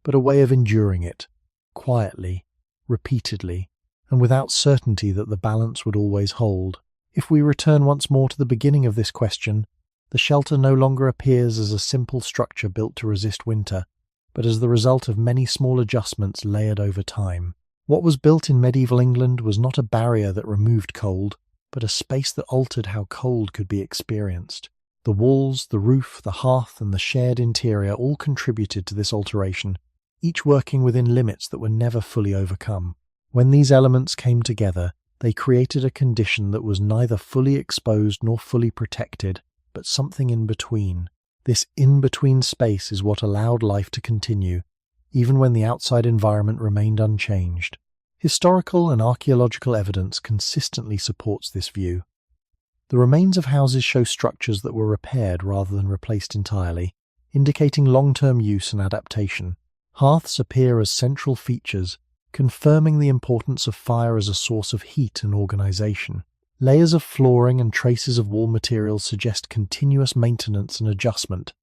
Speaker 1: but a way of enduring it, quietly, repeatedly, and without certainty that the balance would always hold. If we return once more to the beginning of this question, the shelter no longer appears as a simple structure built to resist winter, but as the result of many small adjustments layered over time. What was built in medieval England was not a barrier that removed cold, but a space that altered how cold could be experienced. The walls, the roof, the hearth, and the shared interior all contributed to this alteration, each working within limits that were never fully overcome. When these elements came together, they created a condition that was neither fully exposed nor fully protected, but something in between. This in-between space is what allowed life to continue, even when the outside environment remained unchanged. Historical and archaeological evidence consistently supports this view. The remains of houses show structures that were repaired rather than replaced entirely, indicating long-term use and adaptation. Hearths appear as central features, confirming the importance of fire as a source of heat and organization. Layers of flooring and traces of wall materials suggest continuous maintenance and adjustment,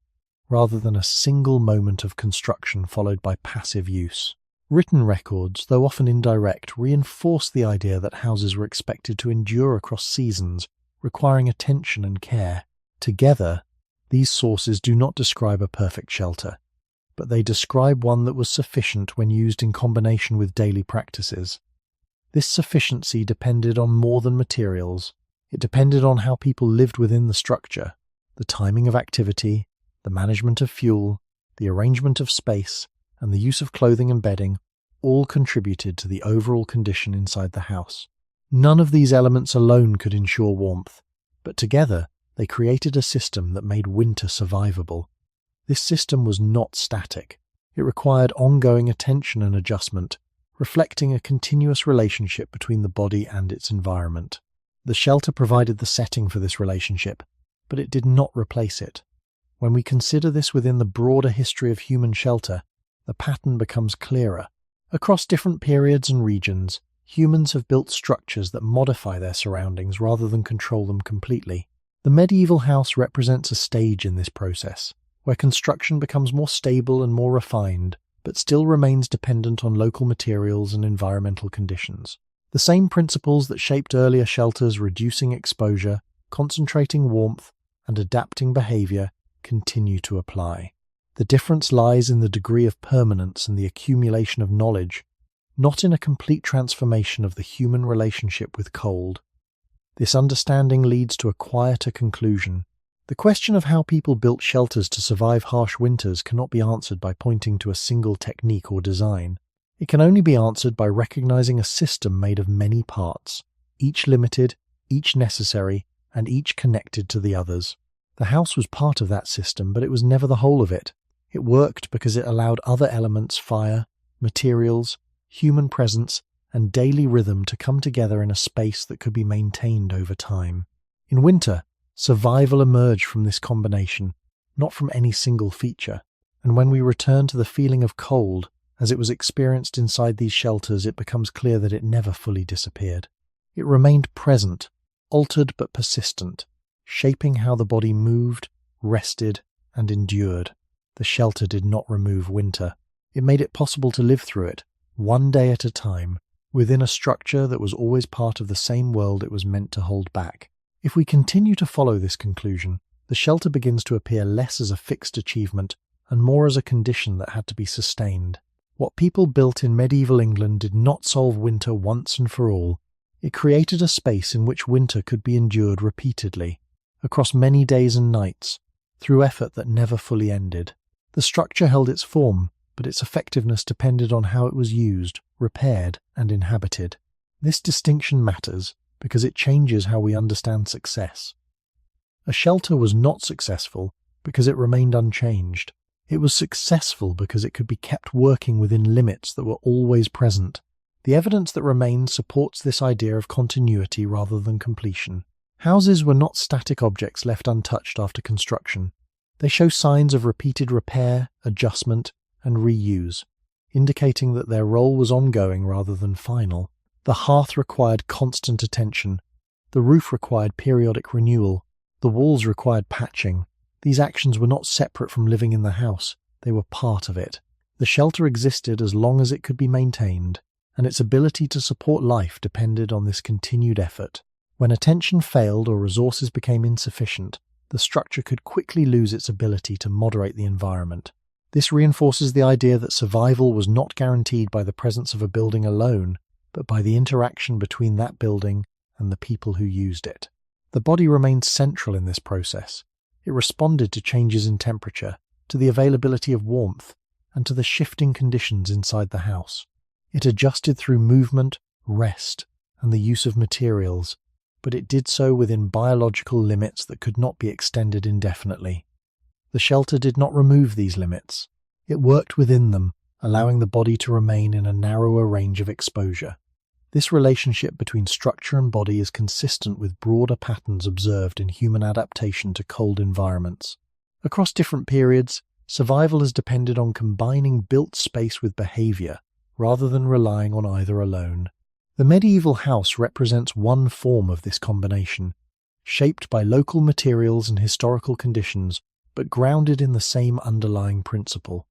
Speaker 1: rather than a single moment of construction followed by passive use. Written records, though often indirect, reinforce the idea that houses were expected to endure across seasons, requiring attention and care. Together, these sources do not describe a perfect shelter, but they describe one that was sufficient when used in combination with daily practices. This sufficiency depended on more than materials. It depended on how people lived within the structure, the timing of activity, the management of fuel, the arrangement of space, and the use of clothing and bedding, all contributed to the overall condition inside the house. None of these elements alone could ensure warmth, but together they created a system that made winter survivable. This system was not static. It required ongoing attention and adjustment, reflecting a continuous relationship between the body and its environment. The shelter provided the setting for this relationship, but it did not replace it. When we consider this within the broader history of human shelter, the pattern becomes clearer. Across different periods and regions, humans have built structures that modify their surroundings rather than control them completely. The medieval house represents a stage in this process, where construction becomes more stable and more refined, but still remains dependent on local materials and environmental conditions. The same principles that shaped earlier shelters, reducing exposure, concentrating warmth, and adapting behavior, continue to apply. The difference lies in the degree of permanence and the accumulation of knowledge, not in a complete transformation of the human relationship with cold. This understanding leads to a quieter conclusion. The question of how people built shelters to survive harsh winters cannot be answered by pointing to a single technique or design. It can only be answered by recognizing a system made of many parts, each limited, each necessary, and each connected to the others. The house was part of that system, but it was never the whole of it. It worked because it allowed other elements, fire, materials, human presence, and daily rhythm to come together in a space that could be maintained over time. In winter, survival emerged from this combination, not from any single feature. And when we return to the feeling of cold, as it was experienced inside these shelters, it becomes clear that it never fully disappeared. It remained present, altered but persistent, shaping how the body moved, rested, and endured. The shelter did not remove winter. It made it possible to live through it, one day at a time, within a structure that was always part of the same world it was meant to hold back. If we continue to follow this conclusion, The shelter begins to appear less as a fixed achievement and more as a condition that had to be sustained. What people built in medieval England did not solve winter once and for all. It created a space in which winter could be endured repeatedly, across many days and nights, through effort that never fully ended. The structure held its form, but its effectiveness depended on how it was used, repaired, and inhabited. This distinction matters because it changes how we understand success. A shelter was not successful because it remained unchanged. It was successful because it could be kept working within limits that were always present. The evidence that remains supports this idea of continuity rather than completion. Houses were not static objects left untouched after construction. They show signs of repeated repair, adjustment, and reuse, indicating that their role was ongoing rather than final. The hearth required constant attention. The roof required periodic renewal. The walls required patching. These actions were not separate from living in the house. They were part of it. The shelter existed as long as it could be maintained, and its ability to support life depended on this continued effort. When attention failed or resources became insufficient, the structure could quickly lose its ability to moderate the environment. This reinforces the idea that survival was not guaranteed by the presence of a building alone, but by the interaction between that building and the people who used it. The body remained central in this process. It responded to changes in temperature, to the availability of warmth, and to the shifting conditions inside the house. It adjusted through movement, rest, and the use of materials, but it did so within biological limits that could not be extended indefinitely. The shelter did not remove these limits. It worked within them, allowing the body to remain in a narrower range of exposure. This relationship between structure and body is consistent with broader patterns observed in human adaptation to cold environments. Across different periods, survival has depended on combining built space with behavior, rather than relying on either alone. The medieval house represents one form of this combination, shaped by local materials and historical conditions, but grounded in the same underlying principle.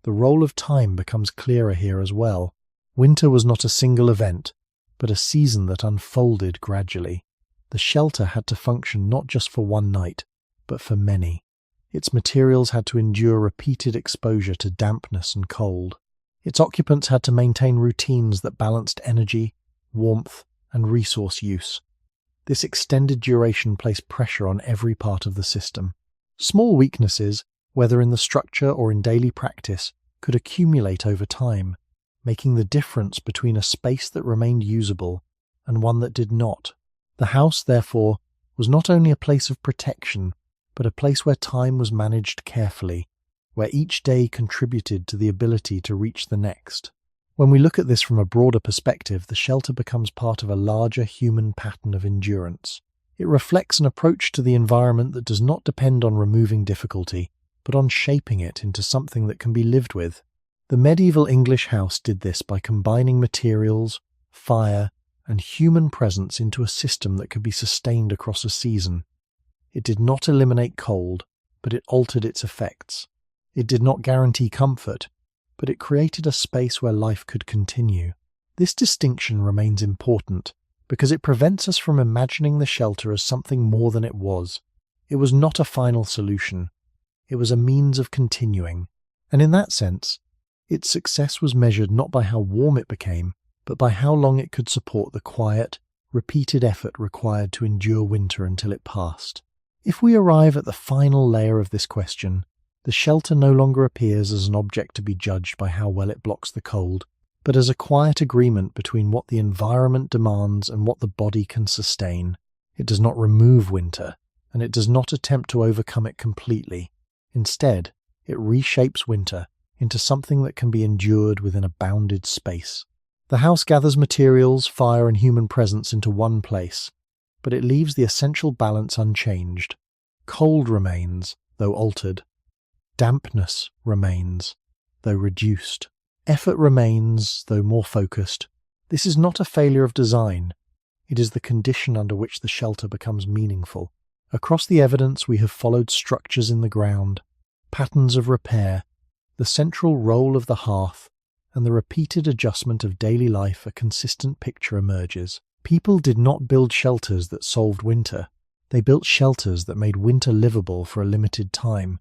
Speaker 1: The role of time becomes clearer here as well. Winter was not a single event, but a season that unfolded gradually. The shelter had to function not just for one night, but for many. Its materials had to endure repeated exposure to dampness and cold. Its occupants had to maintain routines that balanced energy, warmth, and resource use. This extended duration placed pressure on every part of the system. Small weaknesses, whether in the structure or in daily practice, could accumulate over time, making the difference between a space that remained usable and one that did not. The house, therefore, was not only a place of protection, but a place where time was managed carefully, where each day contributed to the ability to reach the next. When we look at this from a broader perspective, the shelter becomes part of a larger human pattern of endurance. It reflects an approach to the environment that does not depend on removing difficulty, but on shaping it into something that can be lived with. The medieval English house did this by combining materials, fire, and human presence into a system that could be sustained across a season. It did not eliminate cold, but it altered its effects. It did not guarantee comfort, but it created a space where life could continue. This distinction remains important because it prevents us from imagining the shelter as something more than it was. It was not a final solution. It was a means of continuing. And in that sense, its success was measured not by how warm it became, but by how long it could support the quiet, repeated effort required to endure winter until it passed. If we arrive at the final layer of this question, the shelter no longer appears as an object to be judged by how well it blocks the cold, but as a quiet agreement between what the environment demands and what the body can sustain. It does not remove winter, and it does not attempt to overcome it completely. Instead, it reshapes winter into something that can be endured within a bounded space. The house gathers materials, fire, and human presence into one place, but it leaves the essential balance unchanged. Cold remains, though altered. Dampness remains, though reduced. Effort remains, though more focused. This is not a failure of design. It is the condition under which the shelter becomes meaningful. Across the evidence, we have followed structures in the ground, patterns of repair, the central role of the hearth, and the repeated adjustment of daily life. A consistent picture emerges. People did not build shelters that solved winter. They built shelters that made winter livable for a limited time.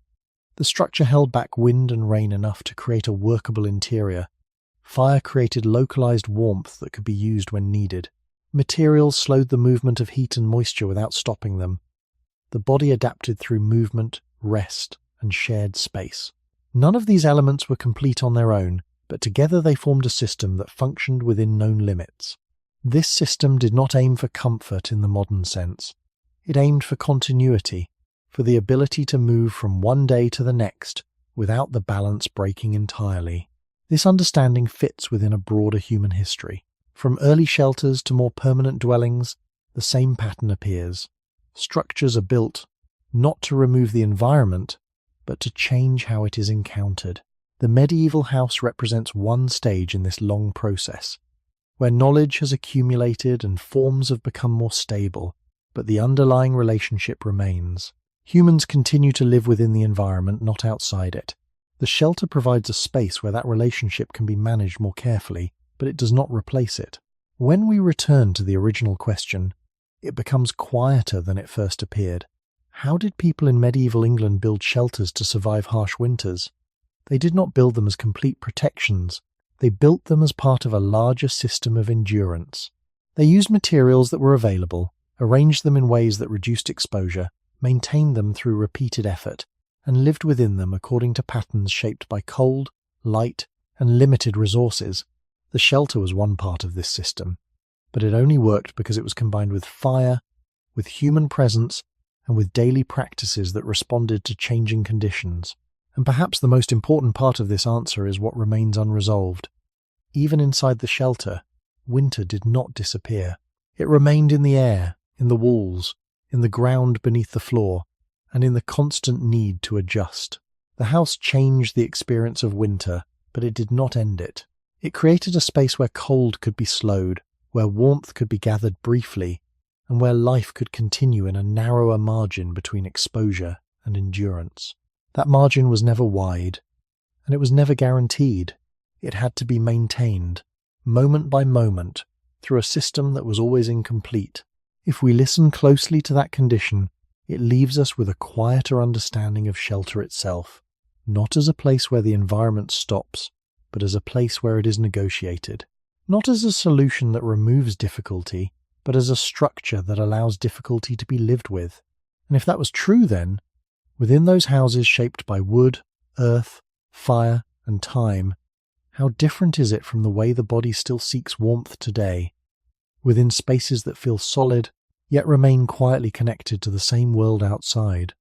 Speaker 1: The structure held back wind and rain enough to create a workable interior. Fire created localized warmth that could be used when needed. Materials slowed the movement of heat and moisture without stopping them. The body adapted through movement, rest, and shared space. None of these elements were complete on their own, but together they formed a system that functioned within known limits. This system did not aim for comfort in the modern sense. It aimed for continuity, for the ability to move from one day to the next without the balance breaking entirely. This understanding fits within a broader human history. From early shelters to more permanent dwellings, the same pattern appears. Structures are built not to remove the environment, but to change how it is encountered. The medieval house represents one stage in this long process, where knowledge has accumulated and forms have become more stable, but the underlying relationship remains. Humans continue to live within the environment, not outside it. The shelter provides a space where that relationship can be managed more carefully, but it does not replace it. When we return to the original question, it becomes quieter than it first appeared. How did people in medieval England build shelters to survive harsh winters? They did not build them as complete protections. They built them as part of a larger system of endurance. They used materials that were available, arranged them in ways that reduced exposure, maintained them through repeated effort, and lived within them according to patterns shaped by cold, light, and limited resources. The shelter was one part of this system, but it only worked because it was combined with fire, with human presence, and with daily practices that responded to changing conditions. And perhaps the most important part of this answer is what remains unresolved. Even inside the shelter, winter did not disappear. It remained in the air, in the walls, in the ground beneath the floor, and in the constant need to adjust. The house changed the experience of winter, but it did not end it. It created a space where cold could be slowed, where warmth could be gathered briefly, and where life could continue in a narrower margin between exposure and endurance. That margin was never wide, and it was never guaranteed. It had to be maintained, moment by moment, through a system that was always incomplete. If we listen closely to that condition, it leaves us with a quieter understanding of shelter itself, not as a place where the environment stops, but as a place where it is negotiated. Not as a solution that removes difficulty, but as a structure that allows difficulty to be lived with. And if that was true then, within those houses shaped by wood, earth, fire, and time, how different is it from the way the body still seeks warmth today, within spaces that feel solid, yet remain quietly connected to the same world outside?